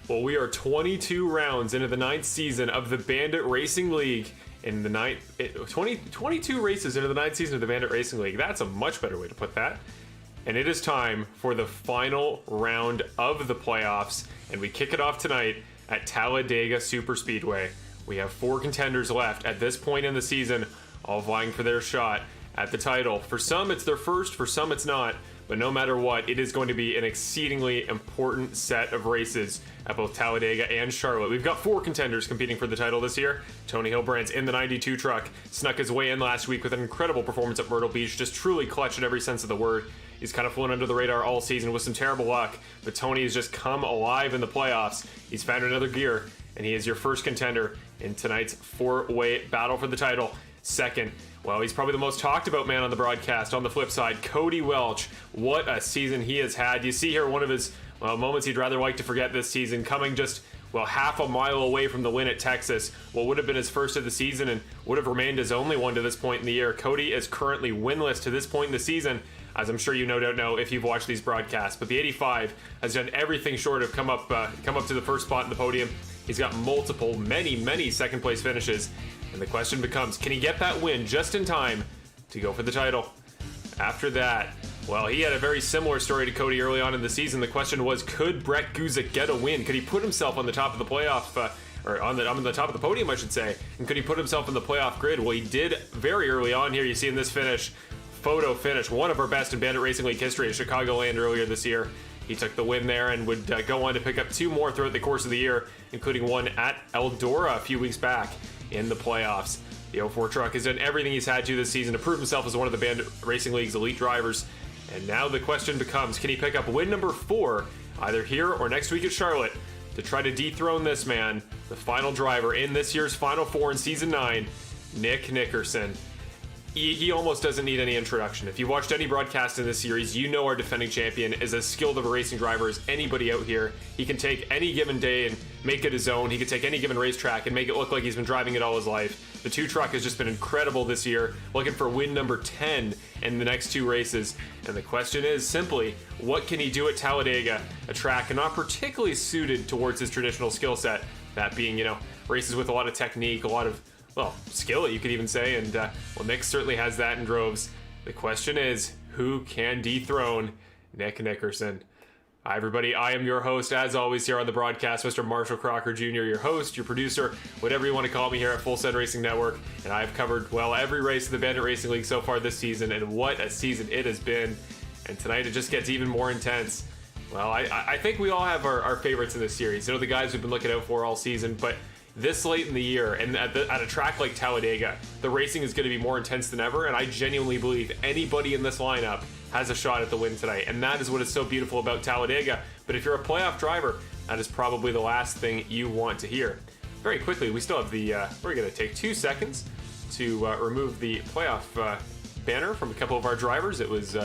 Well, we are 22 rounds into the 9th season of the Bandit Racing League. In the 22 races into the 9th season of the Bandit Racing League. That's a much better way to put that. And it is time for the final round of the playoffs. And we kick it off tonight at Talladega Superspeedway. We have 4 contenders left at this point in the season, all vying for their shot at the title. For some, it's their first. For some, it's not. But no matter what, it is going to be an exceedingly important set of races at both Talladega and Charlotte. We've got 4 contenders competing for the title this year. Tony Hilbrandt's in the 92 truck, snuck his way in last week with an incredible performance at Myrtle Beach, just truly clutch in every sense of the word. He's kind of flown under the radar all season with some terrible luck, but Tony has just come alive in the playoffs. He's found another gear, and he is your first contender in tonight's 4-way battle for the title. Second, well, he's probably the most talked about man on the broadcast. On the flip side, Cody Welch. What a season he has had. You see here one of his moments he'd rather like to forget this season, coming just, well, half a mile away from the win at Texas. What would have been his first of the season and would have remained his only one to this point in the year. Cody is currently winless to this point in the season, as I'm sure you no doubt know if you've watched these broadcasts. But the 85 has done everything short of come up to the first spot in the podium. He's got many second place finishes. And the question becomes, can he get that win just in time to go for the title? After that, well, he had a very similar story to Cody early on in the season. The question was, could Brett Guzik get a win? Could he put himself on the top of the playoff, or on the top of the podium, I should say? And could he put himself in the playoff grid? Well, he did very early on here. You see in this finish, photo finish, one of our best in Bandit Racing League history at Chicagoland earlier this year. He took the win there and would go on to pick up 2 more throughout the course of the year, including one at Eldora a few weeks back in the playoffs. The 04 truck has done everything he's had to this season to prove himself as one of the Bandit Racing League's elite drivers. And now the question becomes, can he pick up win number 4, either here or next week at Charlotte, to try to dethrone this man, the final driver in this year's Final 4 in Season 9, Nick Nickerson. He almost doesn't need any introduction. If you watched any broadcast in this series, you know our defending champion is as skilled of a racing driver as anybody out here. He can take any given day and make it his own. He can take any given racetrack and make it look like he's been driving it all his life. The 2 truck has just been incredible this year, looking for win number 10 in the next 2 races. And the question is simply, what can he do at Talladega, a track not particularly suited towards his traditional skill set? That being, races with a lot of technique, a lot of skill, you could even say, and Nick certainly has that in droves. The question is, who can dethrone Nick Nickerson? Hi, everybody. I am your host, as always, here on the broadcast, Mr. Marshall Crocker Jr., your host, your producer, whatever you want to call me here at Full Send Racing Network, and I've covered, every race of the Bandit Racing League so far this season, and what a season it has been. And tonight it just gets even more intense. Well, I think we all have our favorites in this series. The guys we've been looking out for all season, but this late in the year, and at a track like Talladega, the racing is going to be more intense than ever, and I genuinely believe anybody in this lineup has a shot at the win tonight, and that is what is so beautiful about Talladega. But if you're a playoff driver, that is probably the last thing you want to hear. Very quickly, we still have we're going to take 2 seconds to remove the playoff banner from a couple of our drivers. It was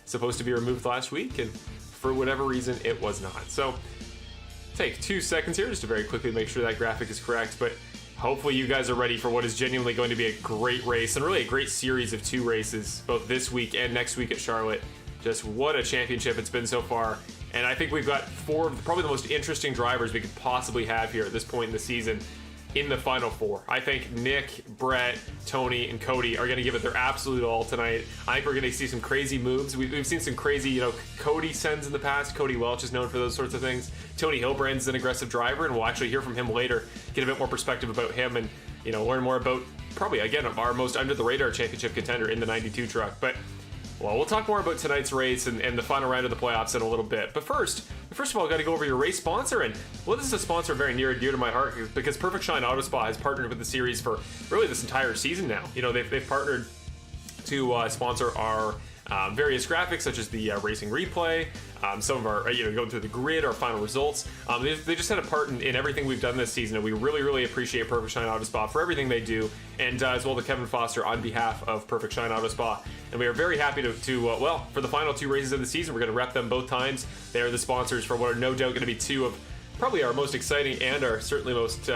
supposed to be removed last week, and for whatever reason, it was not. So take 2 seconds here just to very quickly make sure that graphic is correct, but hopefully you guys are ready for what is genuinely going to be a great race, and really a great series of 2 races, both this week and next week at Charlotte. Just what a championship it's been so far, and I think we've got 4 of probably the most interesting drivers we could possibly have here at this point in the season in the Final 4. I think Nick, Brett, Tony, and Cody are going to give it their absolute all tonight. I think we're going to see some crazy moves. We've seen some crazy, Cody sends in the past. Cody Welch is known for those sorts of things. Tony Hilbrandt's an aggressive driver, and we'll actually hear from him later, get a bit more perspective about him, and learn more about probably, again, our most under-the-radar championship contender in the 92 truck. But we'll talk more about tonight's race and the final round of the playoffs in a little bit. But first of all, got to go over your race sponsor. And this is a sponsor very near and dear to my heart because Perfect Shine Auto Spa has partnered with the series for really this entire season now. They've partnered to sponsor our various graphics, such as the racing replay, some of our, going through the grid, our final results. They just had a part in everything we've done this season, and we really appreciate Perfect Shine Auto Spa for everything they do, and as well to Kevin Foster on behalf of Perfect Shine Auto Spa. And we are very happy to for the final 2 races of the season, we're going to rep them both times. They are the sponsors for what are no doubt going to be 2 of probably our most exciting and our certainly most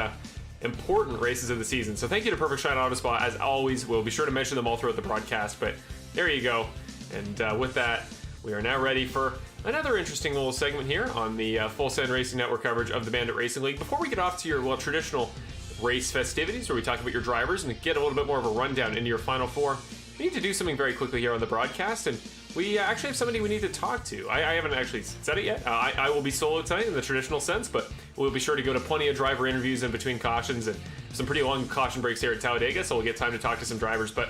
important races of the season. So thank you to Perfect Shine Auto Spa. As always, we'll be sure to mention them all throughout the broadcast, but there you go. And with that, we are now ready for Another interesting little segment here on the Full Send Racing Network coverage of the Bandit Racing League. Before we get off to your, traditional race festivities where we talk about your drivers and get a little bit more of a rundown into your Final Four, we need to do something very quickly here on the broadcast, and we actually have somebody we need to talk to. I haven't actually said it yet. I will be solo tonight in the traditional sense, but we'll be sure to go to plenty of driver interviews in between cautions and some pretty long caution breaks here at Talladega, so we'll get time to talk to some drivers. But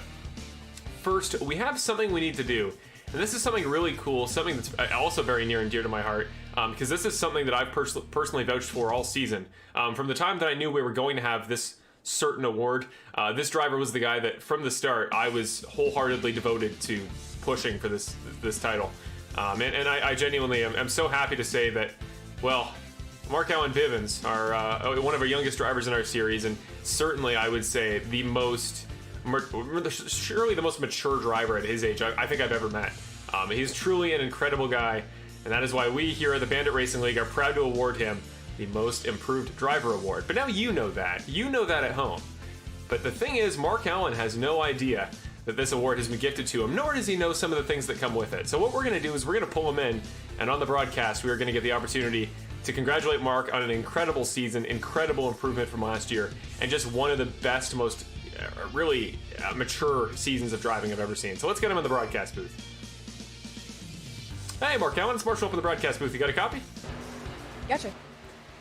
first, we have something we need to do. And this is something really cool, something that's also very near and dear to my heart, because this is something that I've personally vouched for all season. From the time that I knew we were going to have this certain award, this driver was the guy that, from the start, I was wholeheartedly devoted to pushing for this title. And I genuinely am so happy to say that, well, Mark Allen Bivens, one of our youngest drivers in our series, and certainly I would say surely the most mature driver at his age I think I've ever met. He's truly an incredible guy, and that is why we here at the Bandit Racing League are proud to award him the Most Improved Driver Award. But now you know that. You know that at home. But the thing is, Mark Allen has no idea that this award has been gifted to him, nor does he know some of the things that come with it. So what we're going to do is we're going to pull him in, and on the broadcast we are going to get the opportunity to congratulate Mark on an incredible season, incredible improvement from last year, and just one of the best, most really mature seasons of driving I've ever seen. So let's get him in the broadcast booth. Hey, Mark Allen, it's Marshall up in the broadcast booth. You got a copy? Gotcha.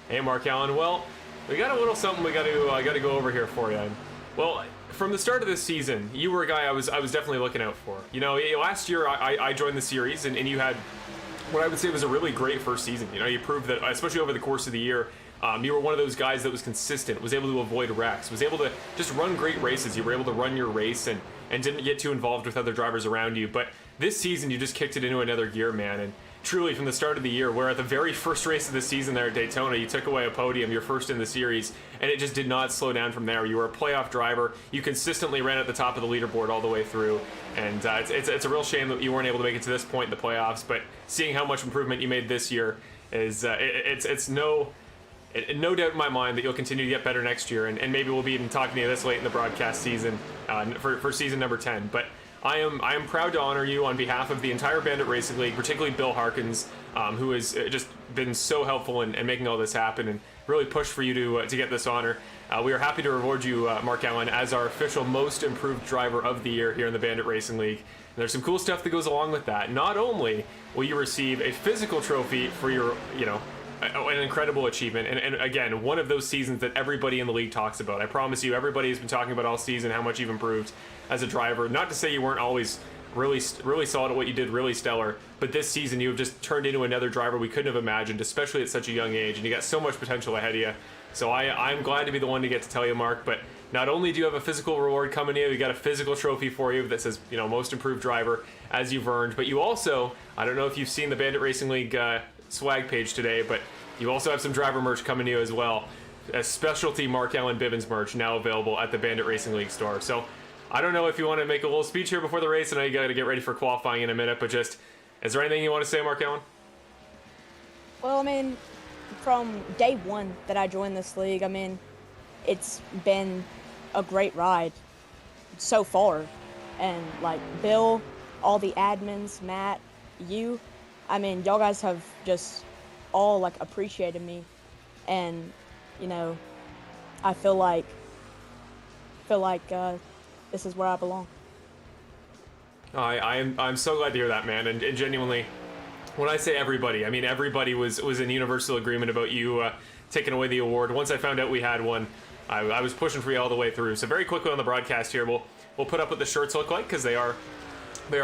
Hey, Mark Allen. Well, we got a little something we got to go over here for you. Well, from the start of this season, you were a guy I was definitely looking out for. You know, last year I joined the series, and you had what I would say was a really great first season. You know, you proved that, especially over the course of the year, you were one of those guys that was consistent, was able to avoid wrecks, was able to just run great races. You were able to run your race and didn't get too involved with other drivers around you. But this season, you just kicked it into another gear, man. And truly, from the start of the year, where at the very first race of the season there at Daytona, you took away a podium, your first in the series, and it just did not slow down from there. You were a playoff driver. You consistently ran at the top of the leaderboard all the way through. And it's a real shame that you weren't able to make it to this point in the playoffs. But seeing how much improvement you made this year is it's no doubt in my mind that you'll continue to get better next year, and maybe we'll be even talking to you this late in the broadcast season for season number 10. But I am proud to honor you on behalf of the entire Bandit Racing League, particularly Bill Harkins, who has just been so helpful in making all this happen and really pushed for you to get this honor. We are happy to reward you, Mark Allen, as our official Most Improved Driver of the Year here in the Bandit Racing League. And there's some cool stuff that goes along with that. Not only will you receive a physical trophy for your, an incredible achievement, and again, one of those seasons that everybody in the league talks about. I promise you, everybody has been talking about all season how much you've improved as a driver. Not to say you weren't always really solid at what you did, really stellar, but this season you have just turned into another driver we couldn't have imagined, especially at such a young age, and you got so much potential ahead of you. So I'm glad to be the one to get to tell you, Mark, but not only do you have a physical reward coming in, we got a physical trophy for you that says, Most Improved Driver, as you've earned, but you also, I don't know if you've seen the Bandit Racing League swag page today, but you also have some driver merch coming to you as well. A specialty Mark Allen Bivens merch now available at the Bandit Racing League store. So I don't know if you want to make a little speech here before the race. I know you got to get ready for qualifying in a minute, but just, is there anything you want to say, Mark Allen? Well, from day one that I joined this league, it's been a great ride so far. And, Bill, all the admins, Matt, you, y'all guys have just all, appreciated me. And, I feel like this is where I belong. I'm so glad to hear that, man. And genuinely, when I say everybody, everybody was in universal agreement about you taking away the award. Once I found out we had one, I was pushing for you all the way through. So very quickly on the broadcast here, we'll put up what the shirts look like, because they are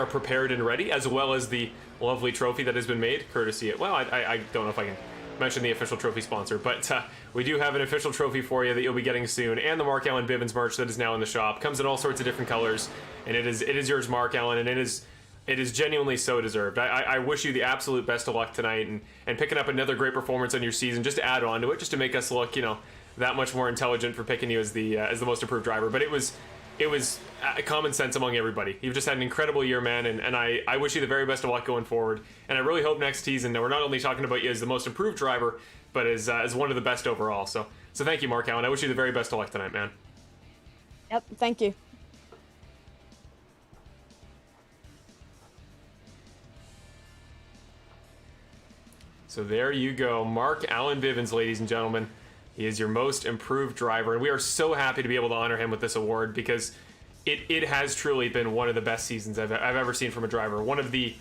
prepared and ready, as well as the lovely trophy that has been made, courtesy. Well, I don't know if I can mention the official trophy sponsor, but we do have an official trophy for you that you'll be getting soon, and the Mark Allen Bivens merch that is now in the shop. Comes in all sorts of different colors, and it is yours, Mark Allen, and it is genuinely so deserved. I wish you the absolute best of luck tonight, and picking up another great performance on your season, just to add on to it, just to make us look, that much more intelligent for picking you as the most improved driver. But it was common sense among everybody. You've just had an incredible year, man, and I wish you the very best of luck going forward. And I really hope next season that we're not only talking about you as the most improved driver, but as one of the best overall. So thank you, Mark Allen. I wish you the very best of luck tonight, man. Yep, thank you. So there you go. Mark Allen Bivens, ladies and gentlemen. He is your most improved driver. And we are so happy to be able to honor him with this award because it has truly been one of the best seasons I've ever seen from a driver. One of the...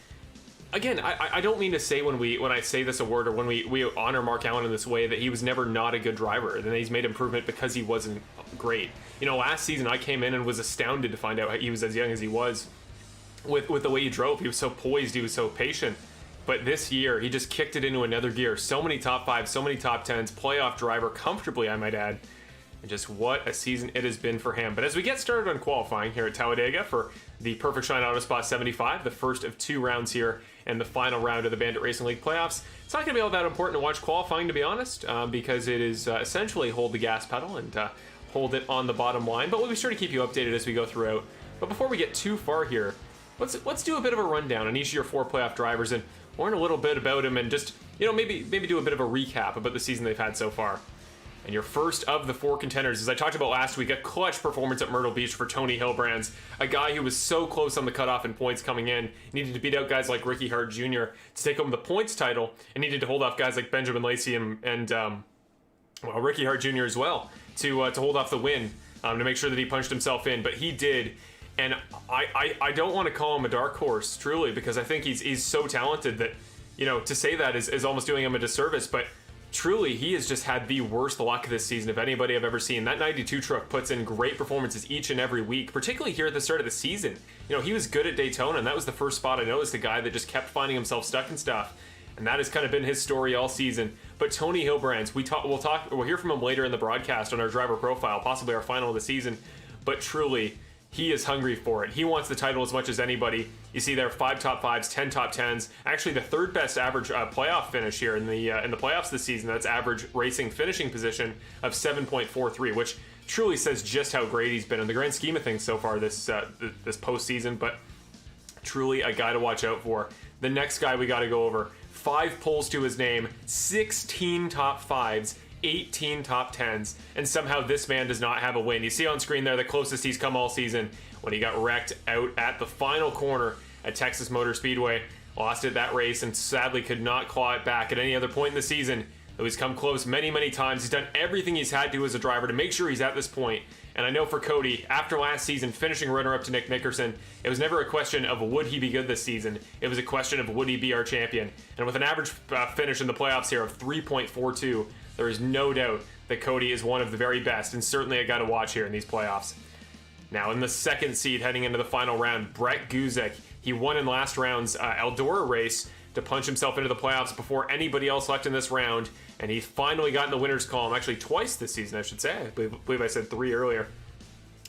Again, I don't mean to say when I say this award or when we honor Mark Allen in this way that he was never not a good driver. And he's made improvement because he wasn't great. You know, last season I came in and was astounded to find out he was as young as he was with the way he drove. He was so poised. He was so patient. But this year, he just kicked it into another gear. So many top 5s, so many top 10s, playoff driver, comfortably, I might add. And just what a season it has been for him. But as we get started on qualifying here at Talladega for the Perfect Shine Auto Spot 75, the first of 2 rounds here and the final round of the Bandit Racing League playoffs, it's not going to be all that important to watch qualifying, to be honest, because it is essentially hold the gas pedal and hold it on the bottom line. But we'll be sure to keep you updated as we go throughout. But before we get too far here, let's do a bit of a rundown on each of your 4 playoff drivers and learn a little bit about him and just, you know, maybe do a bit of a recap about the season they've had so far. And your first of the 4 contenders, as I talked about last week, a clutch performance at Myrtle Beach for Tony Hilbrands, a guy who was so close on the cutoff in points coming in, needed to beat out guys like Ricky Hart Jr. to take home the points title, and needed to hold off guys like Benjamin Lacey and Ricky Hart Jr. as well to hold off the win, to make sure that he punched himself in, but he did. And I don't want to call him a dark horse, truly, because I think he's so talented that, you know, to say that is almost doing him a disservice. But truly, he has just had the worst luck this season of anybody I've ever seen. That 92 truck puts in great performances each and every week, particularly here at the start of the season. You know, he was good at Daytona, and that was the first spot I noticed, a guy that just kept finding himself stuck and stuff. And that has kind of been his story all season. But Tony Hilbrands, we'll hear from him later in the broadcast on our driver profile, possibly our final of the season. But truly, he is hungry for it. He wants the title as much as anybody. You see there 5 top 5s, 10 top 10s. Actually, the 3rd best average playoff finish here in the playoffs this season. That's average racing finishing position of 7.43, which truly says just how great he's been in the grand scheme of things so far this postseason. But truly a guy to watch out for. The next guy we got to go over, 5 poles to his name, 16 top 5s, 18 top 10s, and somehow this man does not have a win. You see on screen there the closest he's come all season when he got wrecked out at the final corner at Texas Motor Speedway. Lost it that race and sadly could not claw it back at any other point in the season. Though he's come close many, many times. He's done everything he's had to as a driver to make sure he's at this point. And I know for Cody, after last season finishing runner-up to Nick Nickerson, it was never a question of would he be good this season. It was a question of would he be our champion. And with an average finish in the playoffs here of 3.42, there is no doubt that Cody is one of the very best and certainly a guy to watch here in these playoffs. Now in the 2nd seed heading into the final round, Brett Guzik. He won in last round's Eldora race to punch himself into the playoffs before anybody else left in this round, and he finally got in the winner's column, actually twice this season I should say. I believe I said 3 earlier.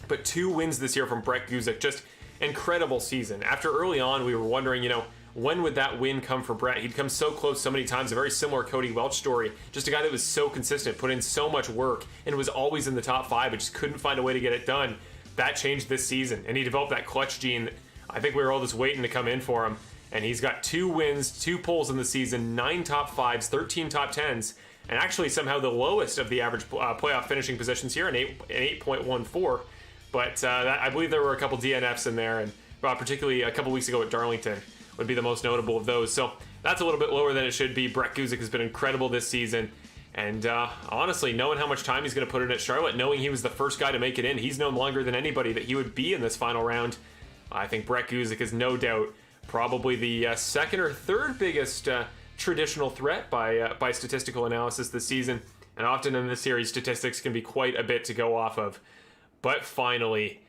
But 2 wins this year from Brett Guzik. Just incredible season. After early on we were wondering, you know, when would that win come for Brett? He'd come so close so many times, a very similar Cody Welch story. Just a guy that was so consistent, put in so much work, and was always in the top 5, but just couldn't find a way to get it done. That changed this season, and he developed that clutch gene that I think we were all just waiting to come in for him. And he's got 2 wins, 2 poles in the season, 9 top 5s, 13 top 10s, and actually somehow the lowest of the average playoff finishing positions here, an 8.14. But I believe there were a couple DNFs in there, and particularly a couple weeks ago at Darlington would be the most notable of those. So that's a little bit lower than it should be. Brett Guzik has been incredible this season. And honestly, knowing how much time he's going to put in at Charlotte, knowing he was the first guy to make it in, he's known longer than anybody that he would be in this final round. I think Brett Guzik is no doubt probably the 2nd or 3rd biggest traditional threat by statistical analysis this season. And often in this series, statistics can be quite a bit to go off of. But finally,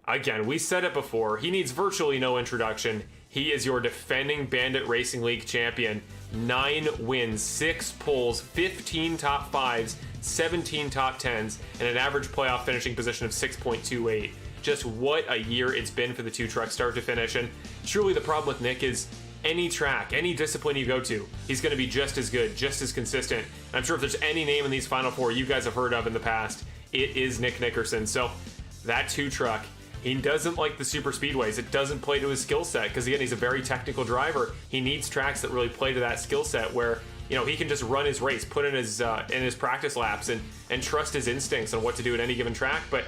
again, we said it before, he needs virtually no introduction. He is your defending Bandit Racing League champion. 9 wins, 6 poles, 15 top 5s, 17 top 10s, and an average playoff finishing position of 6.28. Just what a year it's been for the 2 trucks start to finish. And truly the problem with Nick is any track, any discipline you go to, he's going to be just as good, just as consistent. And I'm sure if there's any name in these final 4 you guys have heard of in the past, it is Nick Nickerson. So that 2 truck, he doesn't like the super speedways. It doesn't play to his skill set because, again, he's a very technical driver. He needs tracks that really play to that skill set where, you know, he can just run his race, put in his practice laps and trust his instincts on what to do at any given track. But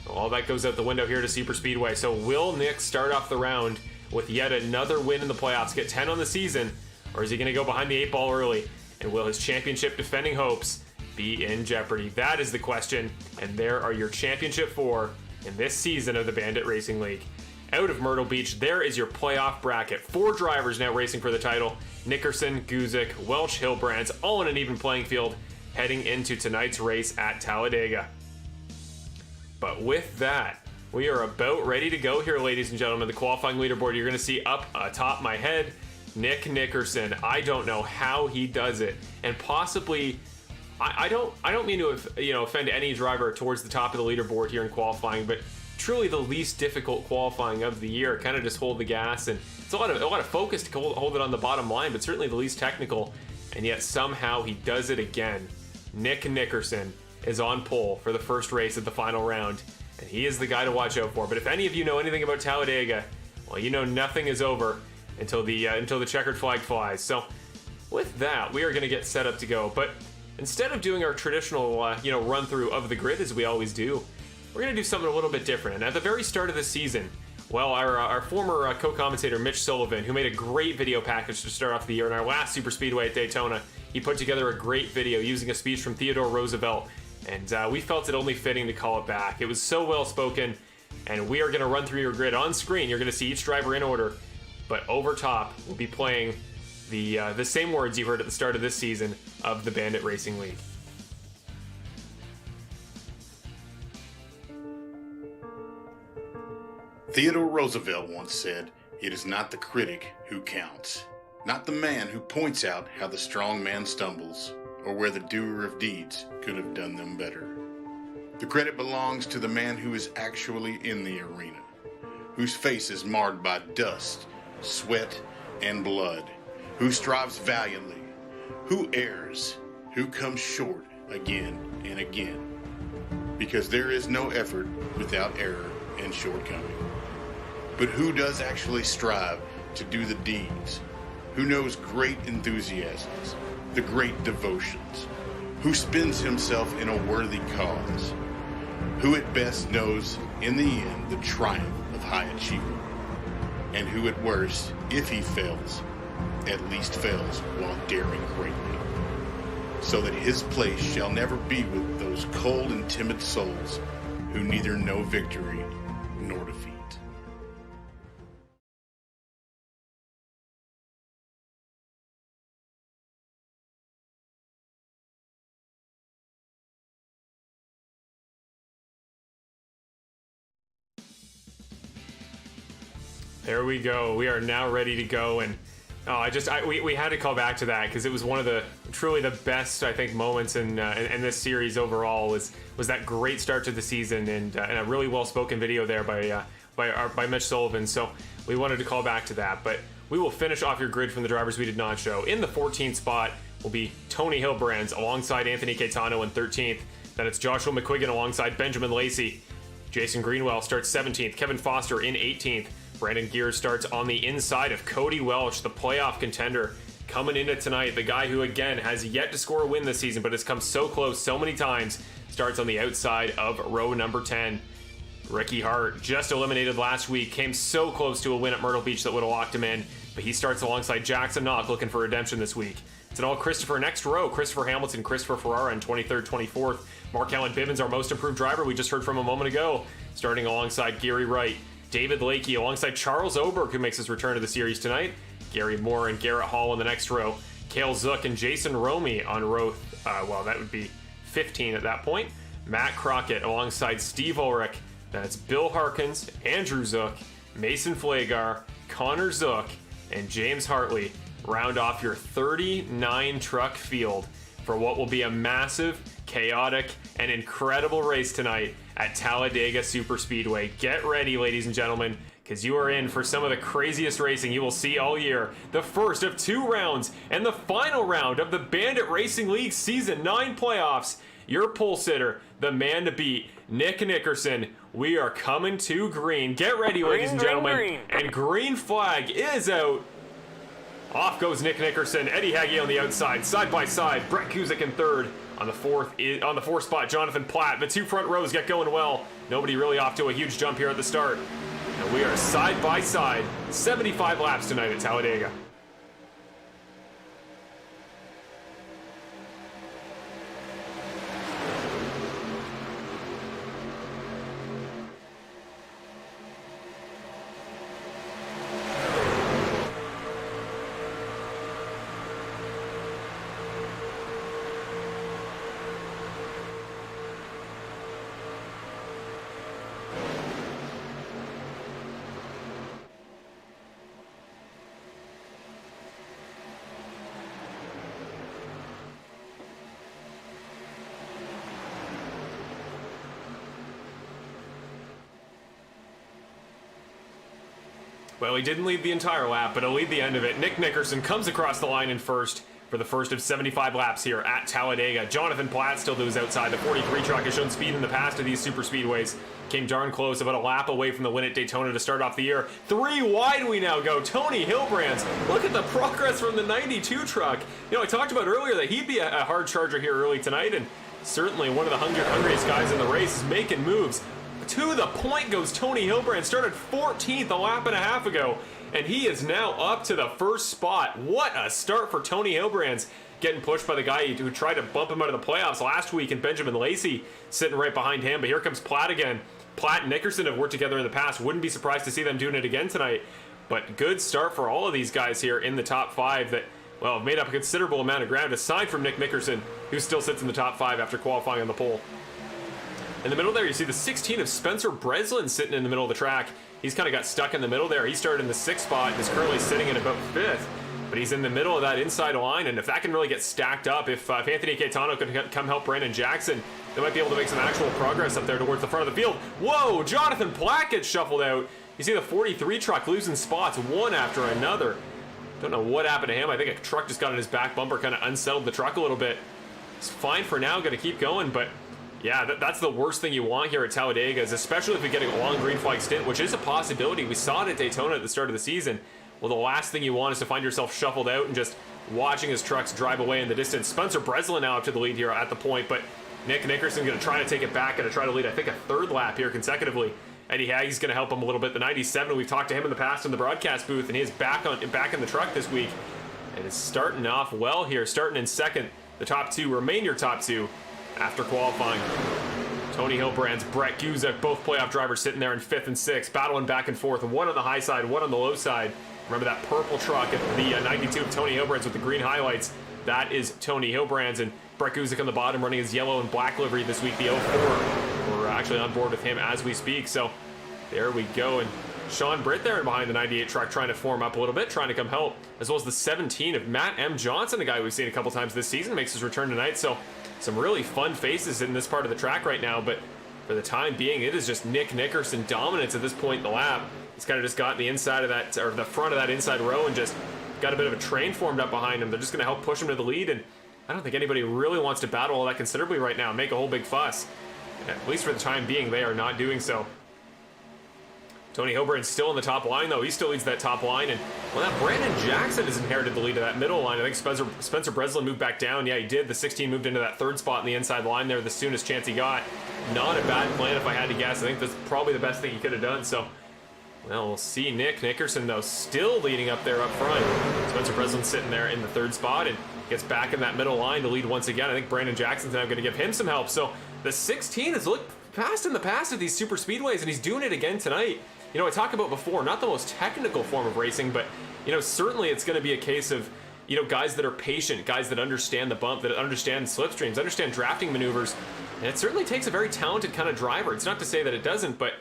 all that goes out the window here to super speedway. So will Nick start off the round with yet another win in the playoffs, get 10 on the season, or is he going to go behind the 8 ball early? And will his championship defending hopes be in jeopardy? That is the question, and there are your championship 4 in this season of the Bandit Racing League. Out of Myrtle Beach, there is your playoff bracket. 4 drivers now racing for the title. Nickerson, Guzik, Welch, Hilbrands, all in an even playing field heading into tonight's race at Talladega. But with that, we are about ready to go here, ladies and gentlemen. The qualifying leaderboard you're going to see up atop my head, Nick Nickerson. I don't know how he does it, and possibly I don't mean to offend any driver towards the top of the leaderboard here in qualifying, but truly the least difficult qualifying of the year. Kind of just hold the gas, and it's a lot of focus to hold it on the bottom line, but certainly the least technical, and yet somehow he does it again. Nick Nickerson is on pole for the first race of the final round, and he is the guy to watch out for. But if any of you know anything about Talladega, well, you know nothing is over until the checkered flag flies. So with that, we are going to get set up to go. But instead of doing our traditional run through of the grid as we always do, we're going to do something a little bit different. And at the very start of the season, well, our former co-commentator Mitch Sullivan, who made a great video package to start off the year in our last Superspeedway at Daytona, he put together a great video using a speech from Theodore Roosevelt, and we felt it only fitting to call it back. It was so well spoken, and we are going to run through your grid on screen. You're going to see each driver in order, but over top, we'll be playing the same words you heard at the start of this season of the Bandit Racing League. Theodore Roosevelt once said, "It is not the critic who counts, not the man who points out how the strong man stumbles, or where the doer of deeds could have done them better. The credit belongs to the man who is actually in the arena, whose face is marred by dust, sweat, and blood, who strives valiantly, who errs, who comes short again and again, because there is no effort without error and shortcoming. But who does actually strive to do the deeds, who knows great enthusiasms, the great devotions, who spends himself in a worthy cause, who at best knows in the end the triumph of high achievement, and who at worst, if he fails, at least fails while daring greatly, so that his place shall never be with those cold and timid souls who neither know victory nor defeat." There we go. We are now ready to go, and we had to call back to that because it was one of the truly the best, I think, moments in this series overall. Was that great start to the season, and a really well spoken video there by Mitch Sullivan. So we wanted to call back to that, but we will finish off your grid from the drivers we did not show. In the 14th spot will be Tony Hilbrands alongside Anthony Caetano in 13th. Then it's Joshua McQuiggan alongside Benjamin Lacey. Jason Greenwell starts 17th. Kevin Foster in 18th. Brandon Gears starts on the inside of Cody Welch, the playoff contender, coming into tonight. The guy who, again, has yet to score a win this season, but has come so close so many times, starts on the outside of row number 10. Ricky Hart, just eliminated last week, came so close to a win at Myrtle Beach that would have locked him in, but he starts alongside Jackson Knock, looking for redemption this week. It's an all Christopher next row. Christopher Hamilton, Christopher Ferrara in 23rd, 24th. Mark Allen Bibbins, our most improved driver, we just heard from a moment ago, starting alongside Gary Wright. David Lakey alongside Charles Oberg, who makes his return to the series tonight. Gary Moore and Garrett Hall in the next row. Cale Zook and Jason Romy on row, that would be 15 at that point. Matt Crockett alongside Steve Ulrich. That's Bill Harkins, Andrew Zook, Mason Flagar, Connor Zook, and James Hartley round off your 39 truck field for what will be a massive, chaotic, and incredible race tonight at Talladega Superspeedway. Get ready, ladies and gentlemen, because you are in for some of the craziest racing you will see all year. The first of 2 rounds and the final round of the Bandit Racing League Season 9 playoffs. Your pole sitter, the man to beat, Nick Nickerson. We are coming to green. Get ready, ladies and gentlemen. Green. And green flag is out. Off goes Nick Nickerson. Eddie Hagee on the outside, side by side. Brett Kuzik in third. On the fourth spot, Jonathan Platt. The 2 front rows get going well. Nobody really off to a huge jump here at the start. And we are side by side. 75 laps tonight at Talladega. Well, he didn't lead the entire lap, but he'll lead the end of it. Nick Nickerson comes across the line in first for the first of 75 laps here at Talladega. Jonathan Platt still moves outside. The 43 truck has shown speed in the past of these super speedways. Came darn close, about a lap away from the win at Daytona to start off the year. 3 wide we now go. Tony Hilbrands. Look at the progress from the 92 truck. You know, I talked about earlier that he'd be a hard charger here early tonight, and certainly one of the hungriest guys in the race is making moves. To the point goes Tony Hilbrand. Started 14th a lap and a half ago, and he is now up to the first spot. What a start for Tony Hilbrands, getting pushed by the guy who tried to bump him out of the playoffs last week, and Benjamin Lacey sitting right behind him. But here comes Platt again. Platt and Nickerson have worked together in the past. Wouldn't be surprised to see them doing it again tonight. But good start for all of these guys here in the top 5 that, well, have made up a considerable amount of ground, aside from Nick Nickerson, who still sits in the top 5 after qualifying on the pole. In the middle there, you see the 16 of Spencer Breslin sitting in the middle of the track. He's kind of got stuck in the middle there. He started in the 6th spot and is currently sitting in about 5th. But he's in the middle of that inside line, and if that can really get stacked up, if Anthony Caetano could come help Brandon Jackson, they might be able to make some actual progress up there towards the front of the field. Whoa, Jonathan Platt gets shuffled out. You see the 43 truck losing spots one after another. Don't know what happened to him. I think a truck just got in his back bumper, kind of unsettled the truck a little bit. It's fine for now, going to keep going, but yeah, that's the worst thing you want here at Talladega, is especially if we get a long green flag stint, which is a possibility. We saw it at Daytona at the start of the season. Well, the last thing you want is to find yourself shuffled out and just watching his trucks drive away in the distance. Spencer Breslin now up to the lead here at the point, but Nick Nickerson going to try to take it back, going to try to lead, I think, a 3rd lap here consecutively. Eddie Hagg's going to help him a little bit. The 97, we've talked to him in the past in the broadcast booth, and he's back in the truck this week. And it's starting off well here, starting in 2nd. The top 2 remain your top 2 after qualifying. Tony Hilbrands, Brett Guzek, both playoff drivers sitting there in 5th and 6th, battling back and forth. One on the high side, one on the low side. Remember that purple truck at the 92 of Tony Hilbrands with the green highlights? That is Tony Hilbrands, and Brett Guzek on the bottom running his yellow and black livery this week, the 04. We're actually on board with him as we speak, so there we go. And Sean Britt there behind the 98 truck trying to form up a little bit, trying to come help, as well as the 17 of Matt M. Johnson, a guy we've seen a couple times this season, makes his return tonight. So some really fun faces in this part of the track right now, but for the time being, it is just Nick Nickerson dominance at this point in the lap. He's kind of just got the inside of that, or the front of that inside row, and just got a bit of a train formed up behind him. They're just going to help push him to the lead, and I don't think anybody really wants to battle all that considerably right now, make a whole big fuss. At least for the time being, they are not doing so. Tony Hilbrand's still in the top line, though. He still leads that top line, and well, now Brandon Jackson has inherited the lead of that middle line. I think Spencer Breslin moved back down. Yeah, he did. The 16 moved into that 3rd spot in the inside line there the soonest chance he got. Not a bad plan if I had to guess. I think that's probably the best thing he could have done, so well, we'll see. Nick Nickerson, though, still leading up there up front. Spencer Breslin sitting there in the 3rd spot and gets back in that middle line to lead once again. I think Brandon Jackson's now going to give him some help. So the 16 has looked fast in the past of these super speedways, and he's doing it again tonight. You know, I talked about before, not the most technical form of racing, but, you know, certainly it's going to be a case of, you know, guys that are patient, guys that understand the bump, that understand slipstreams, understand drafting maneuvers. And it certainly takes a very talented kind of driver. It's not to say that it doesn't, but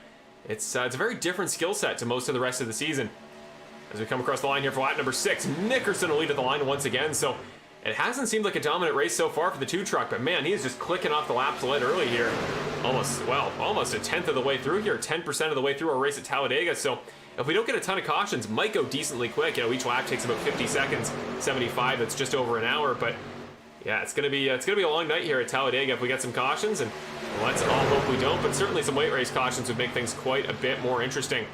it's a very different skill set to most of the rest of the season. As we come across the line here for lap number 6, Nickerson will lead at the line once again. So it hasn't seemed like a dominant race so far for the 2 truck, but man, he is just clicking off the laps led early here. Almost a 10th of the way through here, 10% of the way through our race at Talladega. So if we don't get a ton of cautions, might go decently quick. You know, each lap takes about 50 seconds, 75, that's just over an hour. But yeah, it's gonna be a long night here at Talladega if we get some cautions, and let's all hope we don't. But certainly some weight race cautions would make things quite a bit more interesting.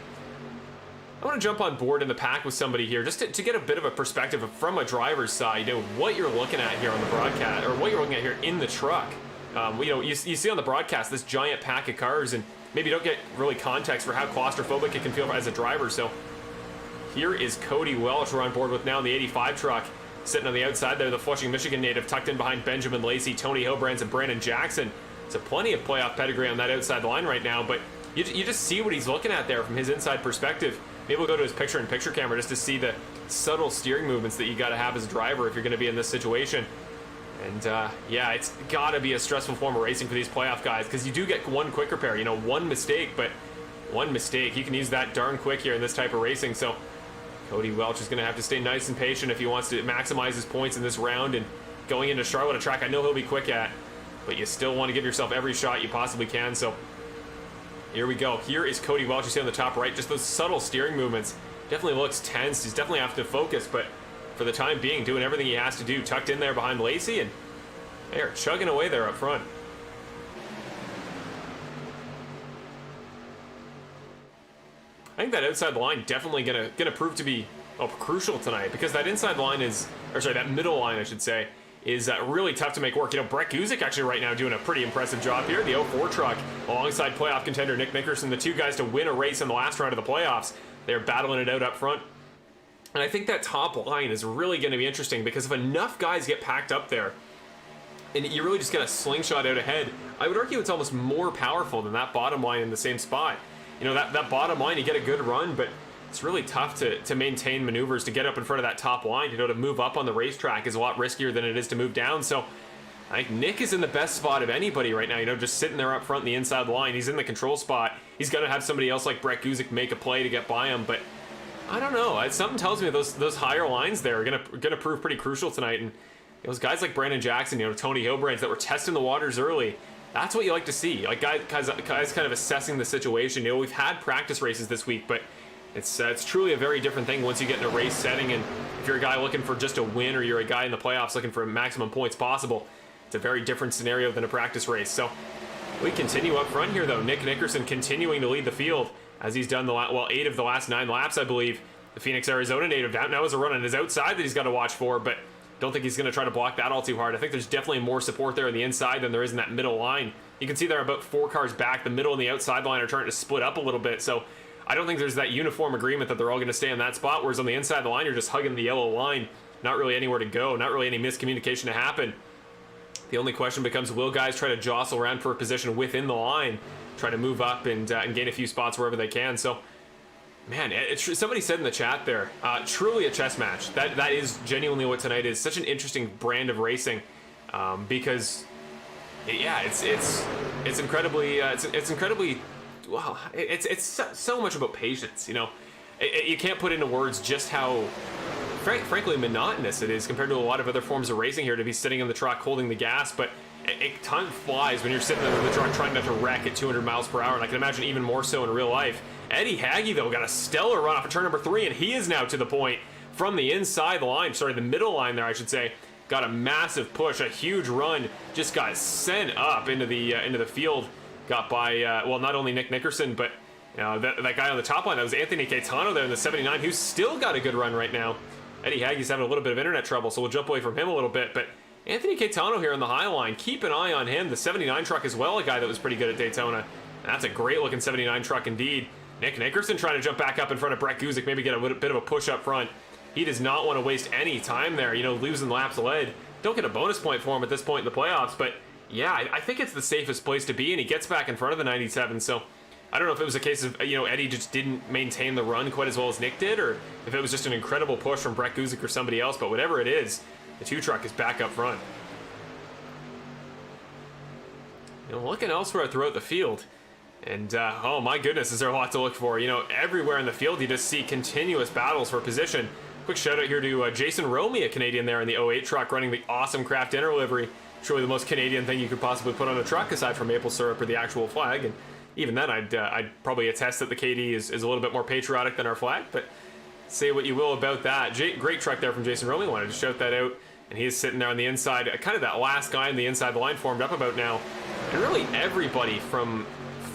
I want to jump on board in the pack with somebody here just to get a bit of a perspective from a driver's side, you know, what you're looking at here on the broadcast, or what you're looking at here in the truck. You know, you see on the broadcast this giant pack of cars, and maybe you don't get really context for how claustrophobic it can feel as a driver. So here is Cody Welch we're on board with now in the 85 truck, sitting on the outside there, the Flushing, Michigan native, tucked in behind Benjamin Lacey, Tony Hilbrands, and Brandon Jackson. So plenty of playoff pedigree on that outside line right now, but you just see what he's looking at there from his inside perspective. Maybe we'll go to his picture-in-picture camera just to see the subtle steering movements that you got to have as a driver if you're going to be in this situation. And yeah, it's got to be a stressful form of racing for these playoff guys, because you do get one quick repair, you know, one mistake, but one mistake, you can use that darn quick here in this type of racing. So Cody Welch is going to have to stay nice and patient if he wants to maximize his points in this round. And going into Charlotte, a track I know he'll be quick at, but you still want to give yourself every shot you possibly can. So here we go. Here is Cody Welch. You see on the top right, just those subtle steering movements. Definitely looks tense. He's definitely having to focus, but for the time being, doing everything he has to do, tucked in there behind Lacey, and they are chugging away there up front. I think that outside line definitely gonna prove to be crucial tonight, because that inside line that middle line, I should say, is really tough to make work. You know, Brett Guzik actually right now doing a pretty impressive job here. The 04 truck alongside playoff contender Nick Nickerson, the two guys to win a race in the last round of the playoffs. They're battling it out up front. And I think that top line is really going to be interesting, because if enough guys get packed up there and you really just get a slingshot out ahead, I would argue it's almost more powerful than that bottom line in the same spot. You know, that bottom line, you get a good run, but it's really tough to maintain maneuvers to get up in front of that top line. You know, to move up on the racetrack is a lot riskier than it is to move down. So I think Nick is in the best spot of anybody right now, you know, just sitting there up front in the inside line. He's in the control spot. He's going to have somebody else like Brett Guzik make a play to get by him, but I don't know. Something tells me those higher lines there are gonna prove pretty crucial tonight. And those guys like Brandon Jackson, you know, Tony Hilbrands, that were testing the waters early. That's what you like to see. Like guys kind of assessing the situation. You know, we've had practice races this week, but it's truly a very different thing once you get in a race setting. And if you're a guy looking for just a win, or you're a guy in the playoffs looking for maximum points possible, it's a very different scenario than a practice race. So we continue up front here, though. Nick Nickerson continuing to lead the field, as he's done 8 of the last 9 laps, I believe. The Phoenix, Arizona native now has a run on his outside that he's got to watch for, but don't think he's going to try to block that all too hard. I think there's definitely more support there on the inside than there is in that middle line. You can see they're about 4 cars back. The middle and the outside line are trying to split up a little bit, so I don't think there's that uniform agreement that they're all going to stay in that spot, whereas on the inside of the line, you're just hugging the yellow line. Not really anywhere to go, not really any miscommunication to happen. The only question becomes, will guys try to jostle around for a position within the line, try to move up and gain a few spots wherever they can. So, man, somebody said in the chat there, truly a chess match. That is genuinely what tonight is. Such an interesting brand of racing, because, yeah, it's incredibly well, it's so much about patience. You know, you can't put into words just how frankly monotonous it is compared to a lot of other forms of racing here, to be sitting in the truck holding the gas, but time flies when you're sitting in the truck trying not to wreck at 200 miles per hour, and I can imagine even more so in real life. Eddie Hagge, though, got a stellar run off of turn number 3, and he is now to the point from the inside the line, the middle line there, I should say. Got a massive push, a huge run, just got sent up into the field. Got by, not only Nick Nickerson, but that guy on the top line, that was Anthony Caetano there in the 79, who's still got a good run right now. Eddie Hagge's having a little bit of internet trouble, so we'll jump away from him a little bit, but Anthony Caetano here on the high line, keep an eye on him. The 79 truck as well, a guy that was pretty good at Daytona. And that's a great looking 79 truck indeed. Nick Nickerson trying to jump back up in front of Brett Guzik, maybe get a bit of a push up front. He does not want to waste any time there, you know, losing laps led. Don't get a bonus point for him at this point in the playoffs, but yeah, I think it's the safest place to be, and he gets back in front of the 97, so I don't know if it was a case of, Eddie just didn't maintain the run quite as well as Nick did, or if it was just an incredible push from Brett Guzik or somebody else, but whatever it is, the 2 truck is back up front. Looking elsewhere throughout the field, and oh my goodness, is there a lot to look for. Everywhere in the field you just see continuous battles for position. Quick shout out here to Jason Romey, a Canadian there in the 08 truck, running the awesome Kraft Dinner livery. Truly the most Canadian thing you could possibly put on a truck aside from maple syrup or the actual flag, and even then I'd probably attest that the KD is a little bit more patriotic than our flag, but say what you will about that. Great truck there from Jason Romey. Wanted to shout that out. And he is sitting there on the inside, kind of that last guy on the inside the line formed up about now. And really everybody from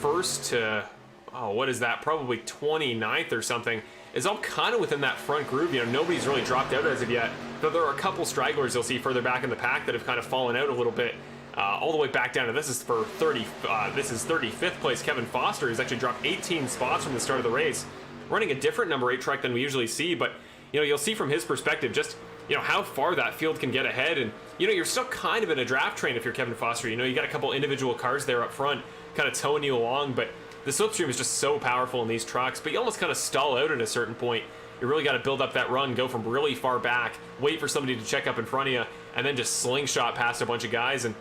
first to, what is that, probably 29th or something, is all kind of within that front groove. Nobody's really dropped out as of yet. Though there are a couple stragglers you'll see further back in the pack that have kind of fallen out a little bit. All the way back down to this is 35th place. Kevin Foster has actually dropped 18 spots from the start of the race, running a different number 8 truck than we usually see. But you'll see from his perspective just how far that field can get ahead, and you're still kind of in a draft train if you're Kevin Foster. You got a couple individual cars there up front, kind of towing you along, but the slipstream is just so powerful in these trucks. But you almost kind of stall out at a certain point. You really got to build up that run, go from really far back, wait for somebody to check up in front of you, and then just slingshot past a bunch of guys. And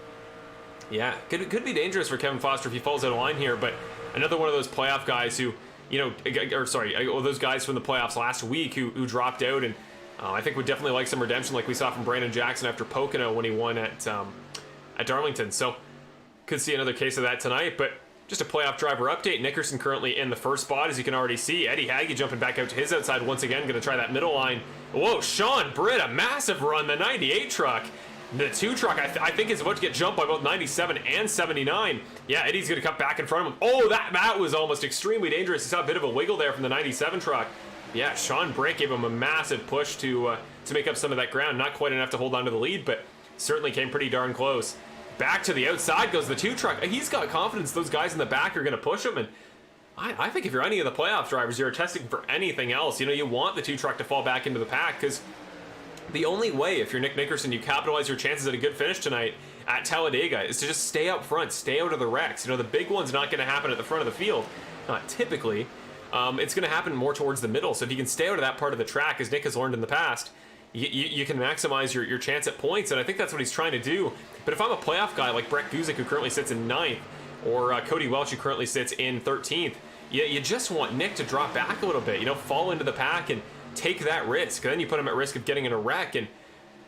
yeah, could be dangerous for Kevin Foster if he falls out of line here. But another one of those playoff guys who, those guys from the playoffs last week who dropped out, and I think would definitely like some redemption, like we saw from Brandon Jackson after Pocono when he won at Darlington. So could see another case of that tonight. But Just a playoff driver update. Nickerson currently in the first spot, as you can already see. Eddie Hagge jumping back out to his outside once again, going to try that middle line. Whoa, Sean Britt, a massive run, the 98 truck. The 2 truck, I think, is about to get jumped by both 97 and 79. Yeah, Eddie's going to cut back in front of him. Oh, that was almost extremely dangerous. He saw a bit of a wiggle there from the 97 truck. Yeah, Sean Britt gave him a massive push to make up some of that ground. Not quite enough to hold on to the lead, but certainly came pretty darn close. Back to the outside goes the 2 truck. He's got confidence those guys in the back are going to push him, and I think if you're any of the playoff drivers, you're testing for anything else. You know, you want the 2 truck to fall back into the pack, because the only way, if you're Nick Nickerson, you capitalize your chances at a good finish tonight at Talladega is to just stay up front, stay out of the wrecks. You know, the big one's not going to happen at the front of the field, not typically. It's going to happen more towards the middle. So if you can stay out of that part of the track, as Nick has learned in the past, you can maximize your chance at points, and I think that's what he's trying to do. But if I'm a playoff guy like Brett Guzik, who currently sits in 9th, or Cody Welch, who currently sits in 13th, you just want Nick to drop back a little bit, you know, fall into the pack and take that risk. Then you put him at risk of getting in a wreck, and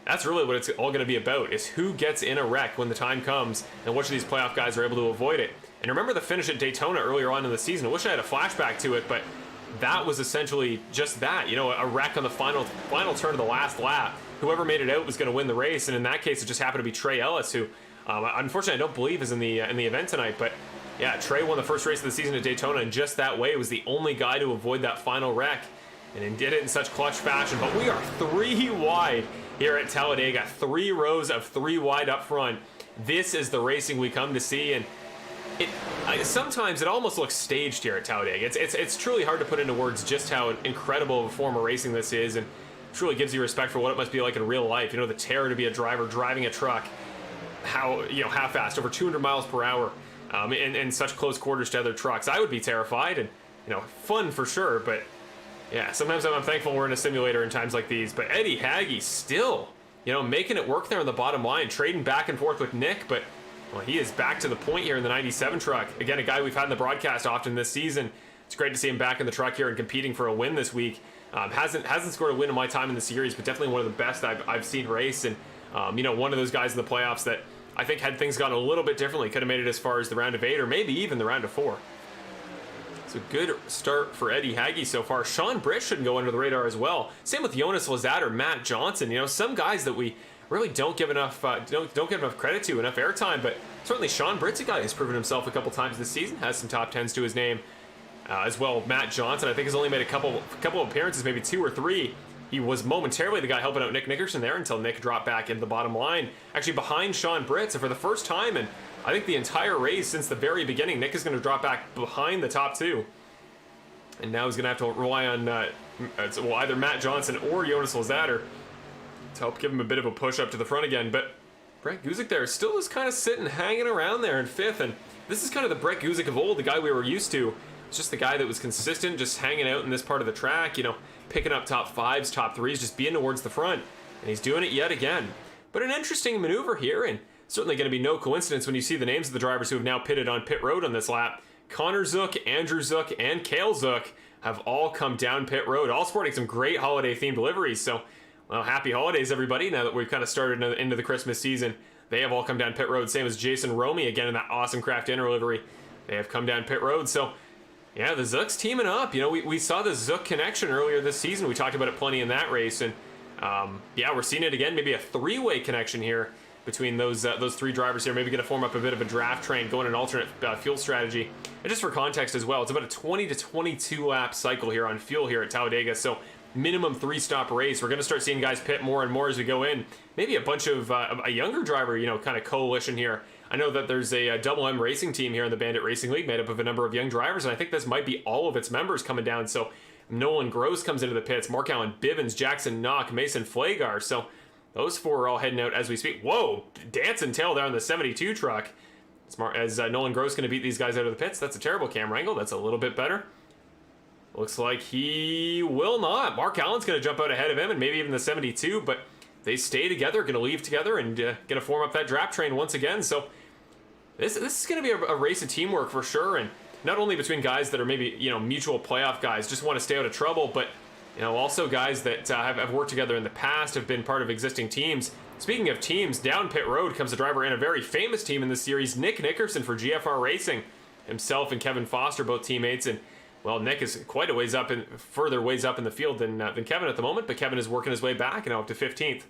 that's really what it's all going to be about, is who gets in a wreck when the time comes, and which of these playoff guys are able to avoid it. And remember the finish at Daytona earlier on in the season. I wish I had a flashback to it, but that was essentially just that, you know, a wreck on the final turn of the last lap. Whoever made it out was going to win the race, and in that case, it just happened to be Trey Ellis, who, unfortunately, I don't believe is in the event tonight. But yeah, Trey won the first race of the season at Daytona, and just that way was the only guy to avoid that final wreck, and he did it in such clutch fashion. But we are 3 wide here at Talladega, 3 rows of 3 wide up front. This is the racing we come to see, and sometimes it almost looks staged here at Talladega. It's truly hard to put into words just how incredible of a form of racing this is, and truly gives you respect for what it must be like in real life. You know, the terror to be a driver driving a truck, how fast, over 200 miles per hour, in such close quarters to other trucks. I would be terrified, and fun for sure. But yeah, sometimes I'm thankful we're in a simulator in times like these. But Eddie Hagge still, making it work there on the bottom line, trading back and forth with Nick, but well, he is back to the point here in the 97 truck. Again, a guy we've had in the broadcast often this season. It's great to see him back in the truck here and competing for a win this week. Hasn't scored a win in my time in the series, but definitely one of the best I've seen race. And one of those guys in the playoffs that I think, had things gone a little bit differently, could have made it as far as the round of 8 or maybe even the round of 4. It's a good start for Eddie Hagge so far. Sean Britt shouldn't go under the radar as well. Same with Jonas Lazat or Matt Johnson. Some guys that we really don't give enough don't give enough credit to, enough airtime. But certainly Sean Britt's a guy who's proven himself a couple times this season, has some top 10s to his name. As well, Matt Johnson, I think, has only made a couple of appearances, maybe 2 or 3. He was momentarily the guy helping out Nick Nickerson there until Nick dropped back into the bottom line, actually behind Sean Britt. So for the first time, and I think the entire race since the very beginning, Nick is going to drop back behind the top 2. And now he's going to have to rely on either Matt Johnson or Jonas Lazat to help give him a bit of a push up to the front again. But Brett Guzik there still is kind of sitting, hanging around there in 5th. And this is kind of the Brett Guzik of old, the guy we were used to. It's just the guy that was consistent, just hanging out in this part of the track, picking up top 5s, top 3s, just being towards the front. And he's doing it yet again. But an interesting maneuver here, and certainly going to be no coincidence when you see the names of the drivers who have now pitted on pit road on this lap. Connor Zook, Andrew Zook, and Cale Zook have all come down pit road, all sporting some great holiday-themed liveries. So, well, happy holidays, everybody, now that we've kind of started into the Christmas season. They have all come down pit road, same as Jason Romy, again in that awesome Craft Inner livery. They have come down pit road, so yeah, the Zook's teaming up. We saw the Zook connection earlier this season. We talked about it plenty in that race, and we're seeing it again. Maybe a 3-way connection here between those 3 drivers here. Maybe going to form up a bit of a draft train, going an alternate fuel strategy. And just for context as well, it's about a 20 to 22 lap cycle here on fuel here at Talladega. So minimum 3-stop race. We're going to start seeing guys pit more and more as we go in. Maybe a bunch of a younger driver, kind of coalition here. I know that there's a Double M racing team here in the Bandit Racing League made up of a number of young drivers, and I think this might be all of its members coming down. So Nolan Gross comes into the pits, Mark Allen Bivens, Jackson Knock, Mason Flagar. So those 4 are all heading out as we speak. Whoa, dancing tail there on the 72 truck. Smart, as Nolan Gross going to beat these guys out of the pits. That's a terrible camera angle. That's a little bit better. Looks like he will not. Mark Allen's going to jump out ahead of him, and maybe even the 72, but they stay together, going to leave together, and going to form up that draft train once again. So this is going to be a race of teamwork for sure, and not only between guys that are maybe mutual playoff guys, just want to stay out of trouble, but also guys that have worked together in the past, have been part of existing teams. Speaking of teams, down pit road comes a driver in a very famous team in this series, Nick Nickerson for GFR Racing. himself and Kevin Foster, both teammates, and well, Nick is quite a ways up and further ways up in the field than Kevin at the moment, but Kevin is working his way back and now up to 15th.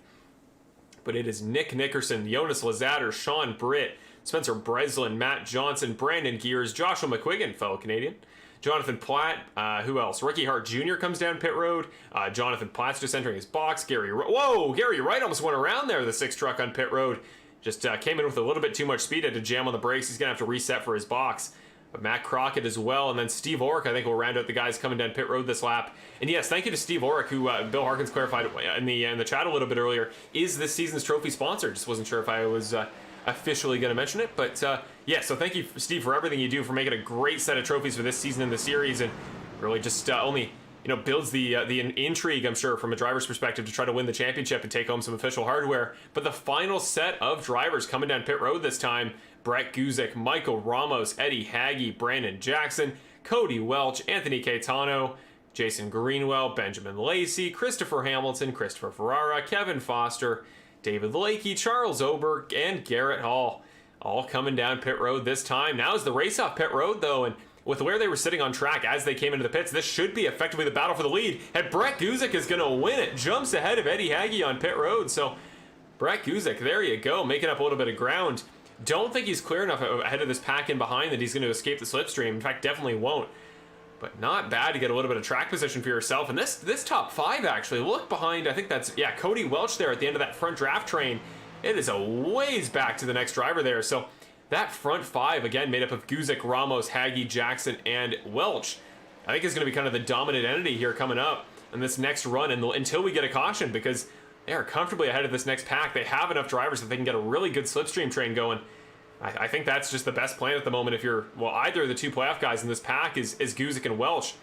But it is Nick Nickerson, Jonas Lazater, Sean Britt, Spencer Breslin, Matt Johnson, Brandon Gears, Joshua McQuiggan, fellow Canadian, Jonathan Platt, who else? Ricky Hart Jr. comes down pit road. Jonathan Platt's just entering his box. Gary Wright almost went around there, the 6 truck on pit road. Just came in with a little bit too much speed, had to jam on the brakes. He's going to have to reset for his box. But Matt Crockett as well, and then Steve Orrick, I think, will round out the guys coming down pit road this lap. And yes, thank you to Steve Orrick, who Bill Harkins clarified in the chat a little bit earlier, is this season's trophy sponsor. Just wasn't sure if I was officially going to mention it, but yeah. So thank you, Steve, for everything you do for making a great set of trophies for this season in the series, and really just only builds the intrigue, I'm sure, from a driver's perspective to try to win the championship and take home some official hardware. But the final set of drivers coming down pit road this time: Brett Guzik, Michael Ramos, Eddie Hagge, Brandon Jackson, Cody Welch, Anthony Caetano, Jason Greenwell, Benjamin Lacey, Christopher Hamilton, Christopher Ferrara, Kevin Foster, David Lakey, Charles Oberg, and Garrett Hall, all coming down pit road this time. Now is the race off pit road, though, and with where they were sitting on track as they came into the pits, this should be effectively the battle for the lead, and Brett Guzik is going to win it. Jumps ahead of Eddie Hagge on pit road, so Brett Guzik, there you go, making up a little bit of ground. Don't think he's clear enough ahead of this pack in behind that he's going to escape the slipstream. In fact, definitely won't. But not bad to get a little bit of track position for yourself. And this top 5, actually, look behind, I think that's, yeah, Cody Welch there at the end of that front draft train. It is a ways back to the next driver there. So that front 5, again, made up of Guzik, Ramos, Hagge, Jackson, and Welch, I think is going to be kind of the dominant entity here coming up in this next run until we get a caution, because they are comfortably ahead of this next pack. They have enough drivers that they can get a really good slipstream train going. I think that's just the best plan at the moment if you're, well, either of the 2 playoff guys in this pack is Guzik and Welch.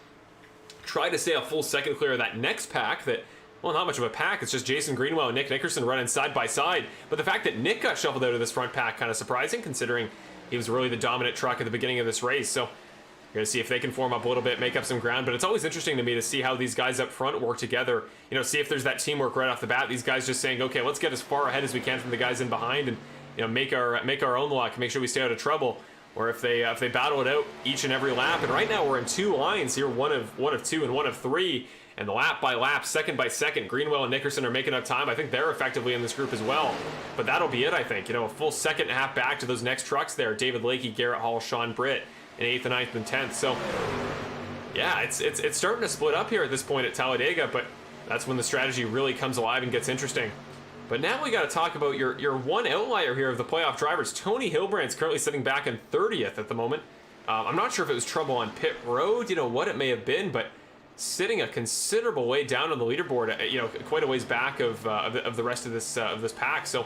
Try to stay a full second clear of that next pack that, well, not much of a pack. It's just Jason Greenwell and Nick Nickerson running side by side. But the fact that Nick got shuffled out of this front pack, kind of surprising, considering he was really the dominant truck at the beginning of this race. So you're going to see if they can form up a little bit, make up some ground. But it's always interesting to me to see how these guys up front work together. See if there's that teamwork right off the bat. These guys just saying, okay, let's get as far ahead as we can from the guys in behind and make our own luck, make sure we stay out of trouble. Or if they battle it out each and every lap. And right now we're in 2 lines here, one of 2 and one of 3. And lap by lap, second by second, Greenwell and Nickerson are making up time. I think they're effectively in this group as well. But that'll be it, I think. A full second and a half back to those next trucks there. David Lakey, Garrett Hall, Sean Britt in 8th and 9th and 10th. So yeah, it's starting to split up here at this point at Talladega, but that's when the strategy really comes alive and gets interesting. But now we got to talk about your one outlier here of the playoff drivers. Tony Hilbrandt's currently sitting back in 30th at the moment. I'm not sure if it was trouble on pit road, what it may have been, but sitting a considerable way down on the leaderboard, quite a ways back of the rest of this pack. So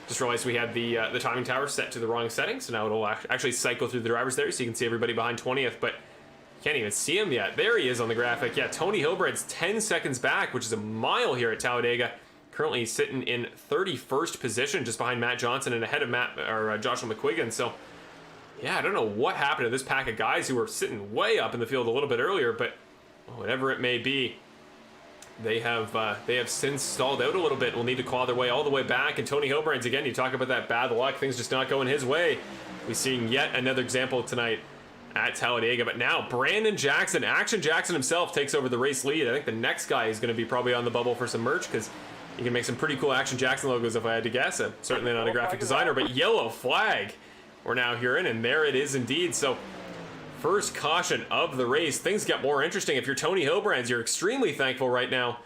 just realized we had the timing tower set to the wrong setting, so now it'll actually cycle through the drivers there, so you can see everybody behind 20th, but can't even see him yet. There he is on the graphic. Yeah, Tony Hilbrandt's 10 seconds back, which is a mile here at Talladega. Currently sitting in 31st position, just behind Matt Johnson and ahead of Joshua McQuiggan. So, yeah, I don't know what happened to this pack of guys who were sitting way up in the field a little bit earlier, but whatever it may be, they have since stalled out a little bit. Will need to claw their way all the way back. And Tony Hilbrandt's, again, you talk about that bad luck, things just not going his way. We're seeing yet another example tonight at Talladega. But now Brandon Jackson, Action Jackson himself, takes over the race lead. I think the next guy is going to be probably on the bubble for some merch, because you can make some pretty cool Action Jackson logos if I had to guess. I'm certainly not a graphic designer, but yellow flag we're now hearing, and there it is indeed. So first caution of the race. Things get more interesting. If you're Tony Hilbrandts, you're extremely thankful right now.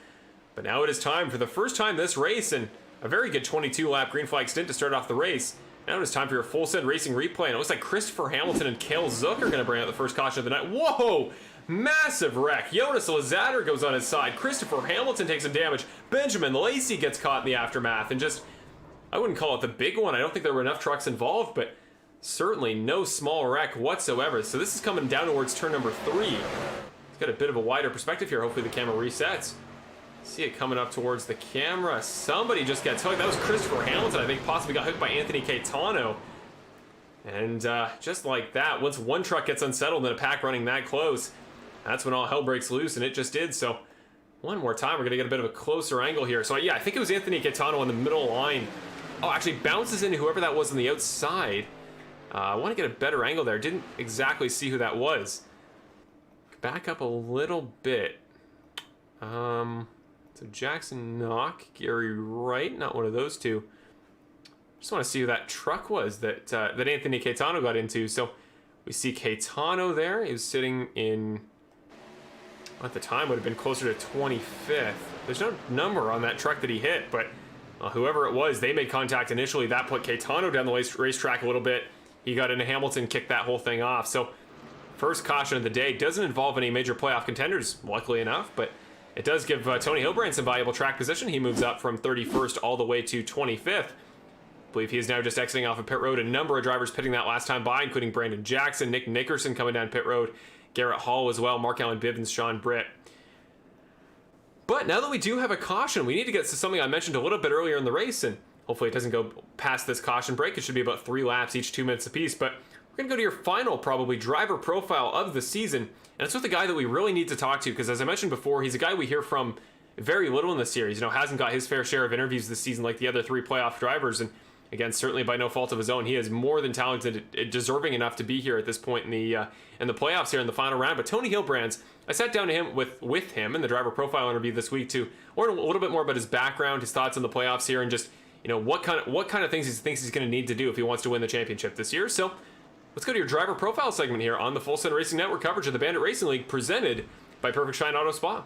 But now it is time for the first time this race, and a very good 22-lap green flag stint to start off the race. Now it is time for your full set racing replay, and it looks like Christopher Hamilton and Cale Zook are going to bring out the first caution of the night. Whoa! Massive wreck. Jonas Lazater goes on his side. Christopher Hamilton takes some damage. Benjamin Lacey gets caught in the aftermath, and just, I wouldn't call it the big one. I don't think there were enough trucks involved, but certainly no small wreck whatsoever. So this is coming down towards turn number 3. It's got a bit of a wider perspective here. Hopefully the camera resets. See it coming up towards the camera. Somebody just gets hooked. That was Christopher Hamilton, I think, possibly got hooked by Anthony Caetano. And just like that, once one truck gets unsettled in a pack running that close, that's when all hell breaks loose, and it just did. So one more time, we're going to get a bit of a closer angle here. So yeah, I think it was Anthony Caetano on the middle line. Oh, actually bounces into whoever that was on the outside. I want to get a better angle there. Didn't exactly see who that was. Back up a little bit. So Jackson Knock, Gary Wright, not one of those two. Just want to see who that truck was that Anthony Caetano got into. So we see Caetano there. He was sitting in, at the time, would have been closer to 25th. There's no number on that truck that he hit, but whoever it was, they made contact initially. That put Caetano down the racetrack a little bit. He got into Hamilton, kicked that whole thing off. So first caution of the day. Doesn't involve any major playoff contenders, luckily enough, but it does give Tony Hilbrand some valuable track position. He moves up from 31st all the way to 25th. I believe he is now just exiting off of pit road. A number of drivers pitting that last time by, including Brandon Jackson, Nick Nickerson coming down pit road, Garrett Hall as well, Mark Allen Bivens, Sean Britt. But now that we do have a caution, we need to get to something I mentioned a little bit earlier in the race, and hopefully it doesn't go past this caution break. It should be about 3 laps, each 2 minutes apiece. But we're going to go to your final, probably, driver profile of the season. And it's with a guy that we really need to talk to, because as I mentioned before, he's a guy we hear from very little in the series. Hasn't got his fair share of interviews this season like the other 3 playoff drivers. And again, certainly by no fault of his own, he is more than talented, deserving enough to be here at this point in the playoffs here in the final round. But Tony Hilbrand, I sat down to him with him in the driver profile interview this week to learn a little bit more about his background, his thoughts on the playoffs here, and just what kind of things he thinks he's going to need to do if he wants to win the championship this year. So let's go to your driver profile segment here on the Full Send Racing Network coverage of the Bandit Racing League, presented by Perfect Shine Auto Spa.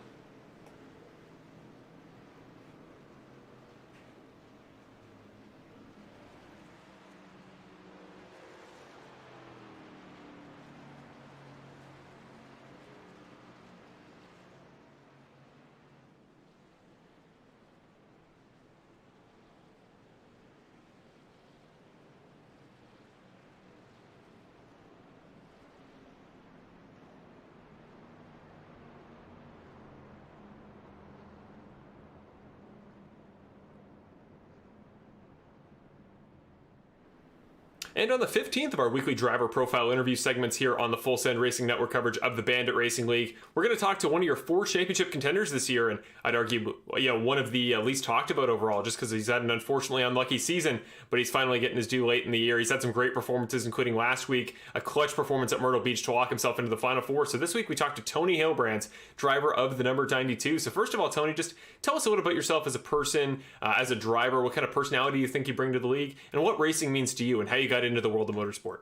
And on the 15th of our weekly driver profile interview segments here on the Full Send Racing Network coverage of the Bandit Racing League, we're going to talk to one of your 4 championship contenders this year, and I'd argue, one of the least talked about overall, just because he's had an unfortunately unlucky season, but he's finally getting his due late in the year. He's had some great performances, including last week, a clutch performance at Myrtle Beach to lock himself into the Final Four. So this week we talked to Tony Hilbrand, driver of the number 92. So first of all, Tony, just tell us a little about yourself as a person, as a driver. What kind of personality you think you bring to the league, and what racing means to you, and how you got into the world of motorsport.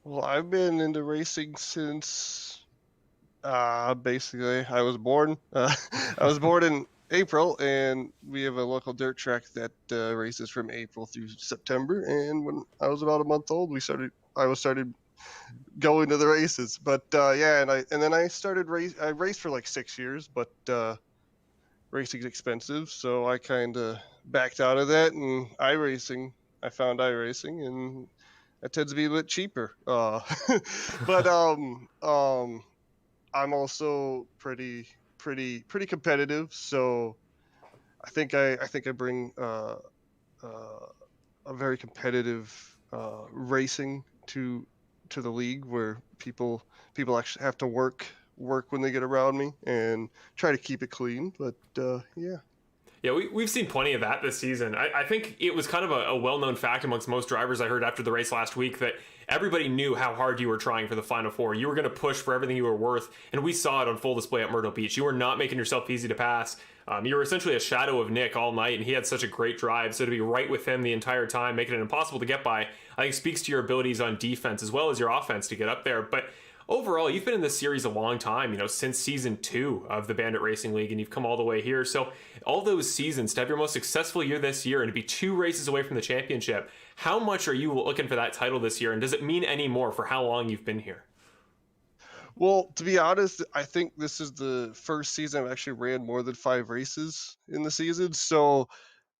Well, I've been into racing since basically I was born. I was born in April, and we have a local dirt track that races from April through September. And when I was about a month old, I started going to the races. But and then I started I raced for like 6 years, but racing's expensive, so I kind of backed out of that. And I found iRacing, and it tends to be a bit cheaper. But I'm also pretty competitive, so I think I bring a very competitive racing to the league, where people actually have to work when they get around me, and try to keep it clean. But yeah. Yeah, we've seen plenty of that this season. I think it was kind of a well-known fact amongst most drivers I heard after the race last week that everybody knew how hard you were trying for the Final Four. You were going to push for everything you were worth, and we saw it on full display at Myrtle Beach. You were not making yourself easy to pass. You were essentially a shadow of Nick all night, and he had such a great drive. So to be right with him the entire time, making it impossible to get by, I think speaks to your abilities on defense as well as your offense to get up there. But overall, you've been in this series a long time, since season 2 of the Bandit Racing League, and you've come all the way here. So all those seasons, to have your most successful year this year and to be 2 races away from the championship, how much are you looking for that title this year, and does it mean any more for how long you've been here? Well, to be honest, I think this is the first season I've actually ran more than 5 races in the season. So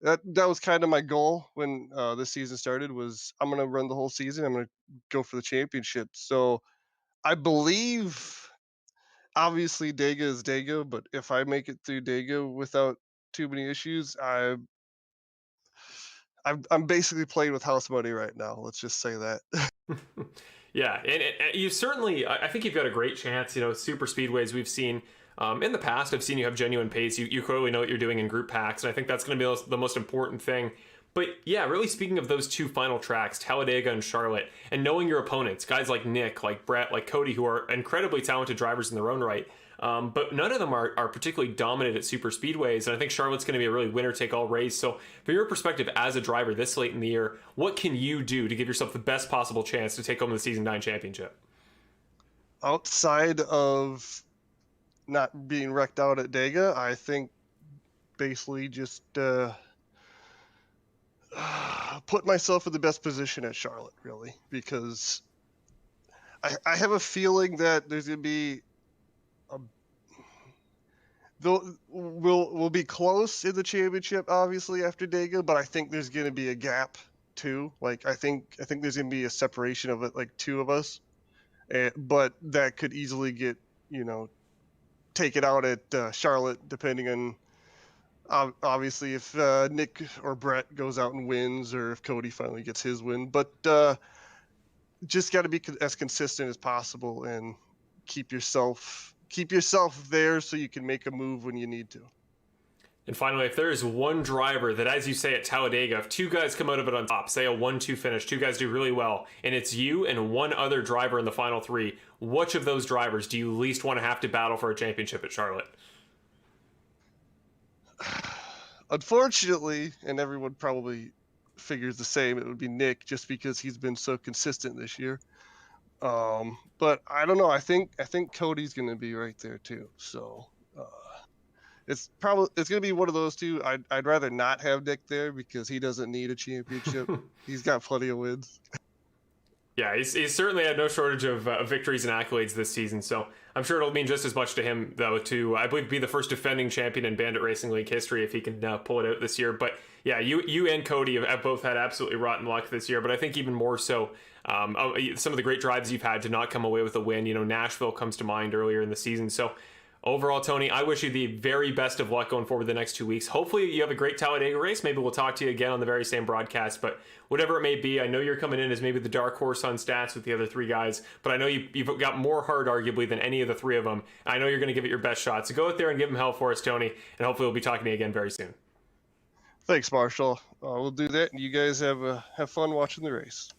that was kind of my goal when this season started, was I'm going to run the whole season. I'm going to go for the championship. So I believe, obviously, Dega is Dega, but if I make it through Dega without too many issues, I'm basically playing with house money right now. Let's just say that. Yeah, and you certainly, I think you've got a great chance. Super speedways we've seen in the past. I've seen you have genuine pace. You clearly know what you're doing in group packs, and I think that's going to be the most important thing. But yeah, really speaking of those two final tracks, Talladega and Charlotte, and knowing your opponents, guys like Nick, like Brett, like Cody, who are incredibly talented drivers in their own right, but none of them are particularly dominant at super speedways, and I think Charlotte's going to be a really winner-take-all race. So from your perspective as a driver this late in the year, what can you do to give yourself the best possible chance to take home the Season 9 championship? Outside of not being wrecked out at Dega, I think basically just put myself in the best position at Charlotte, really, because I have a feeling that there's going to be we'll be close in the championship, obviously, after Dega, but I think there's going to be a gap too. Like I think there's going to be a separation of it, like two of us, but that could easily get take it out at Charlotte, depending on obviously if Nick or Brett goes out and wins, or if Cody finally gets his win. But just got to be as consistent as possible and keep yourself there so you can make a move when you need to. And finally, if there is one driver that, as you say at Talladega, if two guys come out of it on top, say a 1-2 finish, two guys do really well, and it's you and one other driver in the final three, which of those drivers do you least want to have to battle for a championship at Charlotte? Unfortunately, and everyone probably figures the same, it would be Nick, just because he's been so consistent this year. But I don't know. I think Cody's going to be right there too. So it's going to be one of those two. I'd rather not have Nick there because he doesn't need a championship. He's got plenty of wins. Yeah, he's certainly had no shortage of victories and accolades this season, so I'm sure it'll mean just as much to him, though, to, I believe, be the first defending champion in Bandit Racing League history if he can pull it out this year. But yeah, you and Cody have both had absolutely rotten luck this year, but I think even more so, some of the great drives you've had to not come away with a win. Nashville comes to mind earlier in the season. So overall, Tony, I wish you the very best of luck going forward the next 2 weeks. Hopefully you have a great Talladega race. Maybe we'll talk to you again on the very same broadcast, but whatever it may be, I know you're coming in as maybe the dark horse on stats with the other three guys, but I know you've got more heart, arguably, than any of the three of them. I know you're going to give it your best shot. So go out there and give them hell for us, Tony, and hopefully we'll be talking to you again very soon. Thanks, Marshall. We'll do that, and you guys have fun watching the race.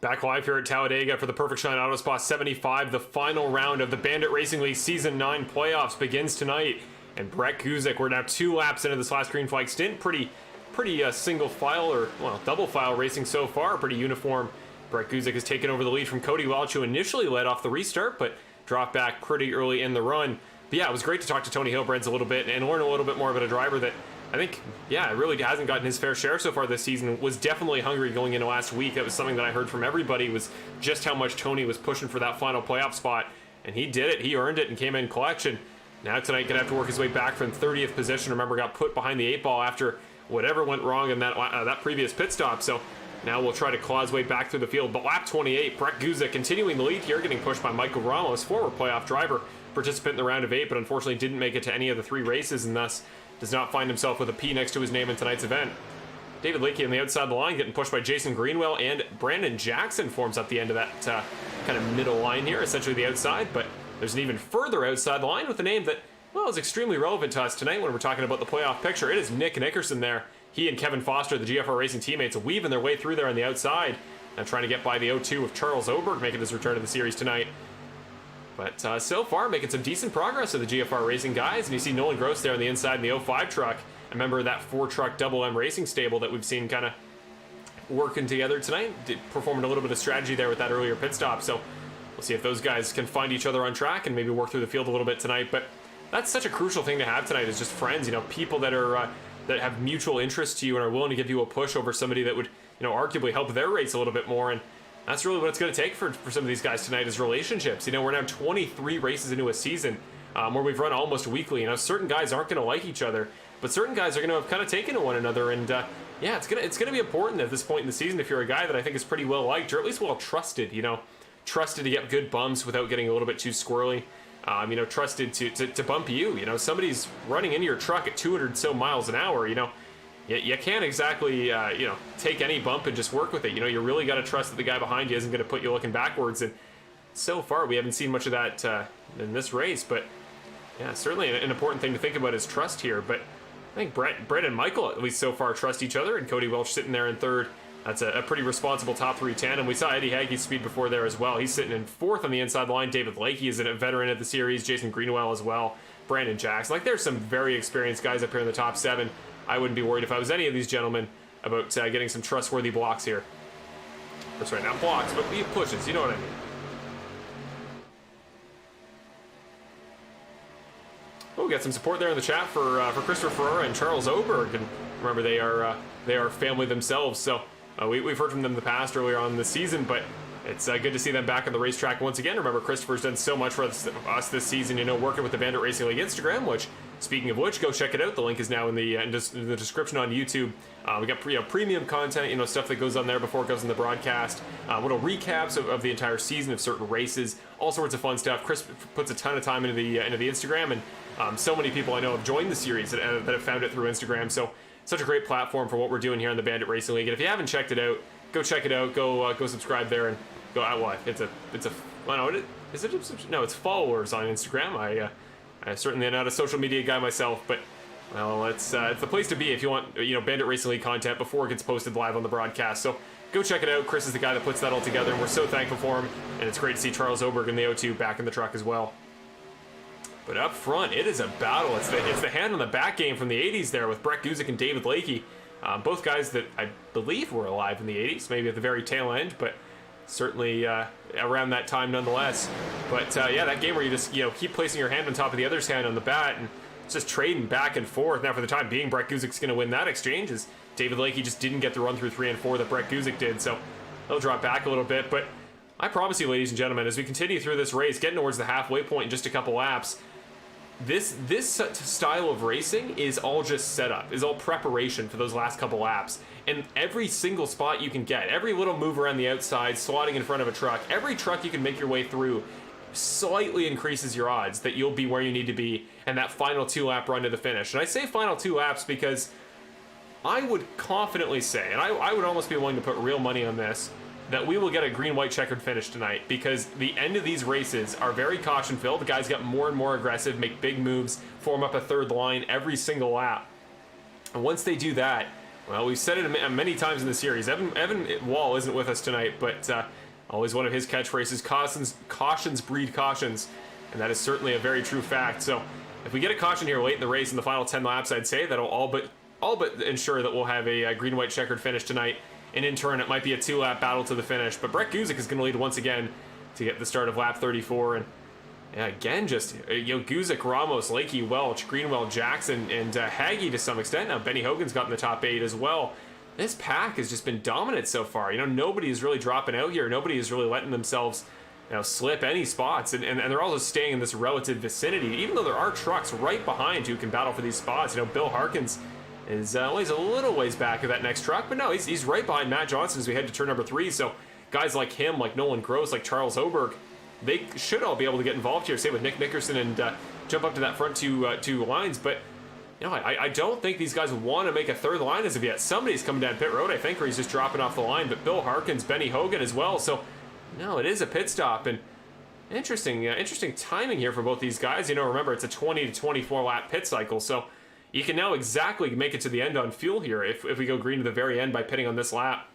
Back live here at Talladega for the Perfect Shine Auto Spa 75. The final round of the Bandit Racing League Season 9 playoffs begins tonight. And Brett Guzik, we're now 2 laps into this last green flag stint. Pretty single file, or double file racing so far. Pretty uniform. Brett Guzik has taken over the lead from Cody Welch, who initially led off the restart, but dropped back pretty early in the run. But yeah, it was great to talk to Tony Hilbrands a little bit and learn a little bit more about a driver that I think, really hasn't gotten his fair share so far this season. Was definitely hungry going into last week. That was something that I heard from everybody, was just how much Tony was pushing for that final playoff spot. And he did it. He earned it and came in clutch. And now tonight going to have to work his way back from 30th position. Remember, got put behind the 8 ball after whatever went wrong in that previous pit stop. So now we'll try to claw his way back through the field. But lap 28, Brett Guzik continuing the lead here, getting pushed by Michael Ramos, former playoff driver, participant in the round of 8, but unfortunately didn't make it to any of the 3 races, and thus does not find himself with a P next to his name in tonight's event. David Lakey on the outside of the line, getting pushed by Jason Greenwell, and Brandon Jackson forms up the end of that kind of middle line here, essentially the outside. But there's an even further outside line with a name that, is extremely relevant to us tonight when we're talking about the playoff picture. It is Nick Nickerson there. He and Kevin Foster, the GFR Racing teammates, weaving their way through there on the outside and trying to get by the 0-2 of Charles Oberg, making his return to the series tonight. But so far, making some decent progress with the GFR Racing guys. And you see Nolan Gross there on the inside in the 05 truck. A member of that 4-truck Double M Racing stable that we've seen kind of working together tonight. Performing a little bit of strategy there with that earlier pit stop. So we'll see if those guys can find each other on track and maybe work through the field a little bit tonight. But that's such a crucial thing to have tonight, is just friends, people that are that have mutual interest to you and are willing to give you a push over somebody that would, arguably help their race a little bit more. And that's really what it's going to take for some of these guys tonight, is relationships. We're now 23 races into a season where we've run almost weekly. Certain guys aren't going to like each other, but certain guys are going to have kind of taken to one another. And it's going to be important at this point in the season if you're a guy that I think is pretty well liked, or at least well trusted. Trusted to get good bumps without getting a little bit too squirrely. Trusted to bump you. Somebody's running into your truck at 200 so miles an hour. You can't exactly, take any bump and just work with it. You really got to trust that the guy behind you isn't going to put you looking backwards. And so far, we haven't seen much of that in this race. But yeah, certainly an important thing to think about is trust here. But I think Brett and Michael, at least so far, trust each other, and Cody Welch sitting there in third. That's a pretty responsible top 3 tandem. We saw Eddie Haggie's speed before there as well. He's sitting in fourth on the inside line. David Lakey is a veteran of the series. Jason Greenwell as well. Brandon Jackson. Like, there's some very experienced guys up here in the top 7. I wouldn't be worried if I was any of these gentlemen about getting some trustworthy blocks here. That's right, not blocks, but pushes. You know what I mean. Oh, we got some support there in the chat for Christopher Ferrara and Charles Oberg, and remember they are family themselves. So we've heard from them in the past earlier on in the season, but it's good to see them back on the racetrack once again. Remember, Christopher's done so much for us this season, working with the Bandit Racing League Instagram, which, speaking of which, go check it out. The link is now in the description on YouTube. We got premium content, stuff that goes on there before it goes in the broadcast. Little recaps of the entire season of certain races, all sorts of fun stuff. Chris puts a ton of time into the Instagram, and so many people I know have joined the series that have found it through Instagram. So such a great platform for what we're doing here in the Bandit Racing League. And if you haven't checked it out, go check it out. Go subscribe there and go out. Well, it's followers on Instagram. I certainly am not a social media guy myself, but well, it's the place to be if you want Bandit Racing League content before it gets posted live on the broadcast. So go check it out. Chris is the guy that puts that all together, and we're so thankful for him. And it's great to see Charles Oberg in the O2 back in the truck as well. But up front, it is a battle. It's the hand on the back game from the 80s there with Brett Guzik and David Lakey. Both guys that I believe were alive in the 80s, maybe at the very tail end, but certainly around that time nonetheless. But that game where you just keep placing your hand on top of the other's hand on the bat and it's just trading back and forth. Now for the time being, Brett Guzik's going to win that exchange as David Lakey just didn't get the run through 3 and 4 that Brett Guzik did, so he'll drop back a little bit. But I promise you, ladies and gentlemen, as we continue through this race, getting towards the halfway point in just a couple laps, this style of racing is all just setup, is all preparation for those last couple laps. And every single spot you can get, every little move around the outside, slotting in front of a truck, every truck you can make your way through slightly increases your odds that you'll be where you need to be and that final 2-lap run to the finish. And I say final 2 laps because I would confidently say, and I would almost be willing to put real money on this, that we will get a green-white checkered finish tonight, because the end of these races are very caution-filled. The guys get more and more aggressive, make big moves, form up a third line every single lap. And once they do that, well, we've said it many times in the series. Evan Wall isn't with us tonight, but always one of his catchphrases, cautions breed cautions, and that is certainly a very true fact. So if we get a caution here late in the race in the final 10 laps, I'd say that'll all but ensure that we'll have a green-white checkered finich tonight. And in turn, it might be a 2-lap battle to the finish. But Brett Guzik is going to lead once again to get the start of lap 34. And again, just Guzik, Ramos, Lakey, Welch, Greenwell, Jackson, and Haggie to some extent. Now, Benny Hogan's gotten the top 8 as well. This pack has just been dominant so far. Nobody is really dropping out here. Nobody is really letting themselves slip any spots. And they're all just staying in this relative vicinity, even though there are trucks right behind who can battle for these spots. Bill Harkins is always a little ways back of that next truck, but no, he's right behind Matt Johnson as we head to turn number 3. So guys like him, like Nolan Gross, like Charles Oberg, they should all be able to get involved here. Same with Nick Nickerson and jump up to that front two lines. But I don't think these guys want to make a third line as of yet. Somebody's coming down pit road, I think, or he's just dropping off the line. But Bill Harkins, Benny Hogan as well. So no, it is a pit stop, and interesting timing here for both these guys. Remember, it's a 20 to 24 lap pit cycle, so you can now exactly make it to the end on fuel here if we go green to the very end by pitting on this lap.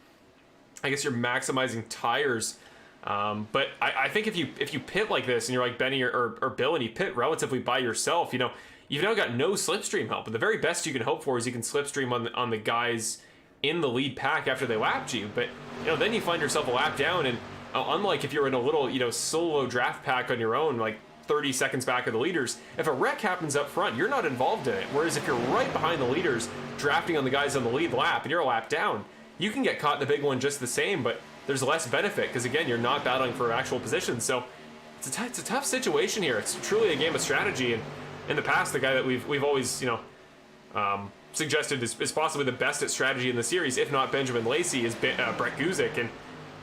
I guess you're maximizing tires. But I think if you pit like this and you're like Benny or Bill and you pit relatively by yourself, you've now got no slipstream help. But the very best you can hope for is you can slipstream on the guys in the lead pack after they lapped you. But then you find yourself a lap down, and unlike if you're in a little solo draft pack on your own, like 30 seconds back of the leaders, if a wreck happens up front, you're not involved in it. Whereas if you're right behind the leaders, drafting on the guys on the lead lap, and you're a lap down, you can get caught in the big one just the same, but there's less benefit because, again, you're not battling for actual position. So it's a tough situation here. It's truly a game of strategy. And in the past, the guy that we've always suggested is possibly the best at strategy in the series, if not Benjamin Lacey, is Brett Guzik. And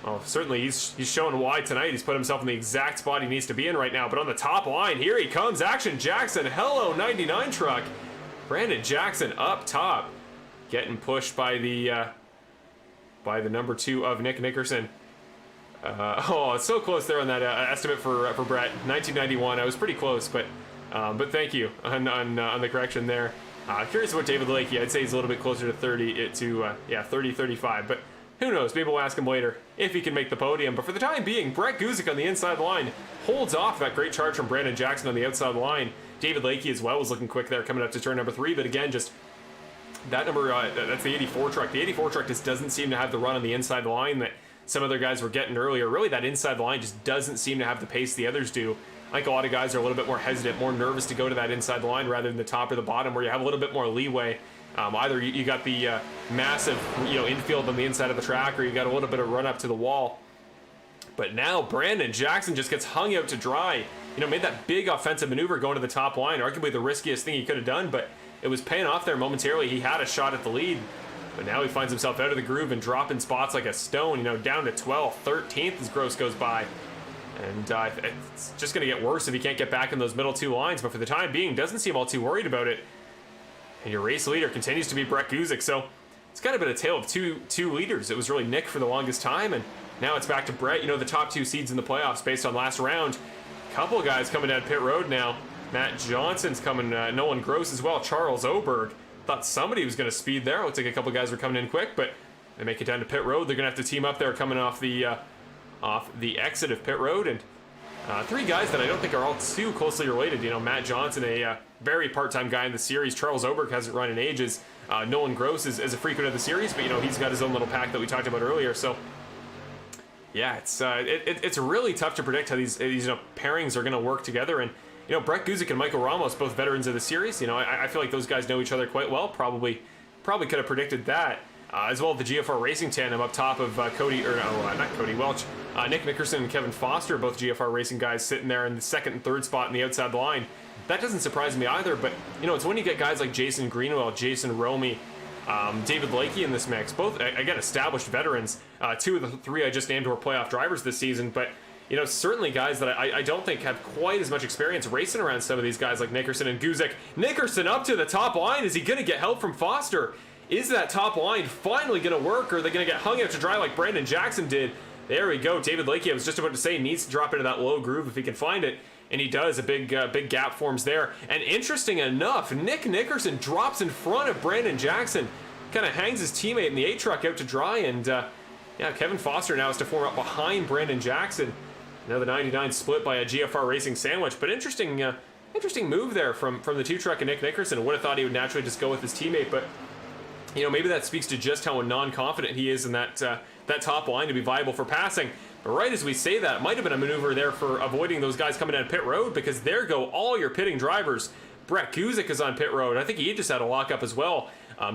well, certainly he's showing why tonight. He's put himself in the exact spot he needs to be in right now. But on the top line, here he comes, Action Jackson. Hello, 99 truck. Brandon Jackson up top, getting pushed by the number 2 of Nick Nickerson. It's so close there on that estimate for Brett. 1991. I was pretty close, but thank you on the correction there. Curious about David Lakey. I'd say he's a little bit closer to 30, 35. But who knows? Maybe we'll ask him later if he can make the podium. But for the time being, Brett Guzik on the inside line holds off that great charge from Brandon Jackson on the outside line. David Lakey as well was looking quick there coming up to turn number 3. But again, just that number, that's the 84 truck. The 84 truck just doesn't seem to have the run on the inside line that some other guys were getting earlier. Really, that inside line just doesn't seem to have the pace the others do. I think a lot of guys are a little bit more hesitant, more nervous to go to that inside line rather than the top or the bottom, where you have a little bit more leeway. Either you got the massive infield on the inside of the track, or you got a little bit of run up to the wall. But now Brandon Jackson just gets hung out to dry. Made that big offensive maneuver going to the top line, arguably the riskiest thing he could have done, but it was paying off there momentarily. He had a shot at the lead, but now he finds himself out of the groove and dropping spots like a stone, down to 12th, 13th as Gross goes by. And it's just going to get worse if he can't get back in those middle two lines, but for the time being, doesn't seem all too worried about it. And your race leader continues to be Brett Guzik, so it's kind of been a tale of two leaders. It was really Nick for the longest time, and now it's back to Brett. The top 2 seeds in the playoffs based on last round. A couple of guys coming down pit road now. Matt Johnson's coming, Nolan Gross as well, Charles Oberg. Thought somebody was going to speed there. Looks like a couple of guys were coming in quick, but they make it down to pit road. They're going to have to team up there coming off the exit of pit road, and 3 guys that I don't think are all too closely related. Matt Johnson, a very part-time guy in the series. Charles Oberg hasn't run in ages. Nolan Gross is a frequent of the series, but he's got his own little pack that we talked about earlier. So yeah, it's really tough to predict how these pairings are going to work together. And Brett Guzik and Michael Ramos, both veterans of the series. I feel like those guys know each other quite well. Probably could have predicted that. As well as the GFR Racing tandem up top of not Cody Welch, Nick Nickerson and Kevin Foster, both GFR Racing guys sitting there in the second and third spot in the outside line. That doesn't surprise me either, but it's when you get guys like Jason Greenwell, Jason Romy, David Lakey in this mix, both, again, established veterans. 2 of the 3 I just named were playoff drivers this season, but certainly guys that I don't think have quite as much experience racing around some of these guys like Nickerson and Guzik. Nickerson up to the top line. Is he going to get help from Foster? Is that top line finally going to work, or are they going to get hung out to dry like Brandon Jackson did? There we go. David Lakey, I was just about to say, needs to drop into that low groove if he can find it, and he does. A big gap forms there. And interesting enough, Nick Nickerson drops in front of Brandon Jackson, kind of hangs his teammate in the 8 truck out to dry, and Kevin Foster now has to form up behind Brandon Jackson. Another 99 split by a GFR Racing sandwich, but interesting move there from the 2 truck and Nick Nickerson. I would have thought he would naturally just go with his teammate, but maybe that speaks to just how non-confident he is in that top line to be viable for passing. But right as we say that, it might have been a maneuver there for avoiding those guys coming down pit road, because there go all your pitting drivers. Brett Guzik is on pit road. I think he just had a lockup as well.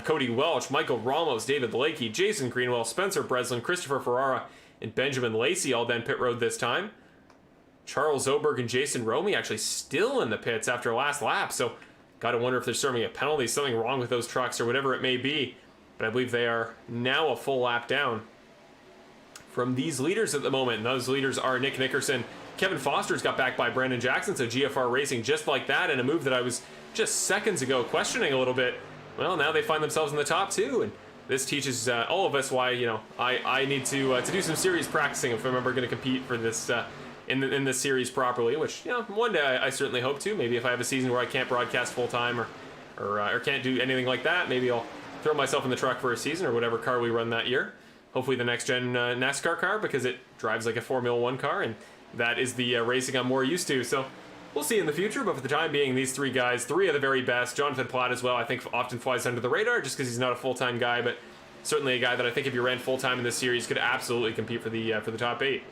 Cody Welch, Michael Ramos, David Lakey, Jason Greenwell, Spencer Breslin, Christopher Ferrara, and Benjamin Lacey all down pit road this time. Charles Oberg and Jason Romy actually still in the pits after last lap, so got to wonder if there's certainly a penalty, something wrong with those trucks or whatever it may be. But I believe they are now a full lap down from these leaders at the moment. And those leaders are Nick Nickerson. Kevin Foster's got back by Brandon Jackson, so GFR Racing just like that, in a move that I was just seconds ago questioning a little bit. Well, now they find themselves in the top 2, and this teaches all of us why I need to do some serious practicing if I'm ever going to compete for this in this series properly, which one day I certainly hope to. Maybe if I have a season where I can't broadcast full time or can't do anything like that, maybe I'll throw myself in the truck for a season or whatever car we run that year. Hopefully the next gen NASCAR car, because it drives like a Formula 1 car, and that is the racing I'm more used to. So we'll see in the future, but for the time being, these 3 guys, 3 of the very best. Jonathan Platt as well, I think often flies under the radar just because he's not a full-time guy, but certainly a guy that I think if you ran full-time in this series could absolutely compete for the top 8.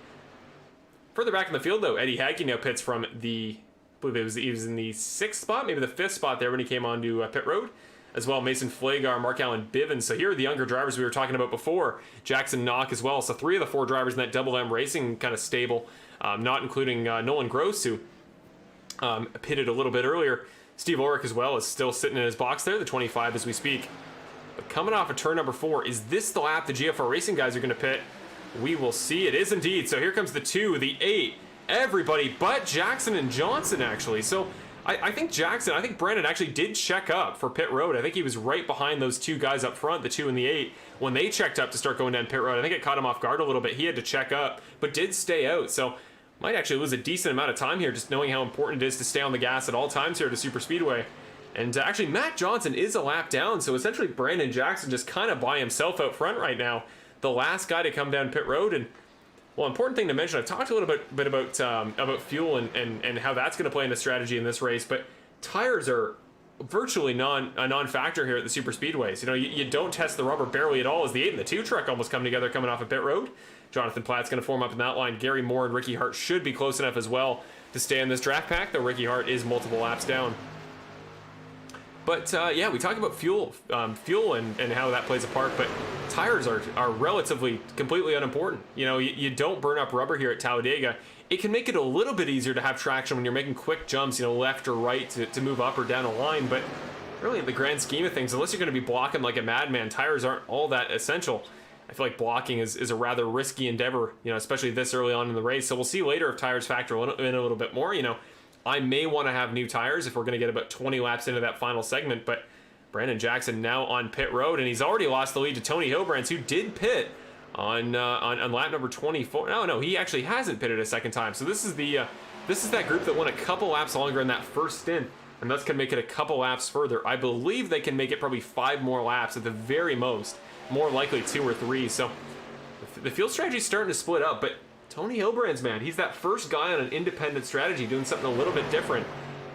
Further back in the field, though, Eddie Hagge now pits from I believe he was in the 6th spot, maybe the 5th spot there when he came onto pit road. As well, Mason Flagar, Mark Allen Bivens. So here are the younger drivers we were talking about before. Jackson Knock as well. So 3 of the 4 drivers in that Double M Racing kind of stable, not including Nolan Gross, who pitted a little bit earlier. Steve Ulrich as well is still sitting in his box there, the 25 as we speak. But coming off of turn number 4, is this the lap the GFR Racing guys are going to pit? We will see. It is indeed. So here comes the 2, the 8, everybody but Jackson and Johnson, actually. So I think Brandon actually did check up for pit road. I think he was right behind those 2 guys up front, the 2 and the 8, when they checked up to start going down pit road. I think it caught him off guard a little bit. He had to check up, but did stay out. So might actually lose a decent amount of time here, just knowing how important it is to stay on the gas at all times here at a super speedway. And actually, Matt Johnson is a lap down, so essentially Brandon Jackson just kind of by himself out front right now. The last guy to come down pit road. And, well, important thing to mention, I've talked a little bit about fuel and how that's going to play into strategy in this race, but tires are virtually a non-factor here at the super speedways. You know, you don't test the rubber barely at all as the 8 and the 2 truck almost come together coming off of pit road. Jonathan Platt's going to form up in that line. Gary Moore and Ricky Hart should be close enough as well to stay in this draft pack, though Ricky Hart is multiple laps down. But yeah, we talk about fuel and how that plays a part, but tires are relatively completely unimportant. You know, you don't burn up rubber here at Talladega. It can make it a little bit easier to have traction when you're making quick jumps, you know, left or right to move up or down a line, but really in the grand scheme of things, unless you're going to be blocking like a madman, tires aren't all that essential. I feel like blocking is a rather risky endeavor, you know, especially this early on in the race. So we'll see later if tires factor in a little bit more. You know, I may want to have new tires if we're going to get about 20 laps into that final segment, but Brandon Jackson now on pit road, and he's already lost the lead to Tony Hilbrands, who did pit on lap number 24. No, he actually hasn't pitted a second time. So this is that group that went a couple laps longer in that first stint, and thus can make it a couple laps further. I believe they can make it probably 5 more laps at the very most, more likely 2 or 3. So the field strategy is starting to split up, but Tony Hilbrands, man, he's that first guy on an independent strategy doing something a little bit different.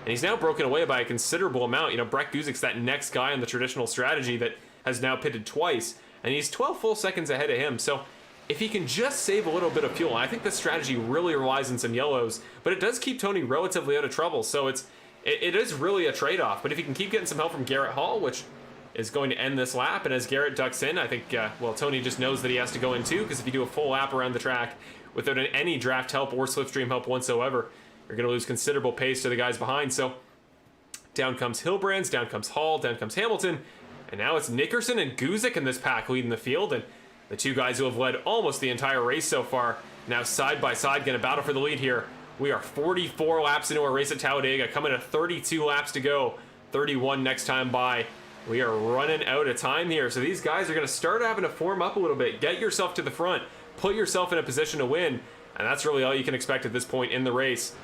And he's now broken away by a considerable amount. You know, Brett Guzik's that next guy on the traditional strategy that has now pitted twice, and he's 12 full seconds ahead of him. So if he can just save a little bit of fuel, I think this strategy really relies on some yellows, but it does keep Tony relatively out of trouble. So it is really a trade-off. But if he can keep getting some help from Garrett Hall, which is going to end this lap, and as Garrett ducks in, I think, well, Tony just knows that he has to go in too, because if you do a full lap around the track without any draft help or slipstream help whatsoever, you're going to lose considerable pace to the guys behind. So down comes Hilbrands, down comes Hall, down comes Hamilton, and now it's Nickerson and Guzik in this pack leading the field, and the two guys who have led almost the entire race so far now side by side going to battle for the lead here. We are 44 laps into our race at Talladega, coming to 32 laps to go, 31 next time by. We are running out of time here, so these guys are going to start having to form up a little bit. Get yourself to the front, put yourself in a position to win, and that's really all you can expect at this point in the race.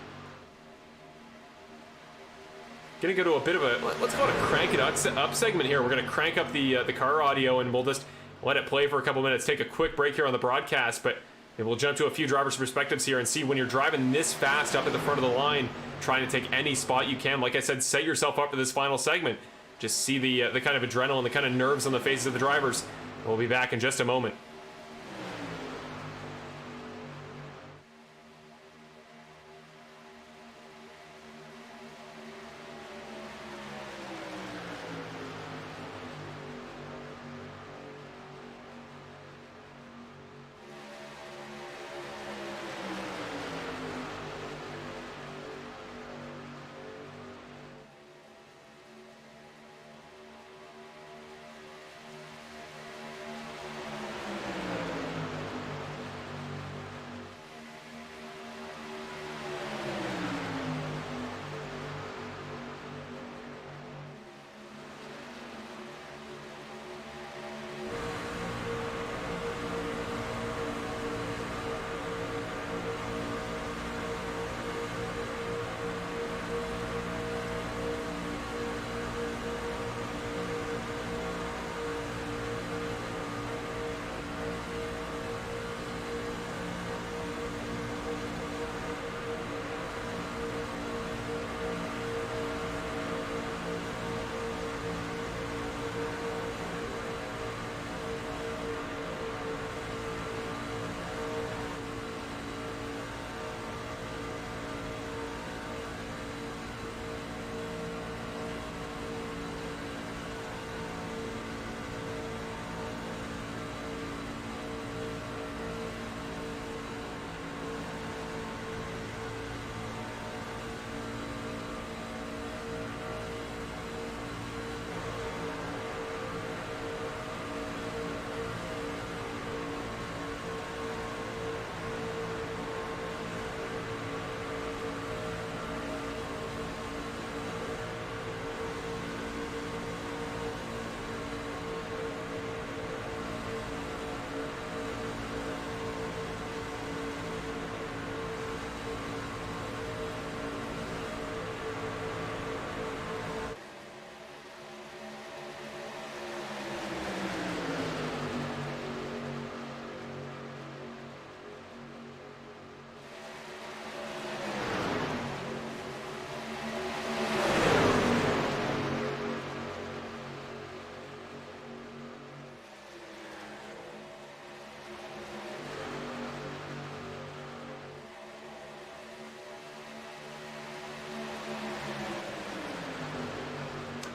Gonna go to a bit of a, let's call it a crank it up segment here. We're gonna crank up the car audio, and we'll just let it play for a couple minutes, take a quick break here on the broadcast, but we'll jump to a few drivers' perspectives here and see when you're driving this fast up at the front of the line, trying to take any spot you can. Like I said, set yourself up for this final segment. Just see the kind of adrenaline, the kind of nerves on the faces of the drivers. We'll be back in just a moment.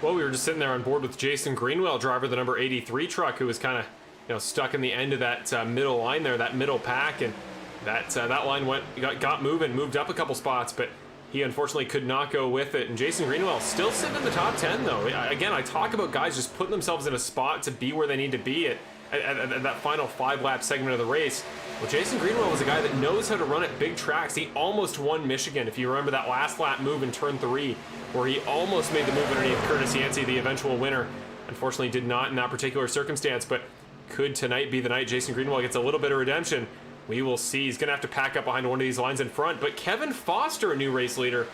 Well, we were just sitting there on board with Jason Greenwell, driver of the number 83 truck, who was kind of, stuck in the end of that middle line there, that middle pack, and that line got moving, moved up a couple spots, but he unfortunately could not go with it. And Jason Greenwell still sitting in the top 10, though. Again, I talk about guys just putting themselves in a spot to be where they need to be at that final 5-lap segment of the race. Well, Jason Greenwell was a guy that knows how to run at big tracks. He almost won Michigan, if you remember that last lap move in turn 3, where he almost made the move underneath Curtis Yancey, the eventual winner. Unfortunately did not in that particular circumstance, but could tonight be the night Jason Greenwell gets a little bit of redemption? We will see. He's going to have to pack up behind one of these lines in front. But Kevin Foster, a new race leader.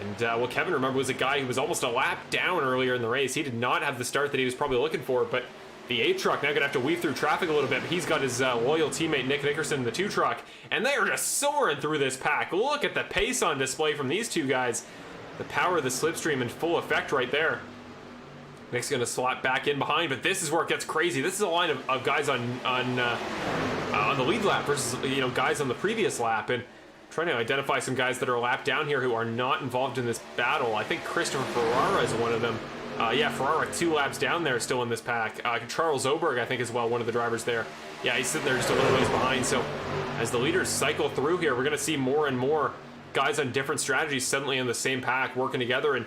And, Kevin, remember, was a guy who was almost a lap down earlier in the race. He did not have the start that he was probably looking for. But the 8 truck now going to have to weave through traffic a little bit. But he's got his loyal teammate, Nick Nickerson, in the 2 truck. And they are just soaring through this pack. Look at the pace on display from these 2 guys. The power of the slipstream in full effect right there. Nick's going to slot back in behind, but this is where it gets crazy. This is a line of guys on the lead lap versus guys on the previous lap, and trying to identify some guys that are a lap down here who are not involved in this battle. I think Christopher Ferrara is one of them. Ferrara 2 laps down there, still in this pack. Charles Oberg, I think, as well, one of the drivers there. Yeah, he's sitting there just a little ways behind. So as the leaders cycle through here, we're going to see more and more guys on different strategies suddenly in the same pack working together. And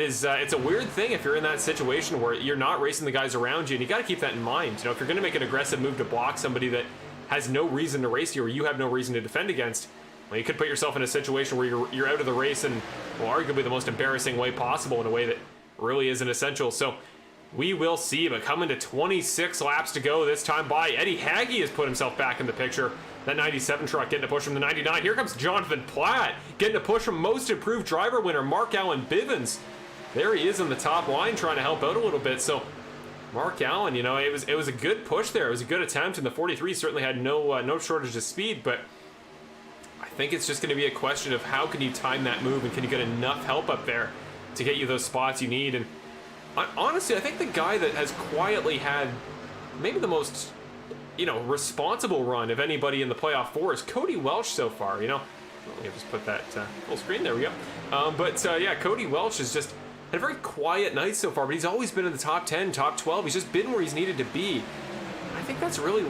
it's a weird thing if you're in that situation where you're not racing the guys around you, and you got to keep that in mind. If you're going to make an aggressive move to block somebody that has no reason to race you or you have no reason to defend against, well, you could put yourself in a situation where you're out of the race in, well, arguably the most embarrassing way possible, in a way that really isn't essential. So we will see, but coming to 26 laps to go this time by, Eddie Hagge has put himself back in the picture. That 97 truck getting to push from the 99. Here comes Jonathan Platt getting to push from most improved driver winner Mark Allen Bivens. There he is in the top line trying to help out a little bit. So Mark Allen, it was a good push there. It was a good attempt, and the 43 certainly had no shortage of speed, but I think it's just going to be a question of how can you time that move, and can you get enough help up there to get you those spots you need. And honestly, I think the guy that has quietly had maybe the most responsible run of anybody in the playoff 4 is Cody Welch so far. Let me just put that full screen. There we go. Cody Welch has just had a very quiet night so far, but he's always been in the top 10, top 12. He's just been where he's needed to be. I think that's really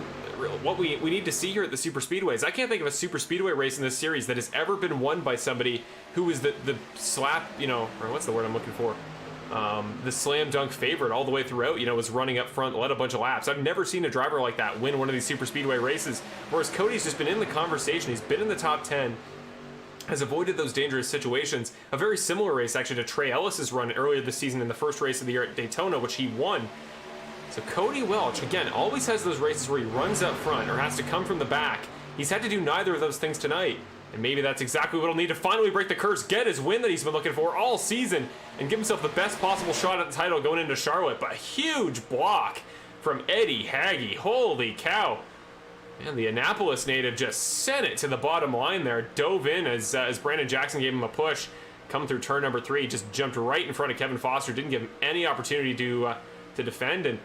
what we need to see here at the super speedways. I can't think of a super speedway race in this series that has ever been won by somebody who was the slap, or what's the word I'm looking for? The slam dunk favorite all the way throughout, was running up front, led a bunch of laps. I've never seen a driver like that win one of these super speedway races, whereas Cody's just been in the conversation. He's been in the top 10, has avoided those dangerous situations. A very similar race, actually, to Trey Ellis's run earlier this season in the first race of the year at Daytona, which he won. So Cody Welch, again, always has those races where he runs up front or has to come from the back. He's had to do neither of those things tonight. And maybe that's exactly what he'll need to finally break the curse, get his win that he's been looking for all season, and give himself the best possible shot at the title going into Charlotte. But a huge block from Eddie Hagge. Holy cow. Man, the Annapolis native just sent it to the bottom line there. Dove in as Brandon Jackson gave him a push. Come through turn number 3, just jumped right in front of Kevin Foster. Didn't give him any opportunity to defend. And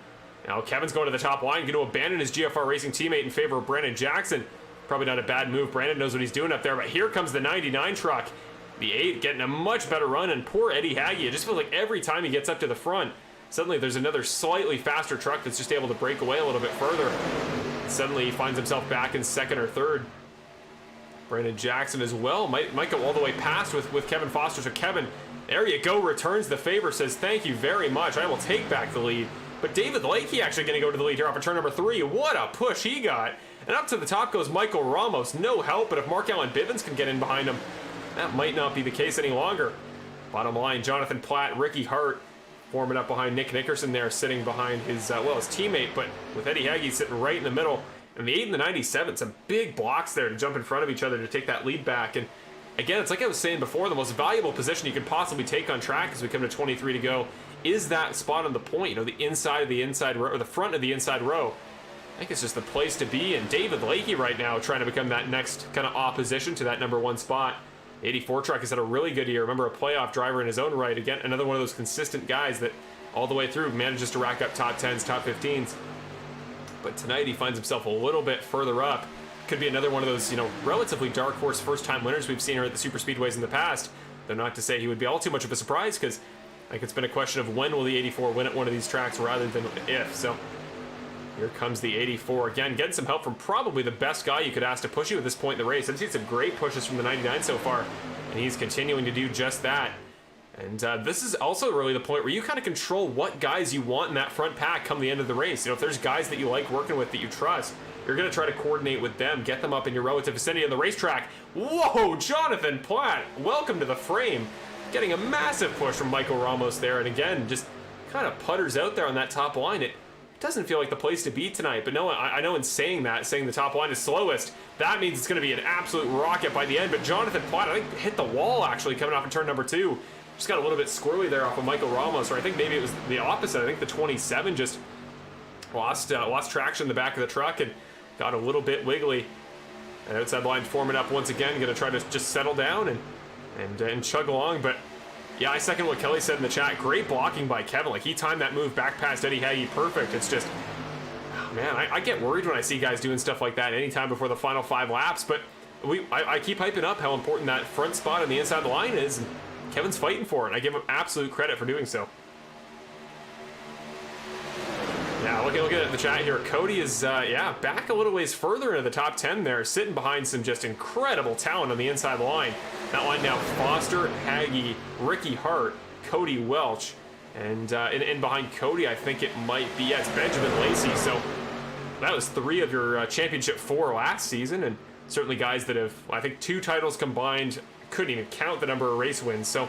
now Kevin's going to the top line, going to abandon his GFR Racing teammate in favor of Brandon Jackson. Probably not a bad move. Brandon knows what he's doing up there, but here comes the 99 truck. The 8 getting a much better run, and poor Eddie Hagge, it just feels like every time he gets up to the front, suddenly there's another slightly faster truck that's just able to break away a little bit further. Suddenly he finds himself back in second or third. Brandon Jackson as well might go all the way past with Kevin Foster. So Kevin, there you go, returns the favor, says thank you very much. I will take back the lead. But David Lakey actually going to go to the lead here off of turn number 3. What a push he got. And up to the top goes Michael Ramos. No help, but if Mark Allen Bivens can get in behind him, that might not be the case any longer. Bottom line, Jonathan Platt, Ricky Hart forming up behind Nick Nickerson there, sitting behind his teammate, but with Eddie Hagge sitting right in the middle. And the 8 and the 97, some big blocks there to jump in front of each other to take that lead back. And again, it's like I was saying before, the most valuable position you can possibly take on track as we come to 23 to go is that spot on the point, the inside of the inside row, or the front of the inside row. I think it's just the place to be, and David Lakey right now trying to become that next kind of opposition to that number 1 spot. 84 truck has had a really good year. Remember, a playoff driver in his own right. Again, another one of those consistent guys that all the way through manages to rack up top 10s, top 15s. But tonight he finds himself a little bit further up. Could be another one of those, relatively dark horse first-time winners we've seen here at the super speedways in the past. Though not to say he would be all too much of a surprise, because Like, it's been a question of when will the 84 win at one of these tracks rather than if. So here comes the 84 again, getting some help from probably the best guy you could ask to push you at this point in the race. I've seen some great pushes from the 99 so far, and he's continuing to do just that. And this is also really the point where you kind of control what guys you want in that front pack come the end of the race. You know, if there's guys that you like working with that you trust, you're going to try to coordinate with them, get them up in your relative vicinity on the racetrack. Whoa, Jonathan Platt, welcome to the frame. Getting a massive push from Michael Ramos there, and again, just kind of putters out there on that top line. It doesn't feel like the place to be tonight, but no, I know in saying that, saying the top line is slowest, that means it's going to be an absolute rocket by the end. But Jonathan Platt, I think, hit the wall actually coming off in turn number 2. Just got a little bit squirrely there off of Michael Ramos, or I think maybe it was the opposite. I think the 27 just lost traction in the back of the truck and got a little bit wiggly. And outside line forming up once again, going to try to just settle down and chug along. But yeah, I second what Kelly said in the chat. Great blocking by Kevin. Like, he timed that move back past Eddie Hagee perfect. It's just, oh man, I get worried when I see guys doing stuff like that anytime before the final 5 laps. But I keep hyping up how important that front spot on the inside of the line is. And Kevin's fighting for it, and I give him absolute credit for doing so. Yeah, looking at the chat here, Cody is, back a little ways further into the top 10 there, sitting behind some just incredible talent on the inside of the line. That line now, Foster, Hagee, Ricky Hart, Cody Welch, and in behind Cody, I think it might be, yeah, it's Benjamin Lacey. So that was 3 of your championship 4 last season, and certainly guys that have, I think, 2 titles combined. Couldn't even count the number of race wins. So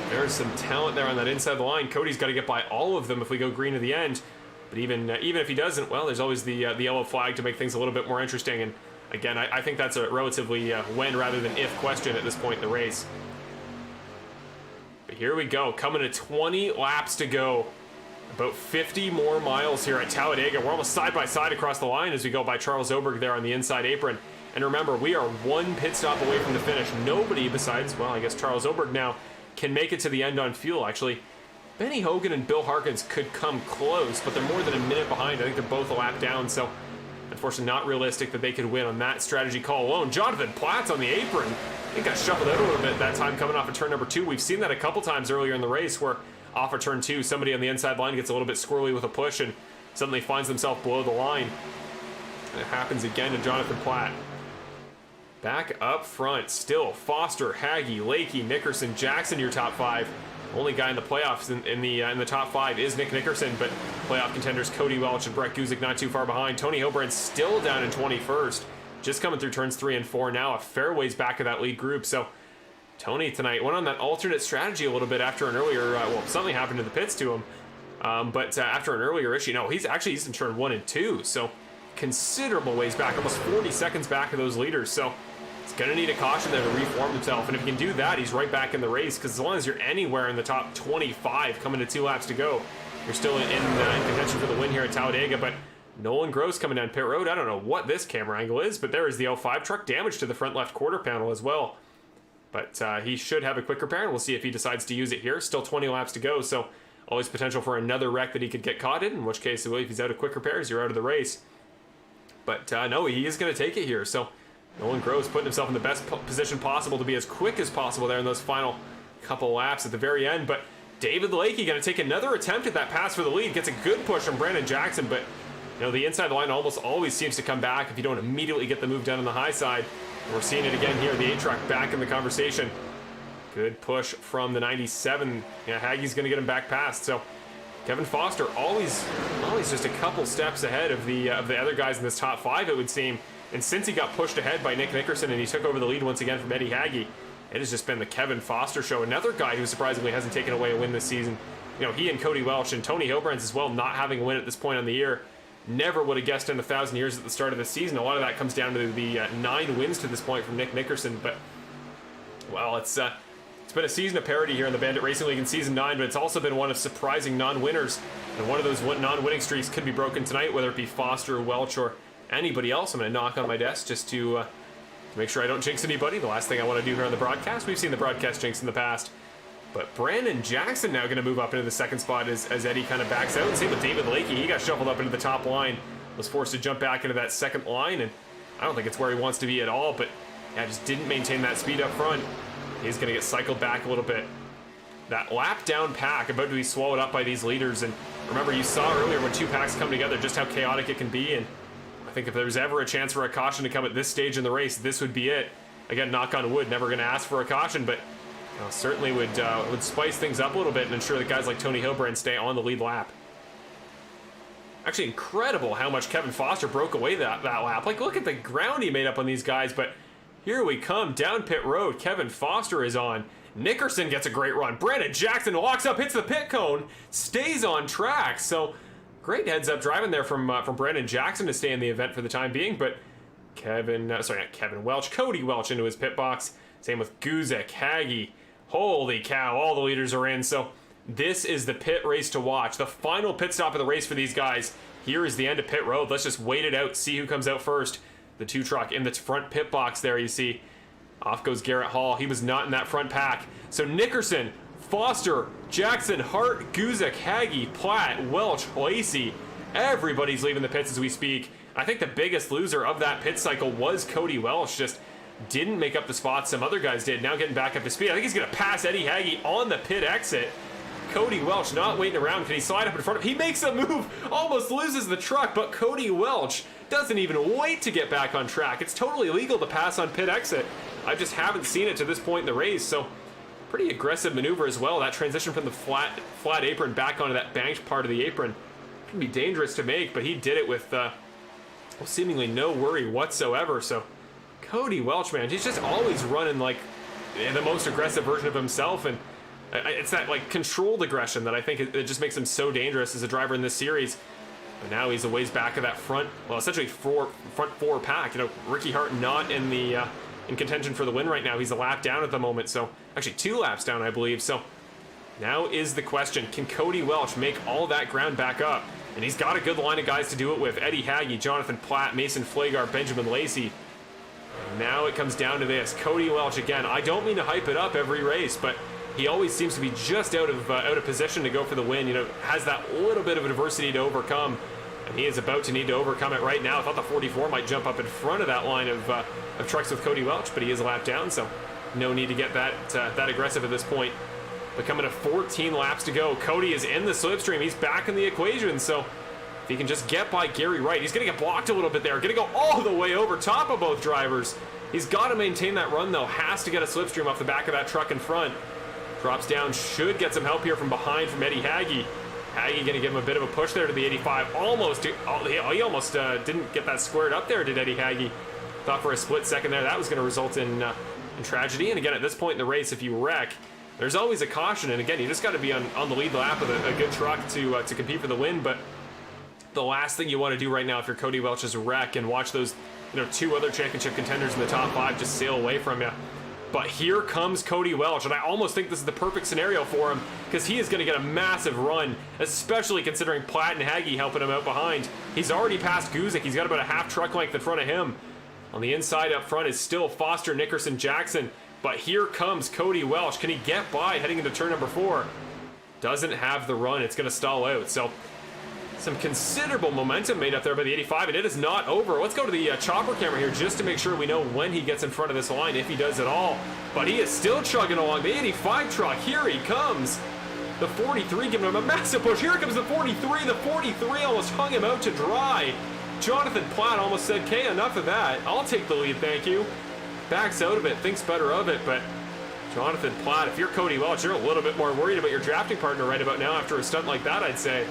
there's some talent there on that inside of the line. Cody's got to get by all of them if we go green to the end. But even if he doesn't, well, there's always the yellow flag to make things a little bit more interesting. And again, I think that's a relatively when rather than if question at this point in the race. But here we go, coming to 20 laps to go. About 50 more miles here at Talladega. We're almost side by side across the line as we go by Charles Oberg there on the inside apron. And remember, we are 1 pit stop away from the finish. Nobody besides, well, I guess Charles Oberg now can make it to the end on fuel. Actually, Benny Hogan and Bill Harkins could come close, but they're more than a minute behind. I think they're both a lap down, so unfortunately not realistic that they could win on that strategy call alone. Jonathan Platt's on the apron. He got shuffled out a little bit that time coming off of turn number 2. We've seen that a couple times earlier in the race where off of turn 2, somebody on the inside line gets a little bit squirrely with a push and suddenly finds themselves below the line. And it happens again to Jonathan Platt. Back up front, still Foster, Hagee, Lakey, Nickerson, Jackson, your top 5. Only guy in the playoffs in the top 5 is Nick Nickerson, but playoff contenders Cody Welch and Brett Guzik not too far behind. Tony Hilbrand still down in 21st, just coming through turns 3 and 4 now, a fair ways back of that lead group. So Tony tonight went on that alternate strategy a little bit after an earlier, something happened to the pits to him, but after an earlier issue, no, he's in turn 1 and 2, so considerable ways back, almost 40 seconds back of those leaders. So he's going to need a caution there to reform himself, and if he can do that, he's right back in the race, because as long as you're anywhere in the top 25 coming to 2 laps to go, you're still in contention for the win here at Talladega. But Nolan Gross coming down pit road. I don't know what this camera angle is, but there is the L5 truck, damage to the front left quarter panel as well. But he should have a quick repair, and we'll see if he decides to use it here. Still 20 laps to go, so always potential for another wreck that he could get caught in which case, if he's out of quick repairs, you're out of the race. But no, he is going to take it here, so Nolan Gross putting himself in the best position possible to be as quick as possible there in those final couple laps at the very end. But David Lakey going to take another attempt at that pass for the lead. Gets a good push from Brandon Jackson, but you know, the inside line almost always seems to come back if you don't immediately get the move done on the high side. And we're seeing it again here, the 8-track back in the conversation. Good push from the 97. Yeah, Hagee's going to get him back past. So Kevin Foster always just a couple steps ahead of the other guys in this top 5, it would seem. And since he got pushed ahead by Nick Nickerson and he took over the lead once again from Eddie Hagee, it has just been the Kevin Foster show. Another guy who surprisingly hasn't taken away a win this season. You know, he and Cody Welch and Tony Hilbrand as well, not having a win at this point on the year. Never would have guessed in 1,000 years at the start of the season. A lot of that comes down to the 9 wins to this point from Nick Nickerson. But, well, it's been a season of parity here in the Bandit Racing League in Season 9, but it's also been one of surprising non-winners. And one of those non-winning streaks could be broken tonight, whether it be Foster, Welch, or anybody else. I'm going to knock on my desk just to make sure I don't jinx anybody. The last thing I want to do here on the broadcast. We've seen the broadcast jinx in the past. But Brandon Jackson now going to move up into the second spot as Eddie kind of backs out. And same with David Lakey. He got shuffled up into the top line, was forced to jump back into that second line, and I don't think it's where he wants to be at all, but yeah, just didn't maintain that speed up front. He's going to get cycled back a little bit. that lap down pack about to be swallowed up by these leaders. And remember, you saw earlier when two packs come together just how chaotic it can be. And I think if there's ever a chance for a caution to come at this stage in the race, this would be it. Again, knock on wood, never going to ask for a caution, but certainly would spice things up a little bit and ensure that guys like Tony Hilbrand stay on the lead lap. Actually, incredible how much Kevin Foster broke away that lap. Like, look at the ground he made up on these guys, but here we come down pit road. Kevin Foster is on. Nickerson gets a great run. Brandon Jackson locks up, hits the pit cone, stays on track. So great heads up driving there from Brandon Jackson to stay in the event for the time being. But Cody Welch into his pit box. Same with Guzek, Haggy. Holy cow, all the leaders are in. So this is the pit race to watch. The final pit stop of the race for these guys. Here is the end of pit road. Let's just wait it out, see who comes out first. The two truck in the front pit box there, you see. Off goes Garrett Hall. He was not in that front pack. So Nickerson, Foster, Jackson, Hart, Guzek, Haggy, Platt, Welch, Lacey. Everybody's leaving the pits as we speak. I think the biggest loser of that pit cycle was Cody Welch. Just didn't make up the spots some other guys did. Now getting back up to speed. I think he's going to pass Eddie Haggy on the pit exit. Cody Welch not waiting around. Can he slide up in front of him? He makes a move, almost loses the truck, but Cody Welch doesn't even wait to get back on track. It's totally legal to pass on pit exit. I just haven't seen it to this point in the race, so pretty aggressive maneuver as well. That transition from the flat apron back onto that banked part of the apron can be dangerous to make, but he did it with seemingly no worry whatsoever. So Cody Welch, man, he's just always running like the most aggressive version of himself, and it's that like controlled aggression that I think it just makes him so dangerous as a driver in this series. But now he's a ways back of that front, well, essentially front four pack. Ricky Hart not in the in contention for the win right now. He's a lap down at the moment, so actually 2 laps down, I believe. So now is the question: can Cody Welch make all that ground back up? And he's got a good line of guys to do it with: Eddie Haggy, Jonathan Platt, Mason Flagar, Benjamin Lacey. And now it comes down to this: Cody Welch again. I don't mean to hype it up every race, but he always seems to be just out of position to go for the win. Has that little bit of adversity to overcome, and he is about to need to overcome it right now. I thought the 44 might jump up in front of that line of trucks with Cody Welch, but he is a lap down, so no need to get that aggressive at this point. But coming to 14 laps to go, Cody is in the slipstream. He's back in the equation, so if he can just get by Gary Wright, he's going to get blocked a little bit there. Going to go all the way over top of both drivers. He's got to maintain that run, though. Has to get a slipstream off the back of that truck in front. Drops down, should get some help here from behind from Eddie Haggy. Haggy going to give him a bit of a push there to the 85. He almost didn't get that squared up there, did Eddie Haggy. Thought for a split second there that was going to result in tragedy. And again, at this point in the race, if you wreck, there's always a caution. And again, you just got to be on the lead lap with a good truck to compete for the win. But the last thing you want to do right now if you're Cody Welch is wreck and watch those 2 other championship contenders in the top 5 just sail away from you. But here comes Cody Welch, and I almost think this is the perfect scenario for him because he is going to get a massive run, especially considering Platt and Haggy helping him out behind. He's already passed Guzek. He's got about a half truck length in front of him. On the inside up front is still Foster, Nickerson, Jackson. But here comes Cody Welch. Can he get by heading into turn number 4? Doesn't have the run. It's going to stall out. So some considerable momentum made up there by the 85, and it is not over. Let's go to the chopper camera here just to make sure we know when he gets in front of this line, if he does at all. But he is still chugging along. The 85 truck, here he comes. The 43 giving him a massive push. Here comes the 43. The 43 almost hung him out to dry. Jonathan Platt almost said, "Okay, enough of that. I'll take the lead, thank you." Backs out of it, thinks better of it, but Jonathan Platt, if you're Cody Welch, you're a little bit more worried about your drafting partner right about now after a stunt like that, I'd say.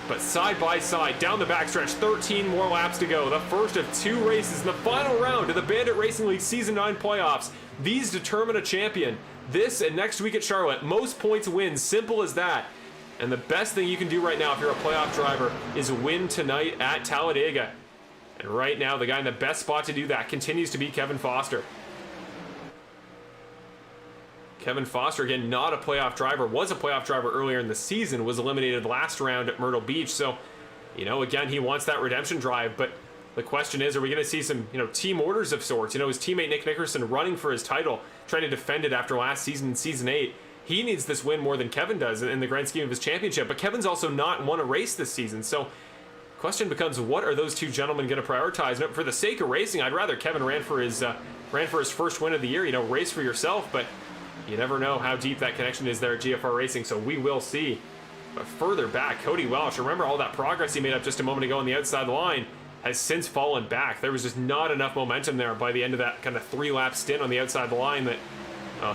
But side by side, down the backstretch, 13 more laps to go. The first of 2 races in the final round of the Bandit Racing League Season 9 playoffs. These determine a champion. This and next week at Charlotte, most points wins, simple as that. And the best thing you can do right now if you're a playoff driver is win tonight at Talladega. And right now, the guy in the best spot to do that continues to be Kevin Foster. Kevin Foster, again, not a playoff driver, was a playoff driver earlier in the season, was eliminated last round at Myrtle Beach. So, again, he wants that redemption drive. But the question is, are we going to see some, team orders of sorts? His teammate Nick Nickerson running for his title, trying to defend it after last season, Season 8. He needs this win more than Kevin does in the grand scheme of his championship. But Kevin's also not won a race this season. So, question becomes, what are those 2 gentlemen going to prioritize? For the sake of racing, I'd rather Kevin ran for his first win of the year. Race for yourself, but you never know how deep that connection is there at GFR Racing, so we will see. But further back, Cody Welch, remember all that progress he made up just a moment ago on the outside line, has since fallen back. There was just not enough momentum there by the end of that kind of 3-lap stint on the outside of the line that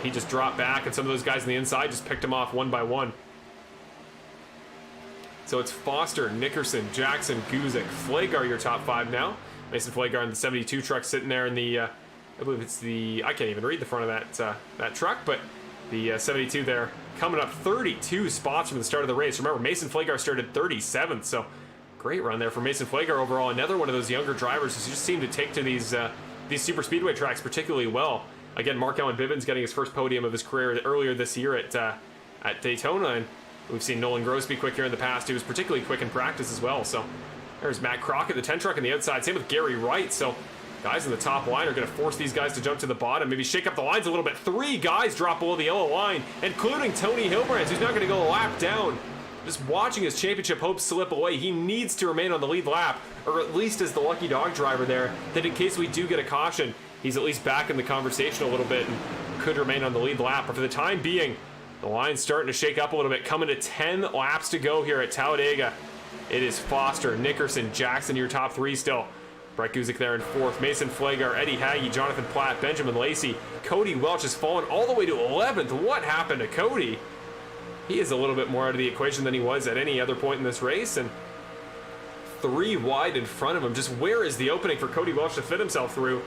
he just dropped back, and some of those guys on the inside just picked him off one by one. So it's Foster, Nickerson, Jackson, Guzik, Flagar, your top 5 now. Mason Flagar in the 72 truck sitting there in the, I believe it's the, I can't even read the front of that truck, but the 72 there coming up 32 spots from the start of the race. Remember, Mason Flagar started 37th, so great run there for Mason Flagar overall. Another one of those younger drivers who just seem to take to these super speedway tracks particularly well. Again, Mark-Allen Bivens getting his first podium of his career earlier this year at Daytona, and we've seen Nolan Gross be quick here in the past. He was particularly quick in practice as well. So there's Matt Crockett, the 10 truck on the outside. Same with Gary Wright. So guys in the top line are going to force these guys to jump to the bottom, maybe shake up the lines a little bit. 3 guys drop below the yellow line, including Tony Hilbrands, who's not going to go a lap down. Just watching his championship hopes slip away. He needs to remain on the lead lap, or at least as the lucky dog driver there, that in case we do get a caution, he's at least back in the conversation a little bit and could remain on the lead lap. But for the time being, the line's starting to shake up a little bit. Coming to 10 laps to go here at Talladega. It is Foster, Nickerson, Jackson, your top 3 still. Brett Guzik there in 4th. Mason Flagar, Eddie Hagge, Jonathan Platt, Benjamin Lacey. Cody Welch has fallen all the way to 11th. What happened to Cody? He is a little bit more out of the equation than he was at any other point in this race, and 3 wide in front of him. Just where is the opening for Cody Welch to fit himself through?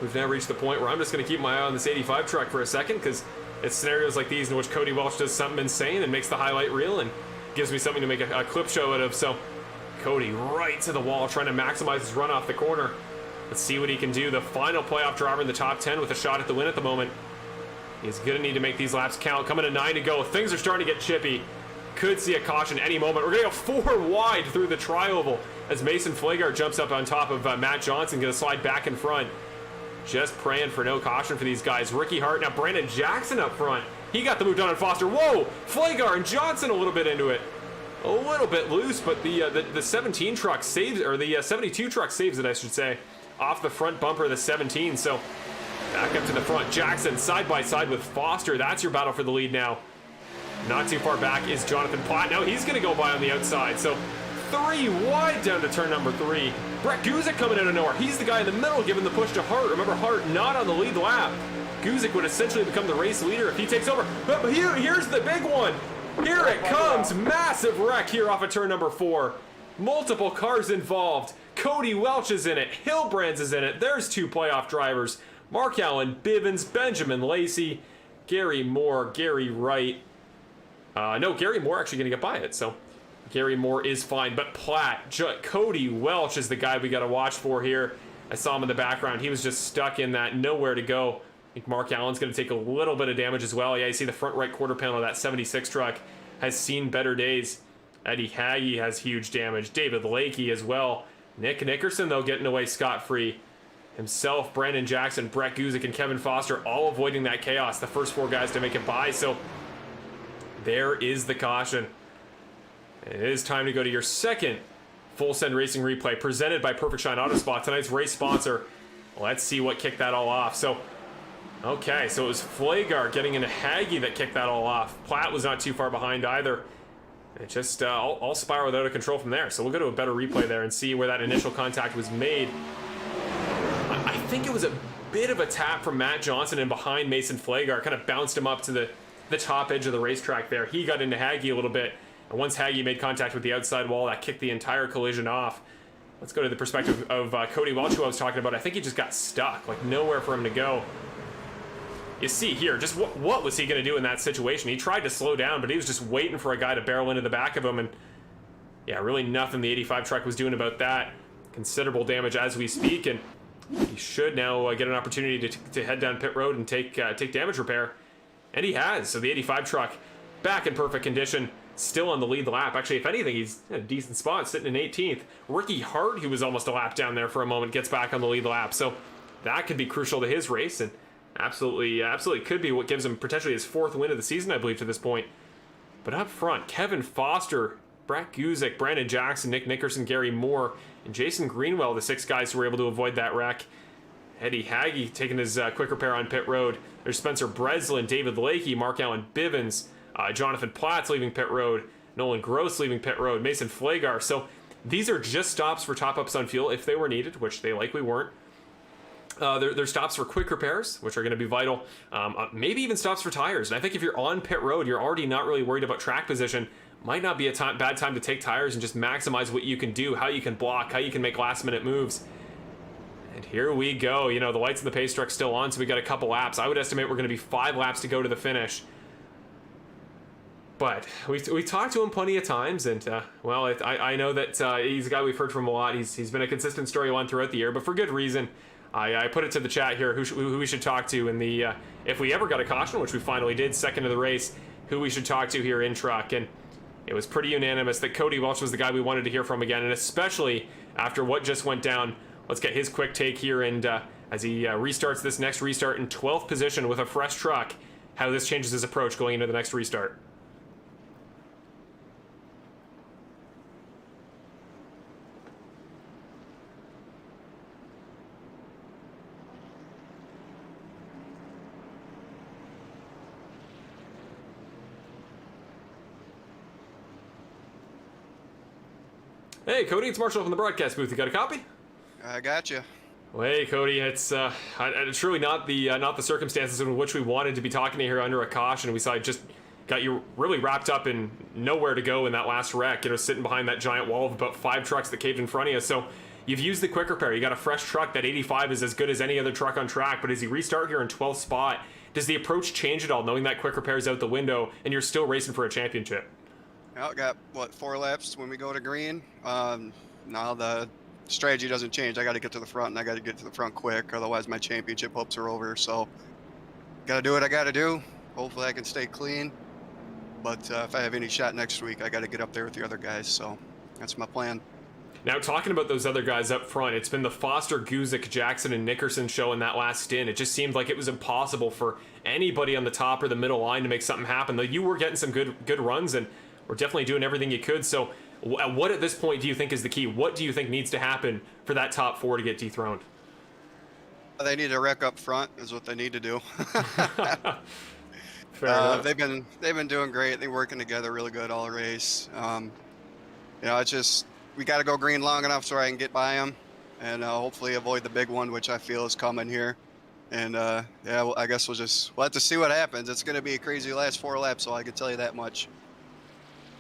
We've now reached the point where I'm just going to keep my eye on this 85 truck for a second, because it's scenarios like these in which Cody Welch does something insane and makes the highlight reel and gives me something to make a clip show out of. So Cody right to the wall, trying to maximize his run off the corner. Let's see what he can do. The final playoff driver in the top 10 with a shot at the win at the moment. He's going to need to make these laps count. Coming to 9 to go. Things are starting to get chippy. Could see a caution any moment. We're going to go 4 wide through the tri-oval as Mason Flagar jumps up on top of Matt Johnson, going to slide back in front. Just praying for no caution for these guys. Ricky Hart, now Brandon Jackson up front. He got the move done on Foster. Whoa! Flagar and Johnson a little bit into it. A little bit loose, but the 17 truck saves, or the 72 truck saves it, I should say, off the front bumper of the 17. So back up to the front. Jackson side by side with Foster. That's your battle for the lead now. Not too far back is Jonathan Platt. Now he's going to go by on the outside. So 3 wide down to turn number 3. Brett Guzik coming out of nowhere. He's the guy in the middle giving the push to Hart. Remember, Hart not on the lead lap. Guzik would essentially become the race leader if he takes over. But here's the big one. Here it comes. Massive wreck here off of turn number 4. Multiple cars involved. Cody Welch is in it. Hilbrands is in it. There's 2 playoff drivers. Mark-Allen Bivens, Benjamin Lacey, Gary Moore, Gary Wright. No, Gary Moore actually going to get by it, so Gary Moore is fine. But Platt, Cody Welch is the guy we got to watch for here. I saw him in the background. He was just stuck in that, nowhere to go. I think Mark-Allen's going to take a little bit of damage as well. Yeah, you see the front right quarter panel of that 76 truck has seen better days. Eddie Hagge has huge damage. David Lakey as well. Nick Nickerson, though, getting away scot-free. Himself, Brandon Jackson, Brett Guzik, and Kevin Foster all avoiding that chaos. The first 4 guys to make it by. So there is the caution. It is time to go to your second Full Send Racing replay presented by Perfect Shine Auto Spot, tonight's race sponsor. Let's see what kicked that all off. So, okay, so it was Flagar getting into Hagge that kicked that all off. Platt was not too far behind either. It just all spiraled out of control from there. So we'll go to a better replay there and see where that initial contact was made. I think it was a bit of a tap from Matt Johnson and behind Mason Flagar. Kind of bounced him up to the top edge of the racetrack there. He got into Hagge a little bit. And once Hagge made contact with the outside wall, that kicked the entire collision off. Let's go to the perspective of Cody Welch, who I was talking about. I think he just got stuck, like nowhere for him to go. You see here, just what was he going to do in that situation? He tried to slow down, but he was just waiting for a guy to barrel into the back of him. And yeah, really nothing the 85 truck was doing about that. Considerable damage as we speak, and he should now get an opportunity to head down pit road and take damage repair. And he has. So the 85 truck back in perfect condition. Still on the lead lap. Actually, if anything, he's in a decent spot, sitting in 18th. Ricky Hart, who was almost a lap down there for a moment, gets back on the lead lap. So that could be crucial to his race, and absolutely could be what gives him potentially his 4th win of the season, I believe, to this point. But up front, Kevin Foster, Brett Guzik, Brandon Jackson, Nick Nickerson, Gary Moore, and Jason Greenwell, the 6 guys who were able to avoid that wreck. Eddie Haggy taking his quick repair on pit road. There's Spencer Breslin, David Lakey, Mark Allen Bivens, Jonathan Platts leaving pit road, Nolan Gross leaving pit road, Mason Flagar. So these are just stops for top-ups on fuel if they were needed, which they likely weren't. They're stops for quick repairs, which are going to be vital. Maybe even stops for tires. And I think if you're on pit road, you're already not really worried about track position. Might not be a bad time to take tires and just maximize what you can do, how you can block, how you can make last-minute moves. And here we go. You know, the lights of the pace truck's still on, so we got a couple laps. I would estimate we're going to be 5 laps to go to the finish. But we talked to him plenty of times, and, I know that he's a guy we've heard from a lot. He's been a consistent storyline throughout the year, but for good reason. I put it to the chat here who we should talk to in the, if we ever got a caution, which we finally did, second of the race, who we should talk to here in truck. And it was pretty unanimous that Cody Welch was the guy we wanted to hear from again, and especially after what just went down. Let's get his quick take here, and as he restarts this next restart in 12th position with a fresh truck, how this changes his approach going into the next restart. Hey, Cody, it's Marshall from the broadcast booth. You got a copy? I got you. Well, hey, Cody, it's truly not the circumstances in which we wanted to be talking to you here under a caution. We saw you just got you really wrapped up in nowhere to go in that last wreck, you know, sitting behind that giant wall of about 5 trucks that caved in front of you. So you've used the quick repair. You got a fresh truck. That 85 is as good as any other truck on track, but as you restart here in 12th spot, does the approach change at all, knowing that quick repair is out the window and you're still racing for a championship? I got, 4 laps when we go to green. Now the strategy doesn't change. I got to get to the front, and I got to get to the front quick, otherwise my championship hopes are over. So got to do what I got to do. Hopefully I can stay clean. But if I have any shot next week, I got to get up there with the other guys. So that's my plan. Now, talking about those other guys up front, it's been the Foster, Guzik, Jackson, and Nickerson show in that last stint. It just seemed like it was impossible for anybody on the top or the middle line to make something happen. Though you were getting some good runs, and were definitely doing everything you could. So what at this point do you think is the key? What do you think needs to happen for that top 4 to get dethroned? They need to wreck up front is what they need to do. Fair enough. They've been doing great. They're working together really good all race. It's just we got to go green long enough so I can get by them, and hopefully avoid the big one, which I feel is coming here. And I guess we'll have to see what happens. It's going to be a crazy last 4 laps, so I can tell you that much.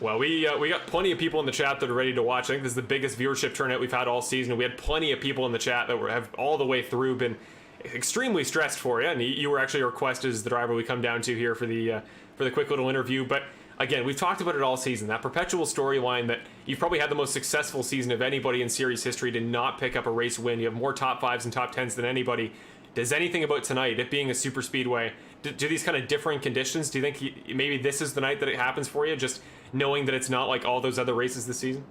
Well, we got plenty of people in the chat that are ready to watch. I think this is the biggest viewership turnout we've had all season. We had plenty of people in the chat that have all the way through been extremely stressed for you, and you were actually requested as the driver we come down to here for the quick little interview. But again, we've talked about it all season. That perpetual storyline that you've probably had the most successful season of anybody in series history to not pick up a race win. You have more top 5s and top 10s than anybody. Does anything about tonight, it being a super speedway, do these kind of differing conditions, do you think maybe this is the night that it happens for you, just knowing that it's not like all those other races this season?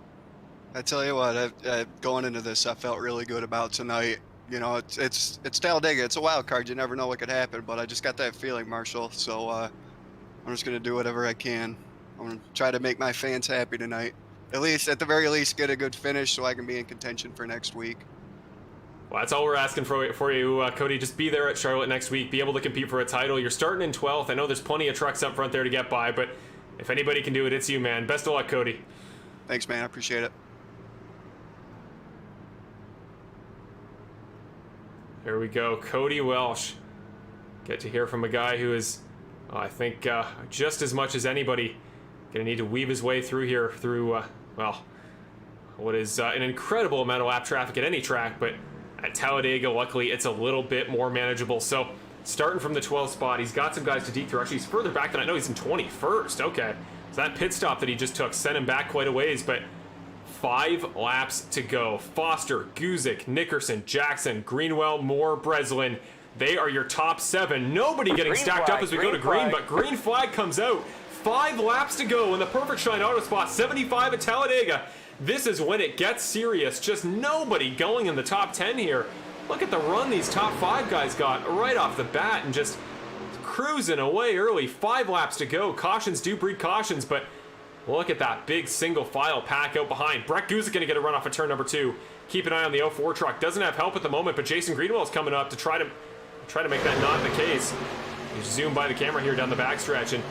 I tell you what, going into this, I felt really good about tonight. You know, it's Talladega. It's a wild card. You never know what could happen, but I just got that feeling, Marshall. So I'm just going to do whatever I can. I'm going to try to make my fans happy tonight. At the very least, get a good finish so I can be in contention for next week. Well, that's all we're asking for you, Cody. Just be there at Charlotte next week. Be able to compete for a title. You're starting in 12th. I know there's plenty of trucks up front there to get by, but if anybody can do it, it's you, man. Best of luck, Cody. Thanks, man. I appreciate it. Here we go. Cody Welch. Get to hear from a guy who is, I think, just as much as anybody, going to need to weave his way through here through, what is an incredible amount of lap traffic at any track, but at Talladega, luckily, it's a little bit more manageable. So, starting from the 12th spot, he's got some guys to deep through. Actually, he's further back than I know. He's in 21st. Okay. So that pit stop that he just took sent him back quite a ways, but 5 laps to go. Foster, Guzik, Nickerson, Jackson, Greenwell, Moore, Breslin. They are your top 7. Nobody getting stacked up as we go to green, but green flag comes out. 5 laps to go in the perfect shine auto spot. 75 at Talladega. This is when it gets serious. Just nobody going in the top 10 here. Look at the run these top 5 guys got right off the bat and just cruising away early. 5 laps to go. Cautions do breed cautions, but look at that big single file pack out behind. Brett Guzik going to get a run off of turn number 2. keep an eye on the 04 truck. Doesn't have help at the moment, but Jason Greenwell's coming up to try to make that not the case. You zoom by the camera here down the backstretch, and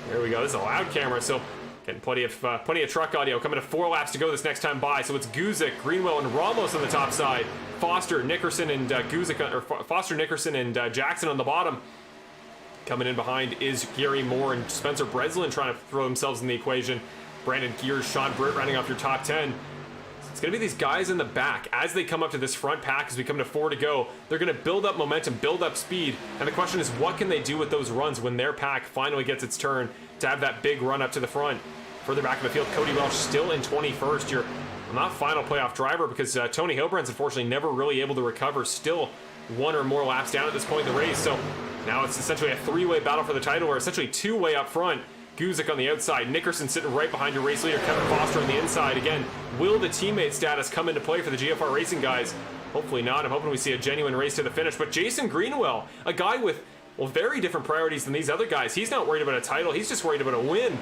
there we go. This is a loud camera, so getting plenty of truck audio. Coming to 4 laps to go this next time by. So it's Guzik, Greenwell, and Ramos on the top side. Foster, Nickerson, and Foster, Nickerson, and Jackson on the bottom. Coming in behind is Gary Moore and Spencer Breslin trying to throw themselves in the equation. Brandon Gears, Sean Britt running off your top 10. It's going to be these guys in the back as they come up to this front pack as we come to 4 to go. They're going to build up momentum, build up speed, and the question is, what can they do with those runs when their pack finally gets its turn to have that big run up to the front? Further back in the field, Cody Welch still in 21st. Your not final playoff driver because Tony Hilbrand's unfortunately never really able to recover. Still 1 or more laps down at this point in the race. So now it's essentially a 3-way battle for the title, or essentially 2-way up front. Guzik on the outside, Nickerson sitting right behind your race leader, Kevin Foster on the inside. Again, will the teammate status come into play for the GFR Racing guys? Hopefully not. I'm hoping we see a genuine race to the finish. But Jason Greenwell, a guy with, well, very different priorities than these other guys. He's not worried about a title. He's just worried about a win.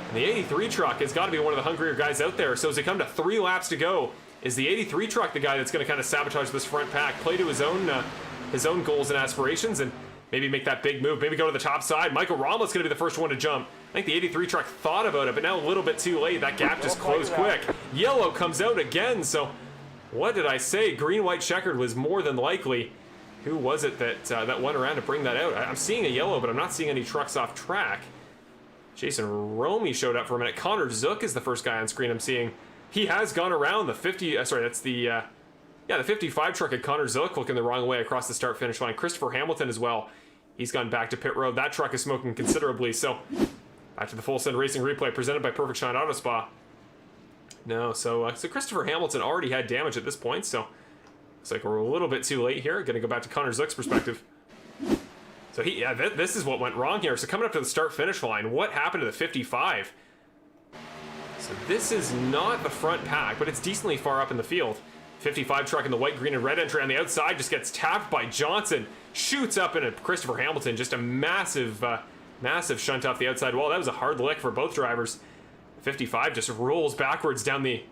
And the 83 truck has got to be one of the hungrier guys out there. So as they come to 3 laps to go, is the 83 truck the guy that's going to kind of sabotage this front pack, play to his own goals and aspirations, and maybe make that big move, maybe go to the top side? Michael Ramos is going to be the first one to jump. I think the 83 truck thought about it, but now a little bit too late. That gap just closed quick. Yellow comes out again, so what did I say? Green, white, checkered was more than likely. Who was it that went around to bring that out? I'm seeing a yellow, but I'm not seeing any trucks off track. Jason Romy showed up for a minute. Connor Zook is the first guy on screen I'm seeing. He has gone around the 50, sorry, that's the 55 truck at Connor Zook looking the wrong way across the start-finish line. Christopher Hamilton as well. He's gone back to pit road. That truck is smoking considerably. So back to the Full Send Racing replay presented by Perfect Shine Auto Spa. No, so Christopher Hamilton already had damage at this point, so looks like we're a little bit too late here. Gonna go back to Connor Zook's perspective. So this is what went wrong here. So coming up to the start-finish line, what happened to the 55? So this is not the front pack, but it's decently far up in the field. 55 truck in the white, green, and red entry on the outside just gets tapped by Johnson. Shoots up into Christopher Hamilton. Just a massive shunt off the outside wall. That was a hard lick for both drivers. 55 just rolls backwards down a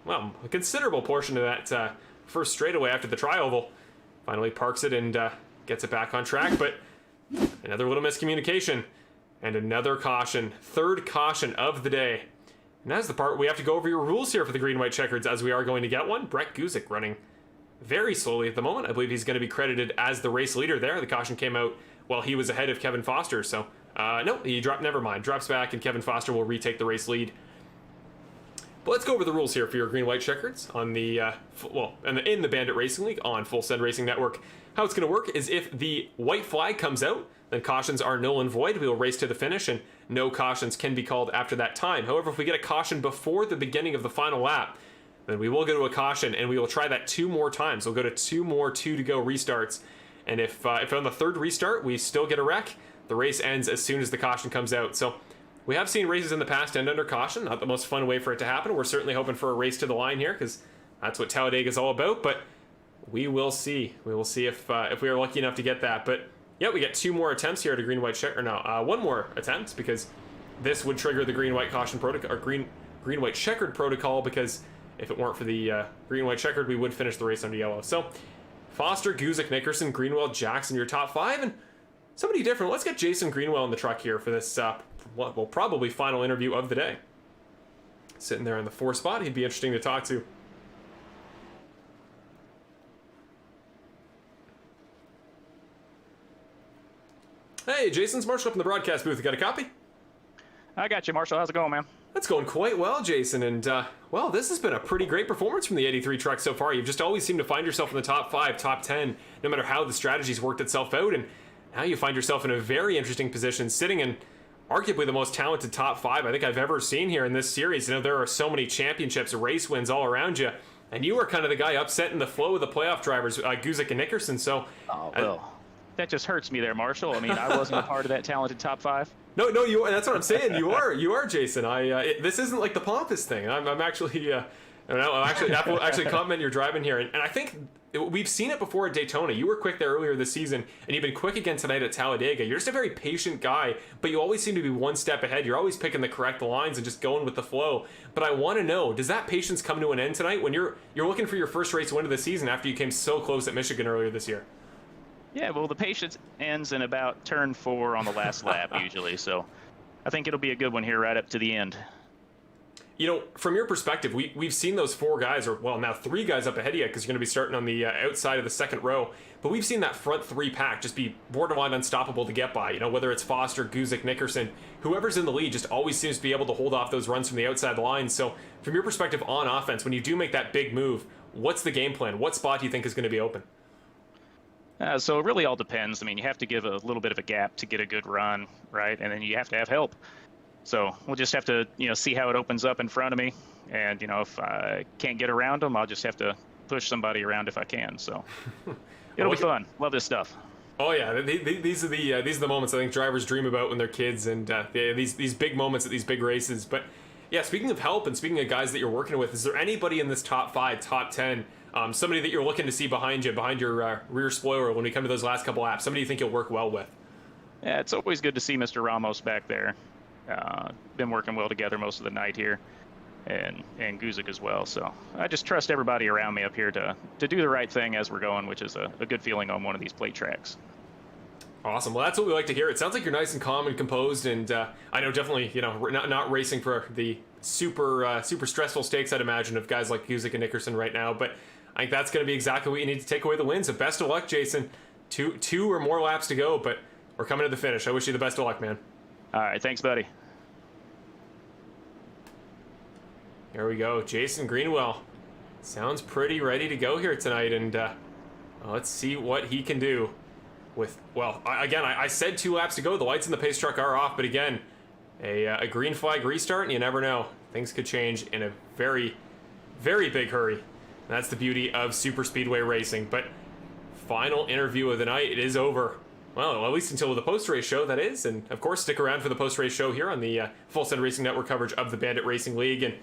considerable portion of that first straightaway after the tri-oval. Finally parks it and gets it back on track, but another little miscommunication and another caution. 3rd caution of the day. And that's the part we have to go over your rules here for the green, white, checkers, as we are going to get one. Brett Guzik running very slowly at the moment. I believe he's going to be credited as the race leader there. The caution came out while he was ahead of Kevin Foster. So, no, he dropped, never mind. Drops back, and Kevin Foster will retake the race lead. But let's go over the rules here for your green, white, checkers on the, in the Bandit Racing League on Full Send Racing Network. How it's going to work is if the white flag comes out, then cautions are null and void. We will race to the finish, and no cautions can be called after that time. However, if we get a caution before the beginning of the final lap, then we will go to a caution, and we will try that 2 more times. We'll go to 2 more 2-to-go restarts. And if on the 3rd restart we still get a wreck, the race ends as soon as the caution comes out. So we have seen races in the past end under caution. Not the most fun way for it to happen. We're certainly hoping for a race to the line here, because that's what Talladega is all about. But we will see. We will see if we are lucky enough to get that. But yeah, we get 2 more attempts here to green, white, check, or no, 1 more attempt, because this would trigger the green, white caution protocol, or green, white, checkered protocol, because if it weren't for the green, white, checkered, we would finish the race under yellow. So Foster, Guzik, Nickerson, Greenwell, Jackson, your top 5, and somebody different. Let's get Jason Greenwell in the truck here for this, probably final interview of the day. Sitting there in the 4 spot, he'd be interesting to talk to. Hey, Jason's Marshall up in the broadcast booth. You got a copy? I got you, Marshall. How's it going, man? That's going quite well, Jason. And, well, this has been a pretty great performance from the 83 truck so far. You've just always seemed to find yourself in the top 5, top 10, no matter how the strategy's worked itself out. And now you find yourself in a very interesting position, sitting in arguably the most talented top 5 I think I've ever seen here in this series. You know, there are so many championships, race wins all around you. And you are kind of the guy upsetting the flow of the playoff drivers, Guzik and Nickerson. So, oh, well. That just hurts me there, Marshall. I mean, I wasn't a part of that talented top 5. No, you. That's what I'm saying. You are, Jason. This isn't like the pompous thing. I'm actually No, I'll actually compliment your driving here, and I think we've seen it before at Daytona. You were quick there earlier this season, and you've been quick again tonight at Talladega. You're just a very patient guy, but you always seem to be one step ahead. You're always picking the correct lines and just going with the flow. But I want to know, does that patience come to an end tonight when you're looking for your first race win of the season after you came so close at Michigan earlier this year? Yeah, well, the patience ends in about turn 4 on the last lap usually, so I think it'll be a good one here right up to the end. You know, from your perspective, we've seen those 4 guys, or well, now 3 guys up ahead of you because you're going to be starting on the outside of the second row. But we've seen that front 3 pack just be borderline unstoppable to get by. You know, whether it's Foster, Guzik, Nickerson, whoever's in the lead just always seems to be able to hold off those runs from the outside line. So from your perspective on offense, when you do make that big move, what's the game plan? What spot do you think is going to be open? So it really all depends. I mean, you have to give a little bit of a gap to get a good run, right? And then you have to have help. So we'll just have to, see how it opens up in front of me. And, if I can't get around them, I'll just have to push somebody around if I can. So it'll be fun. Love this stuff. Oh yeah, these are the moments I think drivers dream about when they're kids, and these big moments at these big races. But yeah, speaking of help and speaking of guys that you're working with, is there anybody in this top 5, top 10, somebody that you're looking to see behind your rear spoiler when we come to those last couple laps? Somebody you think you'll work well with? Yeah, it's always good to see Mr. Ramos back there. Been working well together most of the night here, and Guzik as well. So I just trust everybody around me up here to do the right thing as we're going, which is a good feeling on one of these plate tracks. Awesome. Well, that's what we like to hear. It sounds like you're nice and calm and composed, and I know definitely, not racing for the super stressful stakes, I'd imagine, of guys like Guzik and Nickerson right now. But I think that's going to be exactly what you need to take away the win. So best of luck, Jason. Two or more laps to go, but we're coming to the finish. I wish you the best of luck, man. All right, thanks, buddy. Here we go. Jason Greenwell sounds pretty ready to go here tonight, and let's see what he can do with, well, I said 2 laps to go. The lights in the pace truck are off, but again, a green flag restart, and you never know. Things could change in a very, very big hurry. That's the beauty of super speedway racing. But final interview of the night, it is over. Well, at least until the post-race show, that is. And, of course, stick around for the post-race show here on the Full Send Racing Network coverage of the Bandit Racing League. And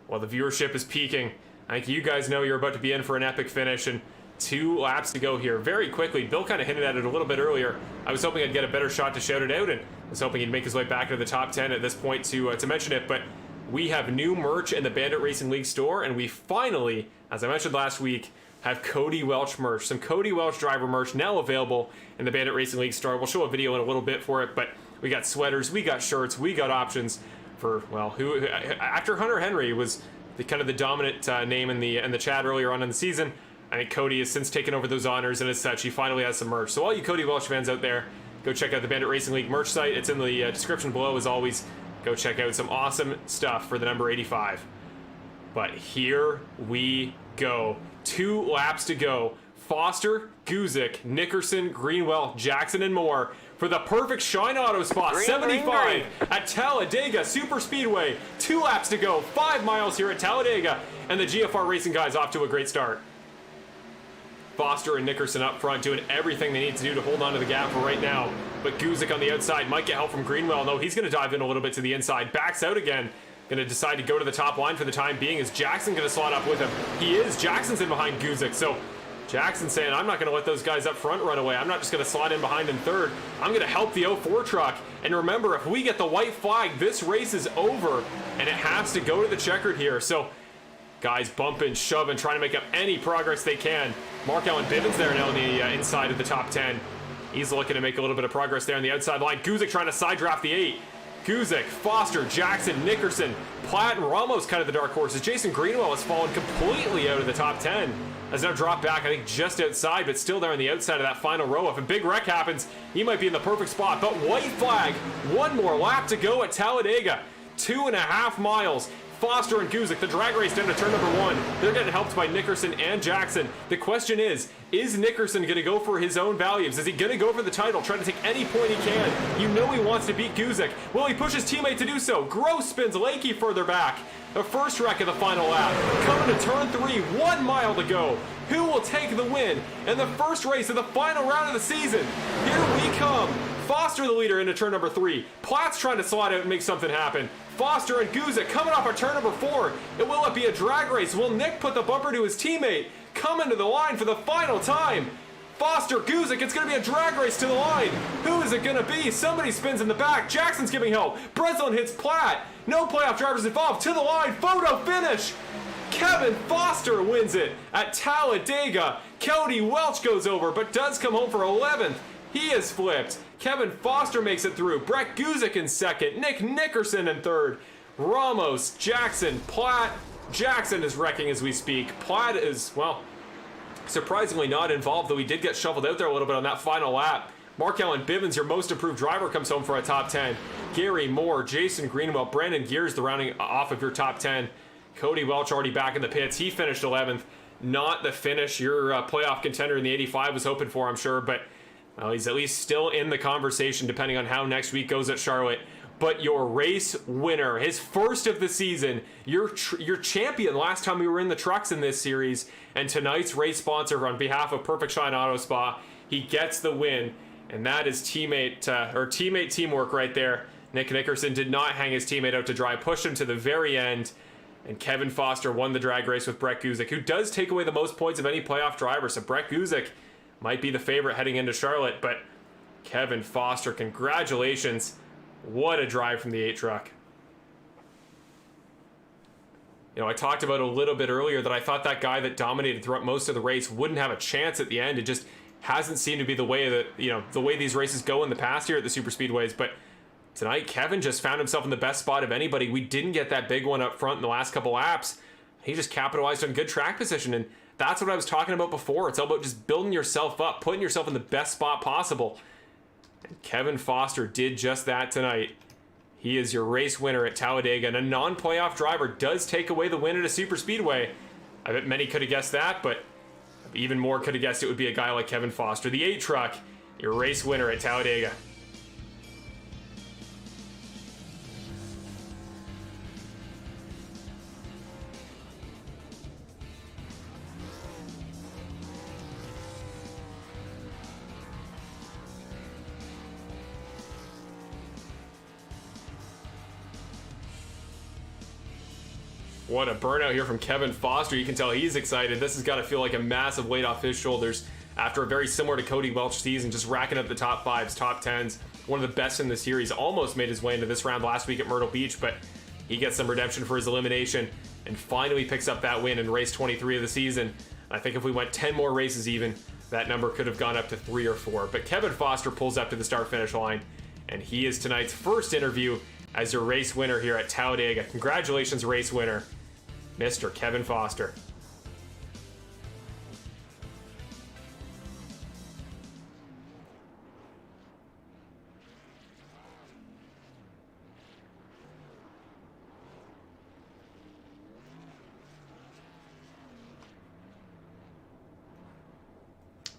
while the viewership is peaking, I think you guys know you're about to be in for an epic finish. And 2 laps to go here. Very quickly, Bill kind of hinted at it a little bit earlier. I was hoping I'd get a better shot to shout it out, and I was hoping he'd make his way back into the top 10 at this point to mention it. But we have new merch in the Bandit Racing League store, and we finally, as I mentioned last week, have Cody Welch merch. Some Cody Welch driver merch now available in the Bandit Racing League store. We'll show a video in a little bit for it, but we got sweaters, we got shirts, we got options for, well, who after Hunter Henry was the kind of the dominant name in the chat earlier on in the season. I think Cody has since taken over those honors, and as such, he finally has some merch. So all you Cody Welch fans out there, go check out the Bandit Racing League merch site. It's in the description below, as always. Go check out some awesome stuff for the number 85. But here we go. 2 laps to go. Foster, Guzik, Nickerson, Greenwell, Jackson, and more for the perfect Shine Auto spot. 75 at Talladega Superspeedway. 2 laps to go. 5 miles here at Talladega. And the GFR Racing guys off to a great start. Foster and Nickerson up front doing everything they need to do to hold on to the gap for right now. But Guzik on the outside might get help from Greenwell. No, he's going to dive in a little bit to the inside. Backs out again. Going to decide to go to the top line for the time being. Is Jackson going to slot up with him? He is. Jackson's in behind Guzik. So Jackson saying, I'm not going to let those guys up front run away. I'm not just going to slot in behind in third. I'm going to help the 04 truck. And remember, if we get the white flag, this race is over. And it has to go to the checkered here. So guys bumping, shoving, trying to make up any progress they can. Mark Allen Bivens there now on the inside of the top 10. He's looking to make a little bit of progress there on the outside line. Guzik trying to side draft the 8. Guzik, Foster, Jackson, Nickerson, Platt, and Ramos kind of the dark horses. Jason Greenwell has fallen completely out of the top 10. Has now dropped back, I think, just outside, but still there on the outside of that final row. If a big wreck happens, he might be in the perfect spot. But white flag, 1 more lap to go at Talladega. 2.5 miles. Foster and Guzik, the drag race down to turn number 1. They're getting helped by Nickerson and Jackson. The question is Nickerson going to go for his own values? Is he going to go for the title, try to take any point he can? You know he wants to beat Guzik. Will he push his teammate to do so? Gross spins Lakey further back. The first wreck of the final lap. Coming to turn 3, 1 mile to go. Who will take the win in the first race of the final round of the season? Here we come. Foster Foster the leader into turn number 3. Platt's trying to slide out and make something happen. Foster and Guzik coming off of turn number 4. Will it be a drag race? Will Nick put the bumper to his teammate? Coming to the line for the final time. Foster, Guzik, it's going to be a drag race to the line. Who is it going to be? Somebody spins in the back. Jackson's giving help. Breslin hits Platt. No playoff drivers involved. To the line. Photo finish. Kevin Foster wins it at Talladega. Cody Welch goes over, but does come home for 11th. He is flipped. Kevin Foster makes it through. Brett Guzik in second. Nick Nickerson in third. Ramos, Jackson, Platt. Jackson is wrecking as we speak. Platt is, well, surprisingly not involved, though he did get shuffled out there a little bit on that final lap. Mark Allen Bivens, your most improved driver, comes home for a top 10. Gary Moore, Jason Greenwell, Brandon Gears, the rounding off of your top 10. Cody Welch already back in the pits. He finished 11th. Not the finish your playoff contender in the 85 was hoping for, I'm sure, but he's at least still in the conversation depending on how next week goes at Charlotte. But your race winner, his first of the season, your champion last time we were in the trucks in this series, and tonight's race sponsor on behalf of Perfect Shine Auto Spa, he gets the win, and that is teammate teamwork right there. Nick Nickerson did not hang his teammate out to dry, pushed him to the very end, and Kevin Foster won the drag race with Brett Guzik, who does take away the most points of any playoff driver, so Brett Guzik might be the favorite heading into Charlotte, but Kevin Foster, congratulations. What a drive from the 8 truck. You know, I talked about a little bit earlier that I thought that guy that dominated throughout most of the race wouldn't have a chance at the end. It just hasn't seemed to be the way that, the way these races go in the past here at the super speedways. But tonight, Kevin just found himself in the best spot of anybody. We didn't get that big one up front in the last couple laps. He just capitalized on good track position, and that's what I was talking about before. It's all about just building yourself up, putting yourself in the best spot possible. And Kevin Foster did just that tonight. He is your race winner at Talladega, and a non-playoff driver does take away the win at a super speedway. I bet many could have guessed that, but even more could have guessed it would be a guy like Kevin Foster. The 8 truck, your race winner at Talladega. What a burnout here from Kevin Foster. You can tell he's excited. This has got to feel like a massive weight off his shoulders after a very similar to Cody Welch season, just racking up the top 5s, top 10s. One of the best in the series. Almost made his way into this round last week at Myrtle Beach, but he gets some redemption for his elimination and finally picks up that win in race 23 of the season. I think if we went 10 more races even, that number could have gone up to 3 or 4. But Kevin Foster pulls up to the start-finish line, and he is tonight's first interview as your race winner here at Talladega. Congratulations, race winner, Mr. Kevin Foster.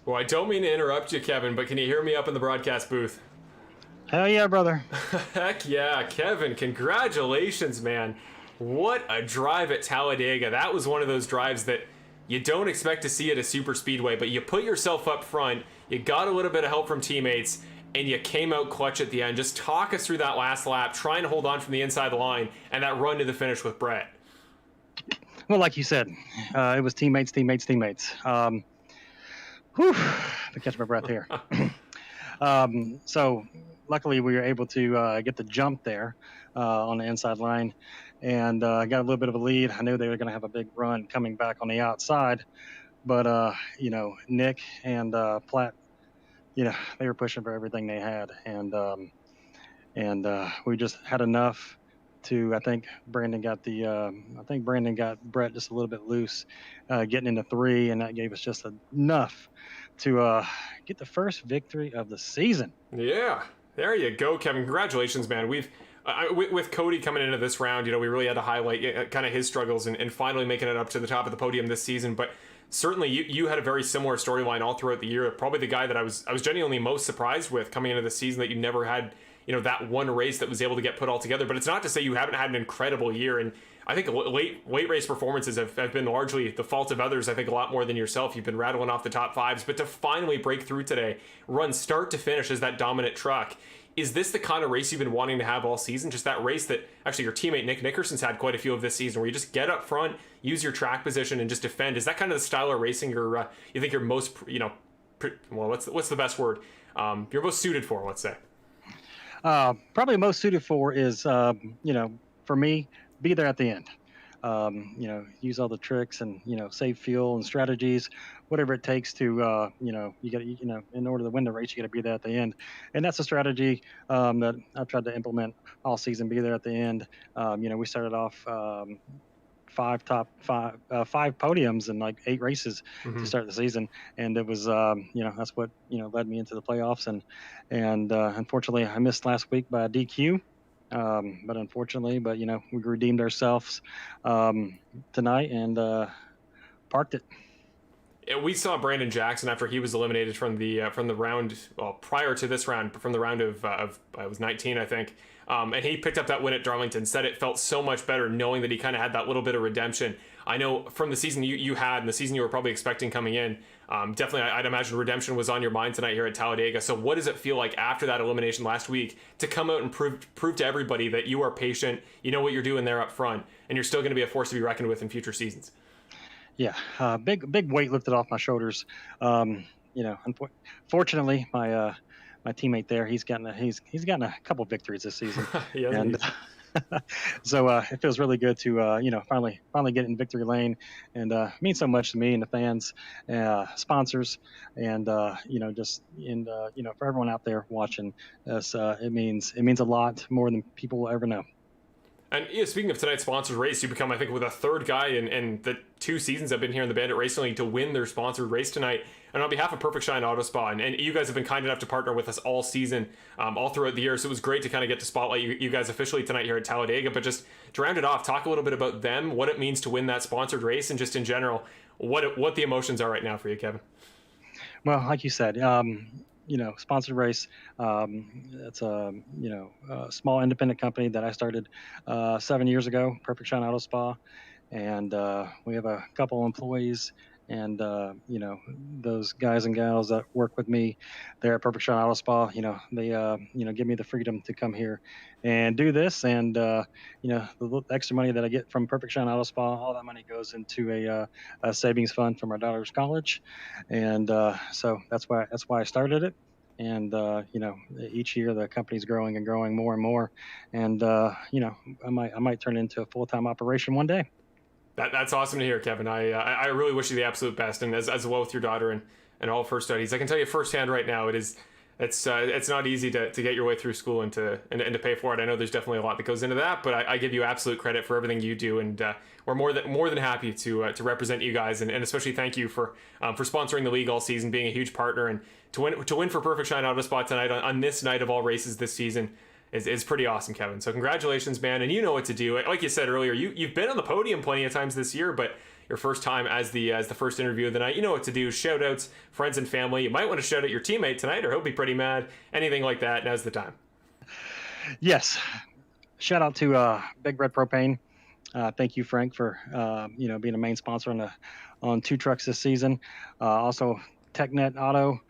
Well, I don't mean to interrupt you, Kevin, but can you hear me up in the broadcast booth? Hell yeah, brother. Heck yeah, Kevin, congratulations, man. What a drive at Talladega. That was one of those drives that you don't expect to see at a super speedway, but you put yourself up front, you got a little bit of help from teammates, and you came out clutch at the end. Just talk us through that last lap, trying to hold on from the inside the line, and that run to the finish with Brett. Well, like you said, it was teammates. Whew, to catch my breath here. So luckily we were able to get the jump there on the inside line, and got a little bit of a lead. I knew they were going to have a big run coming back on the outside, but Nick and Platt, they were pushing for everything they had, and we just had enough to, I think Brandon got Brett just a little bit loose, getting into 3, and that gave us just enough to get the first victory of the season. Yeah, there you go, Kevin. Congratulations, man. With Cody coming into this round, we really had to highlight kind of his struggles and finally making it up to the top of the podium this season. But certainly you had a very similar storyline all throughout the year. Probably the guy that I was genuinely most surprised with coming into the season, that you never had that one race that was able to get put all together. But it's not to say you haven't had an incredible year. And I think late race performances have been largely the fault of others. I think a lot more than yourself. You've been rattling off the top 5s, but to finally break through today, run start to finish as that dominant truck, is this the kind of race you've been wanting to have all season? Just that race that actually your teammate Nick Nickerson's had quite a few of this season, where you just get up front, use your track position, and just defend. Is that kind of the style of racing you think you're most, well, what's the best word? You're most suited for, let's say. Probably most suited for is, for me, be there at the end. Use all the tricks and, save fuel and strategies, whatever it takes to, you got to, in order to win the race, you got to be there at the end. And that's a strategy that I've tried to implement all season, be there at the end. We started off five podiums in like 8 races to start the season. And it was, that's what, led me into the playoffs. And unfortunately, I missed last week by a DQ. But unfortunately, we redeemed ourselves tonight and parked it. We saw Brandon Jackson after he was eliminated from the round, well, prior to this round, from the round of I was 19, I think, and he picked up that win at Darlington. Said it felt so much better knowing that he kind of had that little bit of redemption. I know from the season you had and the season you were probably expecting coming in, definitely I'd imagine redemption was on your mind tonight here at Talladega. So what does it feel like after that elimination last week to come out and prove to everybody that you are patient, you know what you're doing there up front, and you're still going to be a force to be reckoned with in future seasons? Yeah, big weight lifted off my shoulders. Fortunately, my teammate there, he's gotten a couple victories this season, and so it feels really good to finally get in victory lane, and means so much to me and the fans, sponsors, and for everyone out there watching us, it means a lot more than people will ever know. And speaking of tonight's sponsored race, you become, I think, with a third guy in the 2 seasons I've been here in the Bandit Racing League to win their sponsored race tonight. And on behalf of Perfect Shine Auto Spa, and you guys have been kind enough to partner with us all season, all throughout the year. So it was great to kind of get to spotlight you guys officially tonight here at Talladega. But just to round it off, talk a little bit about them, what it means to win that sponsored race, and just in general, what the emotions are right now for you, Kevin. Well, like you said, sponsored race. It's a small independent company that I started 7 years ago, Perfect Shine Auto Spa, and we have a couple employees. And those guys and gals that work with me there at Perfect Shine Auto Spa, they give me the freedom to come here and do this. And the extra money that I get from Perfect Shine Auto Spa, all that money goes into a savings fund for my daughter's college. And so that's why I started it. And each year the company's growing and growing more and more. And I might turn it into a full-time operation one day. That's awesome to hear, Kevin. I really wish you the absolute best, and as well with your daughter and all of her studies. I can tell you firsthand right now, it's not easy to get your way through school and to pay for it. I know there's definitely a lot that goes into that, but I give you absolute credit for everything you do, and we're more than happy to represent you guys, and especially thank you for sponsoring the league all season, being a huge partner, and to win for Perfect Shine Auto Spot tonight on this night of all races this season. Is pretty awesome, Kevin. So congratulations, man. And you know what to do. Like you said earlier, you've been on the podium plenty of times this year, but your first time as the first interview of the night, you know what to do. Shout outs, friends and family. You might want to shout out your teammate tonight, or he'll be pretty mad. Anything like that, now's the time. Yes. Shout out to Big Red Propane. Thank you, Frank, for being a main sponsor on 2 trucks this season. Also, TechNet Auto.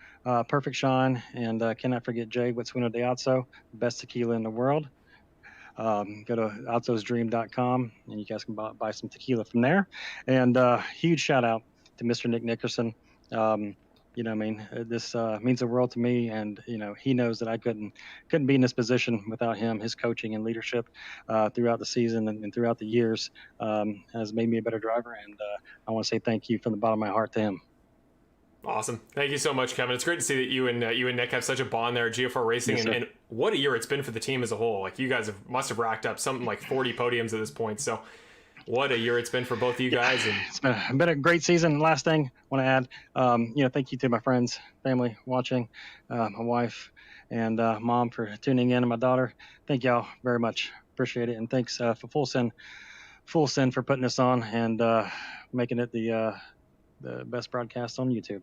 Perfect Shine, and cannot forget Jay with Sueno de Azzo, best tequila in the world. Go to azzosdream.com and you guys can buy some tequila from there. And huge shout out to Mr. Nick Nickerson. This means the world to me, and he knows that I couldn't be in this position without him. His coaching and leadership throughout the season and throughout the years has made me a better driver, and I want to say thank you from the bottom of my heart to him. Awesome. Thank you so much, Kevin. It's great to see that you and Nick have such a bond there at GFR Racing, yes, and what a year it's been for the team as a whole. Like, you guys must have racked up something like 40 podiums at this point. So what a year it's been for both of you guys. And it's been a great season. Last thing I want to add, thank you to my friends, family watching, my wife and mom for tuning in, and my daughter. Thank y'all very much. Appreciate it. And thanks for Full Send for putting us on and making it the best broadcast on YouTube.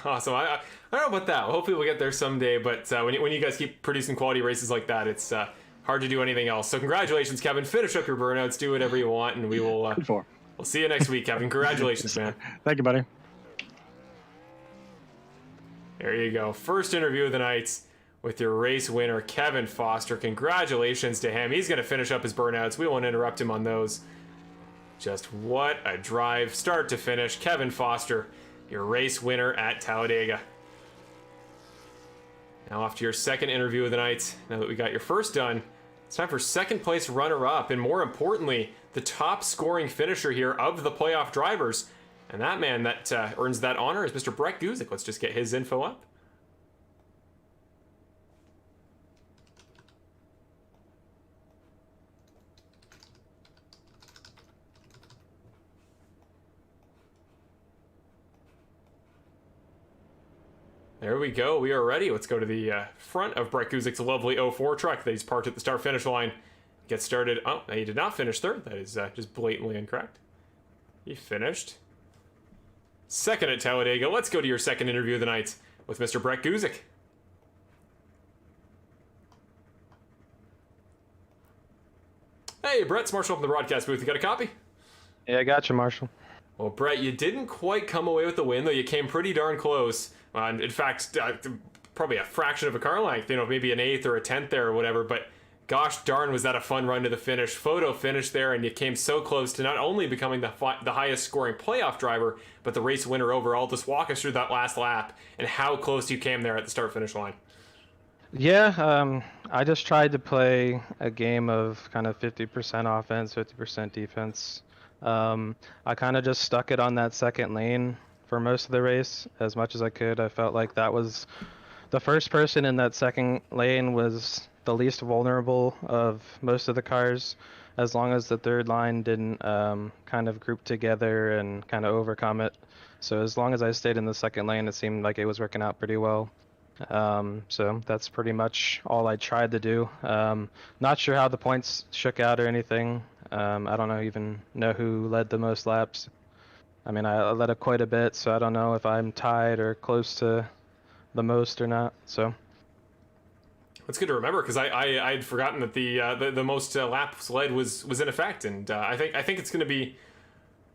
Awesome. I don't know about that. Hopefully we'll get there someday, but when you guys keep producing quality races like that, it's hard to do anything else. So congratulations, Kevin. Finish up your burnouts, do whatever you want, and we'll see you next week, Kevin. Congratulations, man. Thank you, buddy. There you go. First interview of the night with your race winner, Kevin Foster. Congratulations to him. He's going to finish up his burnouts. We won't interrupt him on those. Just what a drive, start to finish. Kevin Foster, your race winner at Talladega. Now off to your second interview of the night. Now that we got your first done, it's time for second place runner-up, and more importantly, the top scoring finisher here of the playoff drivers. And that man that earns that honor is Mr. Brett Guzik. Let's just get his info up. There we go. We are ready. Let's go to the front of Brett Guzik's lovely 04 truck that he's parked at the start-finish line. Get started. Oh, he did not finish third. That is just blatantly incorrect. He finished second at Talladega. Let's go to your second interview of the night with Mr. Brett Guzik. Hey, Brett, it's Marshall from the broadcast booth. You got a copy? Yeah, I got you, Marshall. Well, Brett, you didn't quite come away with the win, though you came pretty darn close. In fact, probably a fraction of a car length, maybe an eighth or a tenth there or whatever, but gosh darn, was that a fun run to the finish. Photo finish there, and you came so close to not only becoming the highest scoring playoff driver, but the race winner overall. Just walk us through that last lap and how close you came there at the start-finish line. Yeah, I just tried to play a game of kind of 50% offense, 50% defense. I kind of just stuck it on that second lane for most of the race as much as I could. I felt like that was the first person in that second lane was the least vulnerable of most of the cars, as long as the third line didn't kind of group together and kind of overcome it. So as long as I stayed in the second lane, it seemed like it was working out pretty well. So that's pretty much all I tried to do. Not sure how the points shook out or anything. I don't even know who led the most laps. I mean, I led it quite a bit, so I don't know if I'm tied or close to the most or not. So it's good to remember, because I had forgotten that the most laps led was in effect, and I think it's going to be.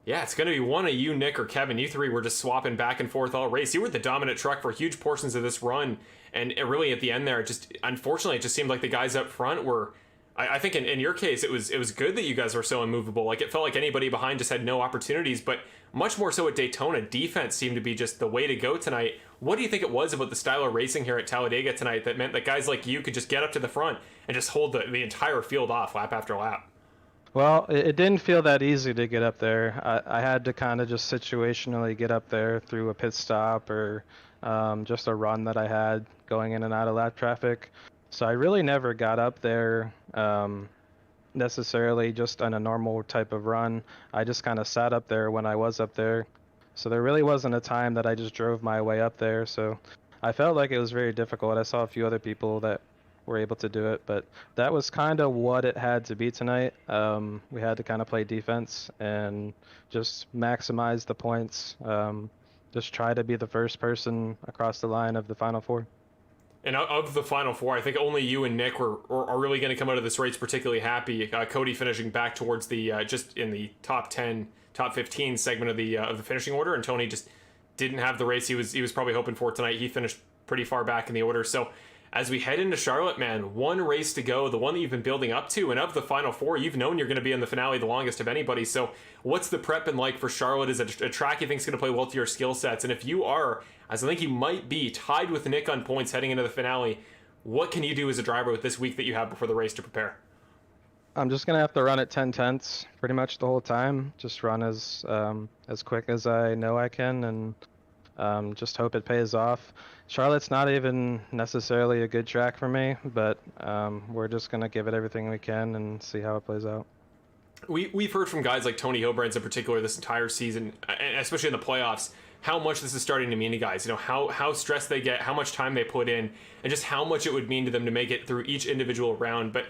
Yeah, it's going to be one of you, Nick, or Kevin. You three were just swapping back and forth all race. You were the dominant truck for huge portions of this run, and it really at the end there, unfortunately, it just seemed like the guys up front were. I think in your case, it was good that you guys were so immovable. Like, it felt like anybody behind just had no opportunities, but much more so at Daytona, defense seemed to be just the way to go tonight. What do you think it was about the style of racing here at Talladega tonight that meant that guys like you could just get up to the front and just hold the entire field off lap after lap? Well, it didn't feel that easy to get up there. I had to kind of just situationally get up there through a pit stop or just a run that I had going in and out of lap traffic. So I really never got up there necessarily just on a normal type of run. I just kind of sat up there when I was up there. So there really wasn't a time that I just drove my way up there. So I felt like it was very difficult. I saw a few other people that were able to do it, but that was kind of what it had to be tonight. We had to kind of play defense and just maximize the points. Just try to be the first person across the line of the Final Four. And of the Final Four, I think only you and Nick are really going to come out of this race particularly happy. Cody finishing back towards the just in the top 10, top 15 segment of the finishing order, and Tony just didn't have the race he was probably hoping for tonight. He finished pretty far back in the order. So as we head into Charlotte, man, one race to go, the one that you've been building up to, and of the Final Four, you've known you're going to be in the finale the longest of anybody. So what's the prep been like for Charlotte? Is it a track you think is going to play well to your skill sets? And if you are, as I think you might be, tied with Nick on points heading into the finale, what can you do as a driver with this week that you have before the race to prepare? I'm just going to have to run at 10 tenths pretty much the whole time. Just run as quick as I know I can, and just hope it pays off. Charlotte's not even necessarily a good track for me, but we're just going to give it everything we can and see how it plays out. We've heard from guys like Tony Hilbrands in particular this entire season, and especially in the playoffs, how much this is starting to mean to guys. How stressed they get, how much time they put in, and just how much it would mean to them to make it through each individual round. But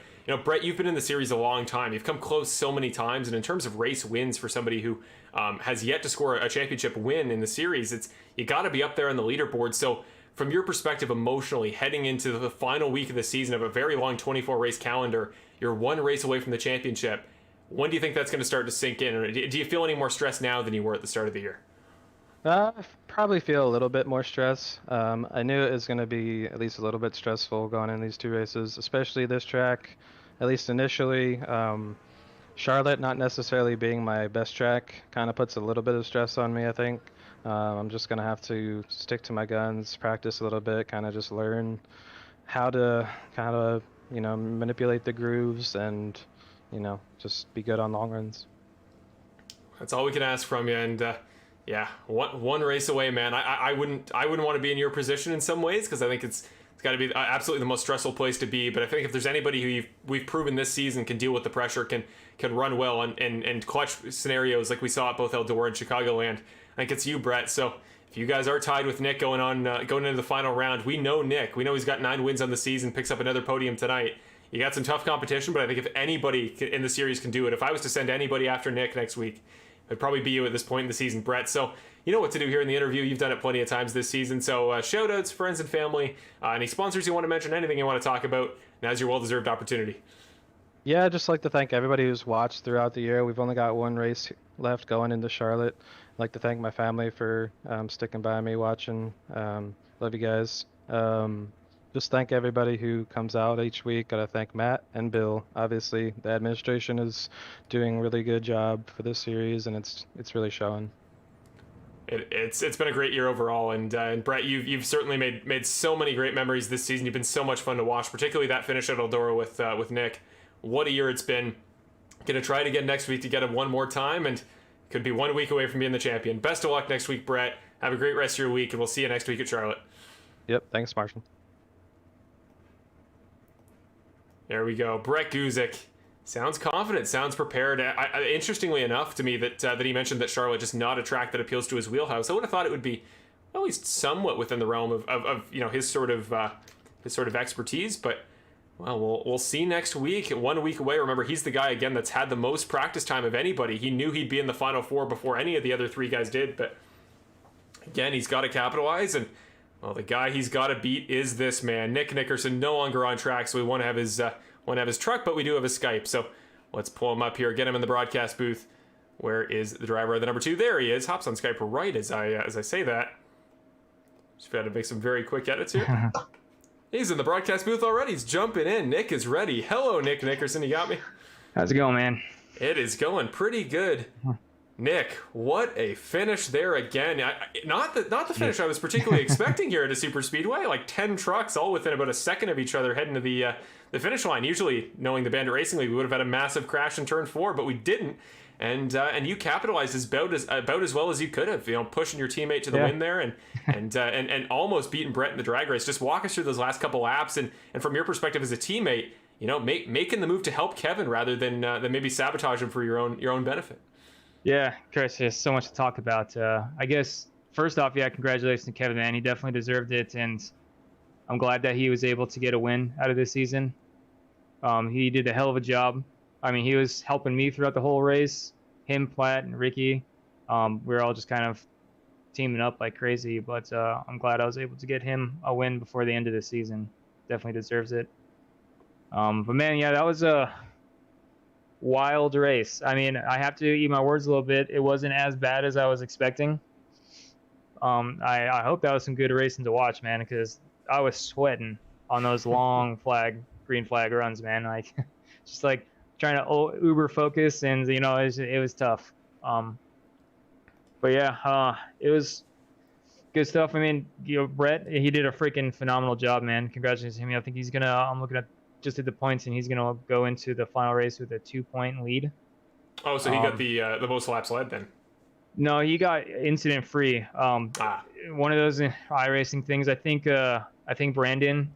Brett, you've been in the series a long time. You've come close so many times, and in terms of race wins for somebody who has yet to score a championship win in the series, you got to be up there on the leaderboard. So from your perspective emotionally, heading into the final week of the season of a very long 24 race calendar, you're one race away from the championship. When do you think that's going to start to sink in? Or do you feel any more stress now than you were at the start of the year? Probably feel a little bit more stress. I knew it was going to be at least a little bit stressful going in these two races, especially this track, at least initially. Charlotte not necessarily being my best track kind of puts a little bit of stress on me, I think. I'm just going to have to stick to my guns, practice a little bit, kind of just learn how to kind of, manipulate the grooves and, just be good on long runs. That's all we can ask from you. And yeah, one race away, man. I wouldn't want to be in your position in some ways, because I think it's got to be absolutely the most stressful place to be. But I think if there's anybody who we've proven this season can deal with the pressure, can run well and clutch scenarios like we saw at both Eldora and Chicagoland, I think it's you, Brett. So if you guys are tied with Nick going into the final round, we know Nick. We know he's got 9 wins on the season, picks up another podium tonight. You got some tough competition, but I think if anybody in the series can do it, if I was to send anybody after Nick next week, it'd probably be you at this point in the season, Brett. So you know what to do here in the interview. You've done it plenty of times this season. So shout outs, friends and family, any sponsors you want to mention, anything you want to talk about, now's your well-deserved opportunity. Yeah, I'd just like to thank everybody who's watched throughout the year. We've only got one race left going into Charlotte. I'd like to thank my family for sticking by me watching. Love you guys. Just thank everybody who comes out each week. Gotta thank Matt and Bill. Obviously, the administration is doing a really good job for this series, and it's really showing. It's been a great year overall, and Brett, you've certainly made so many great memories this season. You've been so much fun to watch, particularly that finish at Eldora with Nick. What a year it's been. Gonna try it again next week to get him one more time, and could be 1 week away from being the champion. Best of luck next week, Brett. Have a great rest of your week, and we'll see you next week at Charlotte. Yep, thanks, Marshall. There we go. Brett Guzik sounds confident, sounds prepared. Interestingly enough to me that he mentioned that Charlotte just not a track that appeals to his wheelhouse. I would have thought it would be at least somewhat within the realm of his sort of expertise, but well, we'll see next week. 1 week away. Remember, he's the guy again that's had the most practice time of anybody. He knew he'd be in the Final Four before any of the other 3 guys did, but again, he's got to capitalize, and well, the guy he's got to beat is this man, Nick Nickerson. No longer on track, so we want to have his truck, but we do have his Skype. So let's pull him up here, get him in the broadcast booth. Where is the driver of the number 2? There he is. Hops on Skype right as I say that. Just got to make some very quick edits here. He's in the broadcast booth already. He's jumping in. Nick is ready. Hello, Nick Nickerson. You got me? How's it going, man? It is going pretty good. Nick, what a finish there again. Not the finish I was particularly expecting here at a super speedway. Like 10 trucks all within about a second of each other heading to the finish line. Usually, knowing the Bandit Racing League, we would have had a massive crash in turn 4, but we didn't. And you capitalized about as well as you could have, pushing your teammate to the win there and almost beating Brett in the drag race. Just walk us through those last couple laps and from your perspective as a teammate, making the move to help Kevin rather than maybe sabotage him for your own benefit. Yeah, Chris, there's so much to talk about. I guess first off, congratulations to Kevin, man. He definitely deserved it, and I'm glad that he was able to get a win out of this season. He did a hell of a job. I mean, he was helping me throughout the whole race. Him, Platt, and Ricky. We were all just kind of teaming up like crazy, but I'm glad I was able to get him a win before the end of the season. Definitely deserves it. But man, that was a wild race. I mean, I have to eat my words a little bit. It wasn't as bad as I was expecting. I hope that was some good racing to watch, man, because I was sweating on those long green flag runs, man. Like, just like trying to uber focus, and it was tough. But yeah, it was good stuff. I mean, Brett, he did a freaking phenomenal job, man. Congratulations to him. I think he's gonna. I'm looking at just at the points, and he's gonna go into the final race with a 2-point lead. Oh, so he got the most laps led then? No, he got incident free. One of those iRacing things. I think Brandon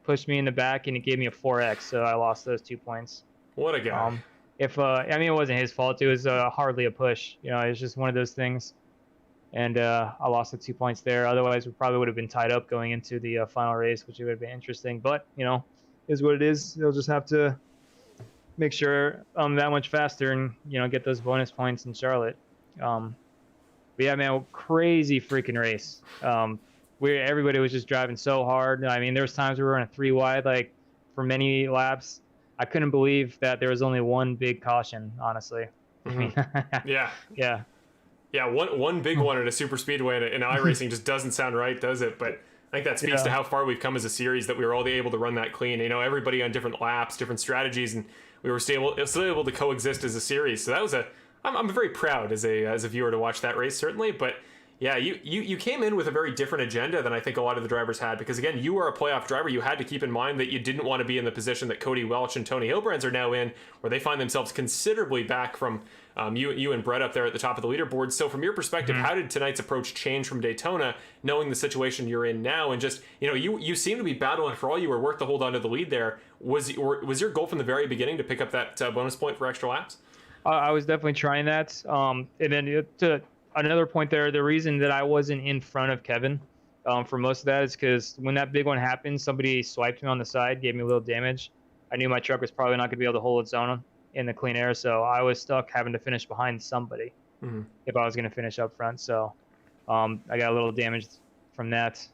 pushed me in the back, and it gave me a 4x, so I lost those 2 points. What a guy. It wasn't his fault. It was hardly a push. It was just one of those things. And I lost the 2 points there. Otherwise, we probably would have been tied up going into the final race, which would have been interesting. But, is what it is. They'll just have to make sure that much faster and, get those bonus points in Charlotte. But yeah, man, crazy freaking race. Everybody was just driving so hard. I mean, there was times we were on a 3 wide, for many laps. I couldn't believe that there was only one big caution, honestly. I mean, yeah. Yeah, one big one at a super speedway in iRacing just doesn't sound right, does it? But I think that speaks to how far we've come as a series, that we were all able to run that clean. You know, everybody on different laps, different strategies, and we were still able to coexist as a series. So that was I'm very proud as a viewer to watch that race, certainly. But yeah, you came in with a very different agenda than I think a lot of the drivers had, because again, you are a playoff driver. You had to keep in mind that you didn't want to be in the position that Cody Welch and Tony Hilbrands are now in, where they find themselves considerably back from you and Brett up there at the top of the leaderboard. So from your perspective, how did tonight's approach change from Daytona, knowing the situation you're in now? And just, you know, you seem to be battling for all you were worth to hold on to the lead there. Was your goal from the very beginning to pick up that bonus point for extra laps? I was definitely trying that. And then to another point there, the reason that I wasn't in front of Kevin for most of that is because when that big one happened, somebody swiped me on the side, gave me a little damage. I knew my truck was probably not going to be able to hold its own in the clean air, so I was stuck having to finish behind somebody if I was going to finish up front. So I got a little damaged from that.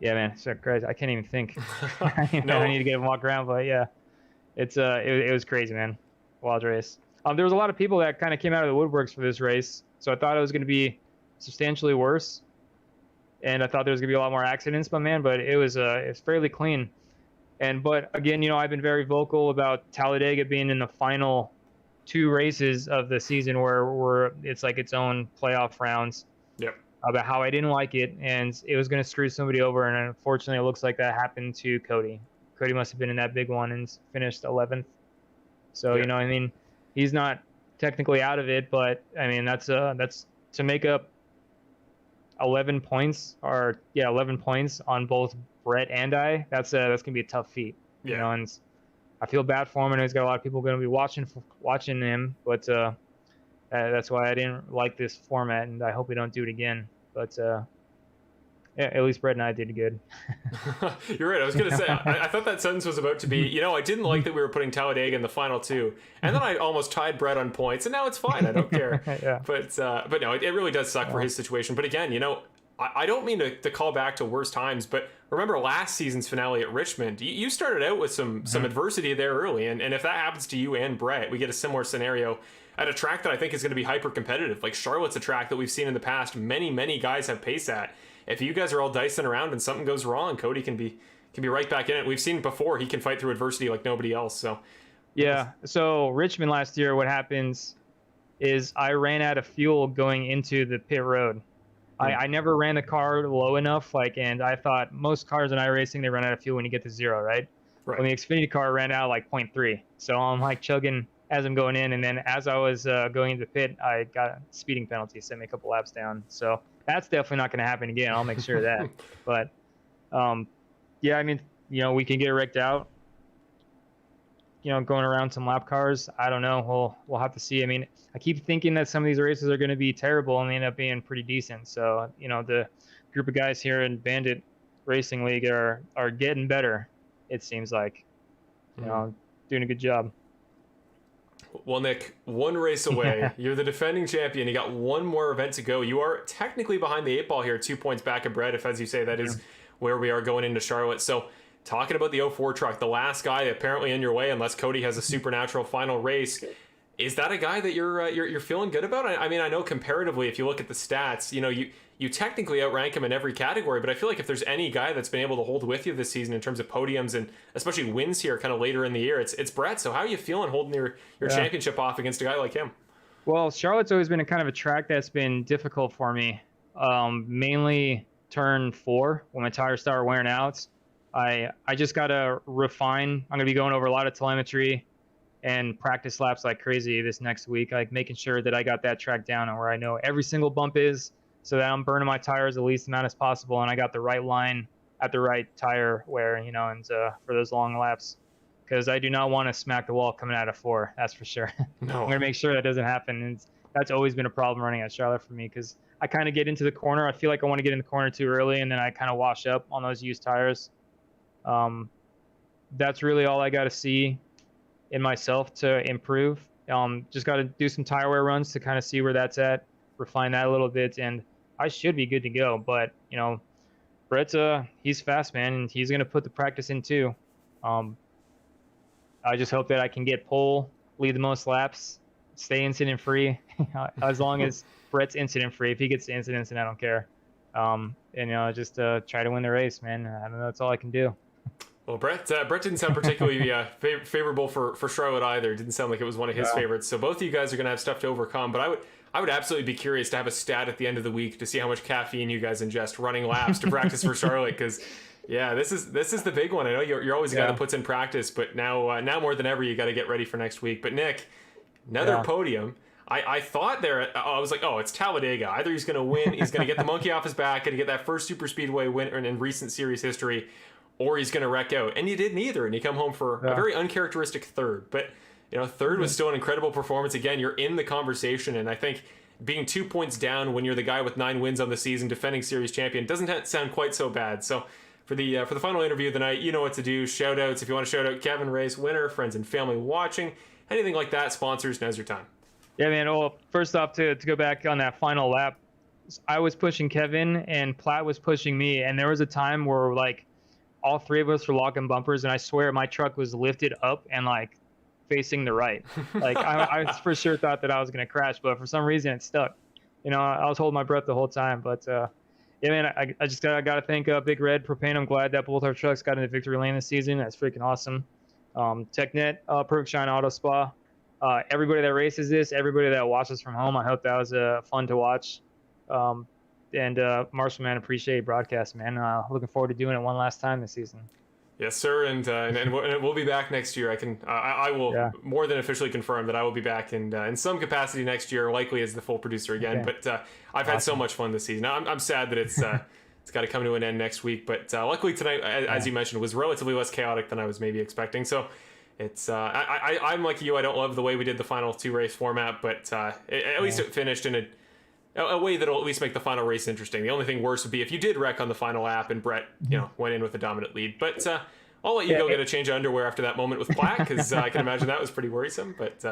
Yeah, man, it's so crazy. I can't even think. I need to get him walk around, but yeah, it was crazy, man. Wild race. There was a lot of people that kind of came out of the woodworks for this race, so I thought it was going to be substantially worse, and I thought there was going to be a lot more accidents, but it's fairly clean. But again, you know, I've been very vocal about Talladega being in the final 2 races of the season where it's like its own playoff rounds. Yep. About how I didn't like it, and it was going to screw somebody over, and unfortunately, it looks like that happened to Cody. Cody must have been in that big one and finished 11th. So, you know, I mean, he's not technically out of it, but I mean, that's to make up 11 points on both Brett and I. That's gonna be a tough feat, you know. And I feel bad for him, and he's got a lot of people going to be watching him. But that's why I didn't like this format, and I hope we don't do it again. But yeah, at least Brett and I did good. You're right. I was going to say, I thought that sentence was about to be, you know, I didn't like that we were putting Talladega in the final 2. And then I almost tied Brett on points, and now it's fine. I don't care. But no, it really does suck for his situation. But again, you know, I don't mean to call back to worse times, but remember last season's finale at Richmond, you started out with some adversity there early. And if that happens to you and Brett, we get a similar scenario at a track that I think is going to be hyper competitive. Like Charlotte's a track that we've seen in the past. Many guys have pace at. If you guys are all dicing around and something goes wrong, Cody can be right back in it. We've seen before he can fight through adversity like nobody else. So yeah. So Richmond last year, what happens is I ran out of fuel going into the pit road. I never ran the car low enough, and I thought most cars in iRacing, they run out of fuel when you get to 0, right? When the Xfinity car ran out like 0.3. So I'm like chugging as I'm going in, and then as I was going into the pit, I got a speeding penalty, sent me a couple laps down. So that's definitely not going to happen again. I'll make sure of that. But yeah, I mean, you know, we can get wrecked out, you know, going around some lap cars. I don't know. We'll have to see. I mean, I keep thinking that some of these races are going to be terrible, and they end up being pretty decent. So, you know, the group of guys here in Bandit Racing League are getting better, it seems like. You know, doing a good job. Well, Nick, 1 race away. You're the defending champion. You got 1 more event to go. You are technically behind the 8 ball here, 2 points back of Brett, if, as you say, that is where we are going into Charlotte. So talking about the 04 truck, the last guy apparently in your way, unless Cody has a supernatural final race. Is that a guy that you're feeling good about? I mean, I know comparatively, if you look at the stats, you know, you technically outrank him in every category, but I feel like if there's any guy that's been able to hold with you this season in terms of podiums and especially wins here kind of later in the year, it's Brett. So how are you feeling holding your championship off against a guy like him? Well, Charlotte's always been a kind of a track that's been difficult for me, mainly turn 4 when my tires start wearing out. I just got to refine. I'm going to be going over a lot of telemetry and practice laps like crazy this next week, like making sure that I got that track down and where I know every single bump is, so that I'm burning my tires the least amount as possible, and I got the right line at the right tire wear, you know, and for those long laps, because I do not want to smack the wall coming out of 4, that's for sure. No. I'm going to make sure that doesn't happen, and that's always been a problem running at Charlotte for me, because I kind of get into the corner. I feel like I want to get in the corner too early, and then I kind of wash up on those used tires. That's really all I got to see in myself to improve. Just got to do some tire wear runs to kind of see where that's at, refine that a little bit, and I should be good to go. But, you know, Brett's he's fast, man, and he's going to put the practice in too. I just hope that I can get pole, lead the most laps, stay incident free as long as Brett's incident free. If he gets the incidents, then I don't care. And just try to win the race, man. I don't know. That's all I can do. Well, Brett didn't sound particularly favorable for Charlotte either. It didn't sound like it was one of his favorites. So both of you guys are going to have stuff to overcome. But I would absolutely be curious to have a stat at the end of the week to see how much caffeine you guys ingest running laps to practice for Charlotte. Because this is the big one. I know you're always a guy that puts in practice, but now more than ever you got to get ready for next week. But Nick, another podium. I thought there, I was like, oh, it's Talladega. Either he's going to win, he's going to get the monkey off his back and get that first super speedway win in recent series history, or he's going to wreck out. And you did neither, and you come home for a very uncharacteristic third. But third was still an incredible performance. Again, you're in the conversation, and I think being 2 points down when you're the guy with 9 wins on the season, defending series champion, doesn't sound quite so bad. So for the final interview of the night, you know what to do. Shout outs if you want to shout out Kevin, race winner, friends and family watching, anything like that. Sponsors, now's your time. Yeah, man. Well, first off, to go back on that final lap, I was pushing Kevin and Platt was pushing me, and there was a time where like all three of us were locking bumpers, and I swear my truck was lifted up and like facing the right. Like I for sure thought that I was gonna crash, but for some reason it stuck. I was holding my breath the whole time. But yeah, man, I just gotta thank Big Red Propane. I'm glad that both our trucks got into victory lane this season. That's freaking awesome. TechNet, Perfect Shine Auto Spa. Everybody that races this, everybody that watches from home, I hope that was fun to watch. And Marshall, man, appreciate broadcast, man. Looking forward to doing it one last time this season. Yes, sir, and we'll be back next year. I will more than officially confirm that I will be back in some capacity next year, likely as the full producer again. Okay. But I've had so much fun this season. I'm sad that it's got to come to an end next week. But luckily tonight, as you mentioned, was relatively less chaotic than I was maybe expecting. So. It's I'm like you. I don't love the way we did the final 2 race format, but at least it finished in a way that'll at least make the final race interesting. The only thing worse would be if you did wreck on the final lap and Brett went in with a dominant lead. But I'll let you go get a change of underwear after that moment with Platt, because I can imagine that was pretty worrisome. But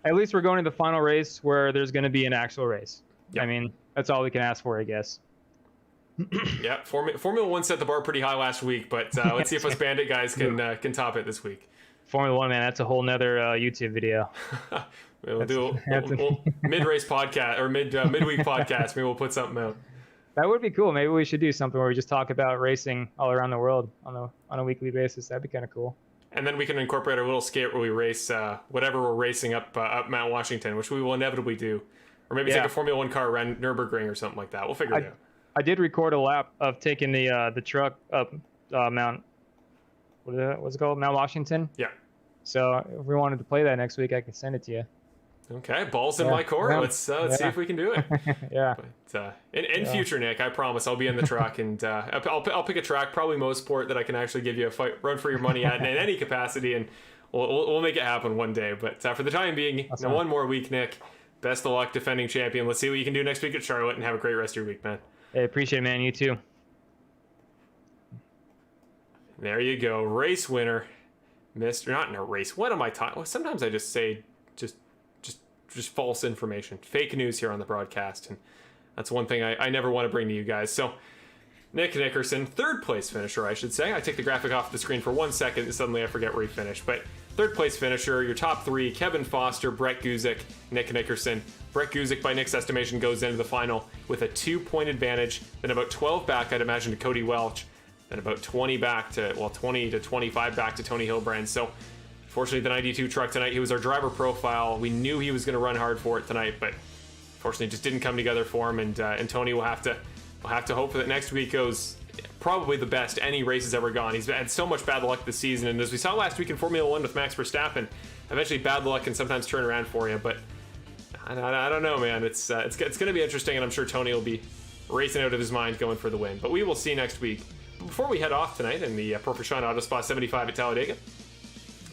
at least we're going to the final race where there's going to be an actual race. Yep. I mean, that's all we can ask for, I guess. Yeah, Formula 1 set the bar pretty high last week, but let's see if us Bandit guys can top it this week. Formula 1, man, that's a whole nother YouTube video. We'll do a mid-race podcast or midweek podcast. Maybe we'll put something out. That would be cool. Maybe we should do something where we just talk about racing all around the world on a weekly basis. That'd be kind of cool. And then we can incorporate our little skate where we race whatever we're racing up Mount Washington, which we will inevitably do. Or maybe take a Formula 1 car around Nürburgring or something like that. We'll figure it out. I did record a lap of taking the truck up Mount... What's it called? Mount Washington? Yeah. So if we wanted to play that next week, I can send it to you. Okay, balls in my court. Let's see if we can do it. Yeah. But, in future, Nick, I promise I'll be in the truck, and I'll pick a track, probably Mosport, that I can actually give you a run for your money at in any capacity, and we'll make it happen one day. But for the time being, one more week, Nick. Best of luck, defending champion. Let's see what you can do next week at Charlotte, and have a great rest of your week, man. Hey, appreciate it, man. You too. There you go, race winner, Mr. Not in a race. What am I talking? Well, sometimes I just say just false information, fake news here on the broadcast, and that's one thing I never want to bring to you guys. So, Nick Nickerson, third place finisher, I should say. I take the graphic off the screen for 1 second, and suddenly I forget where he finished. But third place finisher, your top 3: Kevin Foster, Brett Guzik, Nick Nickerson. Brett Guzik, by Nick's estimation, goes into the final with a 2-point advantage, then about 12 back, I'd imagine, to Cody Welch. And about 20 to 25 back to Tony Hilbrand. So, fortunately, the 92 truck tonight, he was our driver profile. We knew he was going to run hard for it tonight, but fortunately, it just didn't come together for him. And Tony will have to hope that next week goes probably the best any race has ever gone. He's had so much bad luck this season, and as we saw last week in Formula 1 with Max Verstappen, eventually bad luck can sometimes turn around for you. But I don't know, man. It's going to be interesting, and I'm sure Tony will be racing out of his mind going for the win. But we will see next week. Before we head off tonight in the Perfect Shine Auto Spa 75 at Talladega,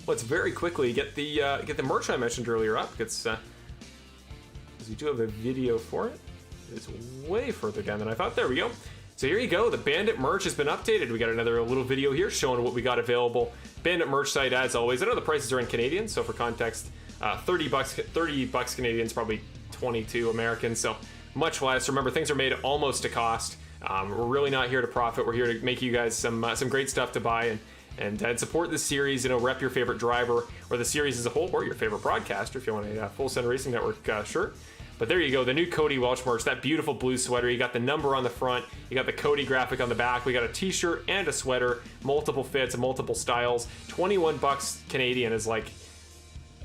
let's very quickly get the merch I mentioned earlier up. Because we do have a video for it. It's way further down than I thought. There we go. So here you go. The Bandit merch has been updated. We got another little video here showing what we got available. Bandit merch site, as always. I know the prices are in Canadian, so for context, $30 Canadian is probably 22 American, so much less. Remember, things are made almost to cost. We're really not here to profit. We're here to make you guys some great stuff to buy and support the series. Rep your favorite driver or the series as a whole, or your favorite broadcaster if you want a Full Send Racing Network shirt. But there you go, the new Cody Welch merch, that beautiful blue sweater. You got the number on the front, you got the Cody graphic on the back. We got a t-shirt and a sweater, multiple fits and multiple styles. $21 Canadian is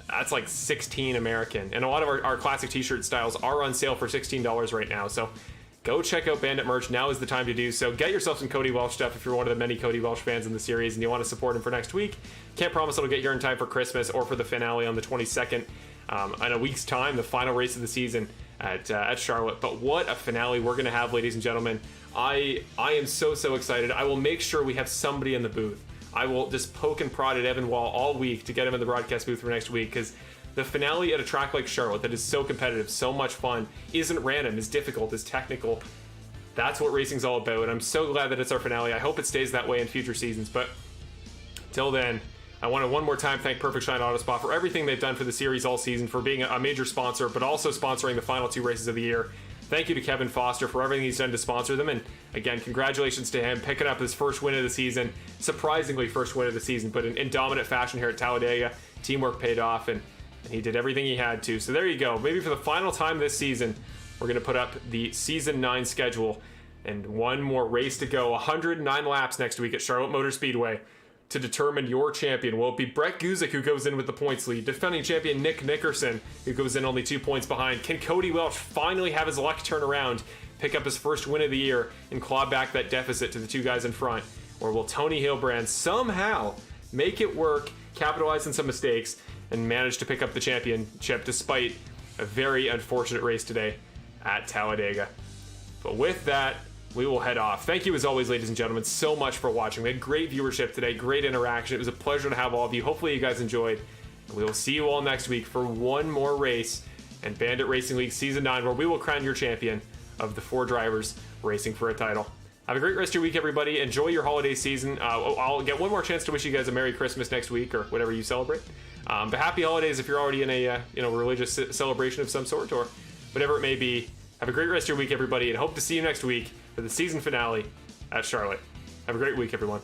that's like 16 American. And a lot of our classic t-shirt styles are on sale for $16 right now. So go check out Bandit merch. Now is the time to do so. Get yourself some Cody Welch stuff if you're one of the many Cody Welch fans in the series and you want to support him for next week. Can't promise it'll get here in time for Christmas or for the finale on the 22nd. In a week's time, the final race of the season at Charlotte. But what a finale we're going to have, ladies and gentlemen. I am so excited. I will make sure we have somebody in the booth. I will just poke and prod at Evan Wall all week to get him in the broadcast booth for next week, because the finale at a track like Charlotte that is so competitive, so much fun, isn't random, is difficult, is technical. That's what racing's all about, and I'm so glad that it's our finale. I hope it stays that way in future seasons, but till then, I want to one more time thank Perfect Shine Auto Spa for everything they've done for the series all season, for being a major sponsor, but also sponsoring the final 2 races of the year. Thank you to Kevin Foster for everything he's done to sponsor them, and again, congratulations to him picking up his first win of the season, surprisingly first win of the season, but in dominant fashion here at Talladega. Teamwork paid off, and he did everything he had to. So there you go. Maybe for the final time this season, we're going to put up the Season 9 schedule, and one more race to go. 109 laps next week at Charlotte Motor Speedway to determine your champion. Will it be Brett Guzik who goes in with the points lead? Defending champion Nick Nickerson, who goes in only 2 points behind? Can Cody Welch finally have his luck turn around, pick up his first win of the year, and claw back that deficit to the 2 guys in front? Or will Tony Hilbrand somehow make it work, capitalize on some mistakes, and manage to pick up the championship despite a very unfortunate race today at Talladega? But with that, we will head off. Thank you as always, ladies and gentlemen, so much for watching. We had great viewership today, great interaction. It was a pleasure to have all of you. Hopefully you guys enjoyed. And we will see you all next week for one more race in Bandit Racing League Season 9, where we will crown your champion of the 4 drivers racing for a title. Have a great rest of your week, everybody. Enjoy your holiday season. I'll get one more chance to wish you guys a Merry Christmas next week, or whatever you celebrate. But happy holidays if you're already in a religious celebration of some sort, or whatever it may be. Have a great rest of your week, everybody, and hope to see you next week for the season finale at Charlotte. Have a great week, everyone.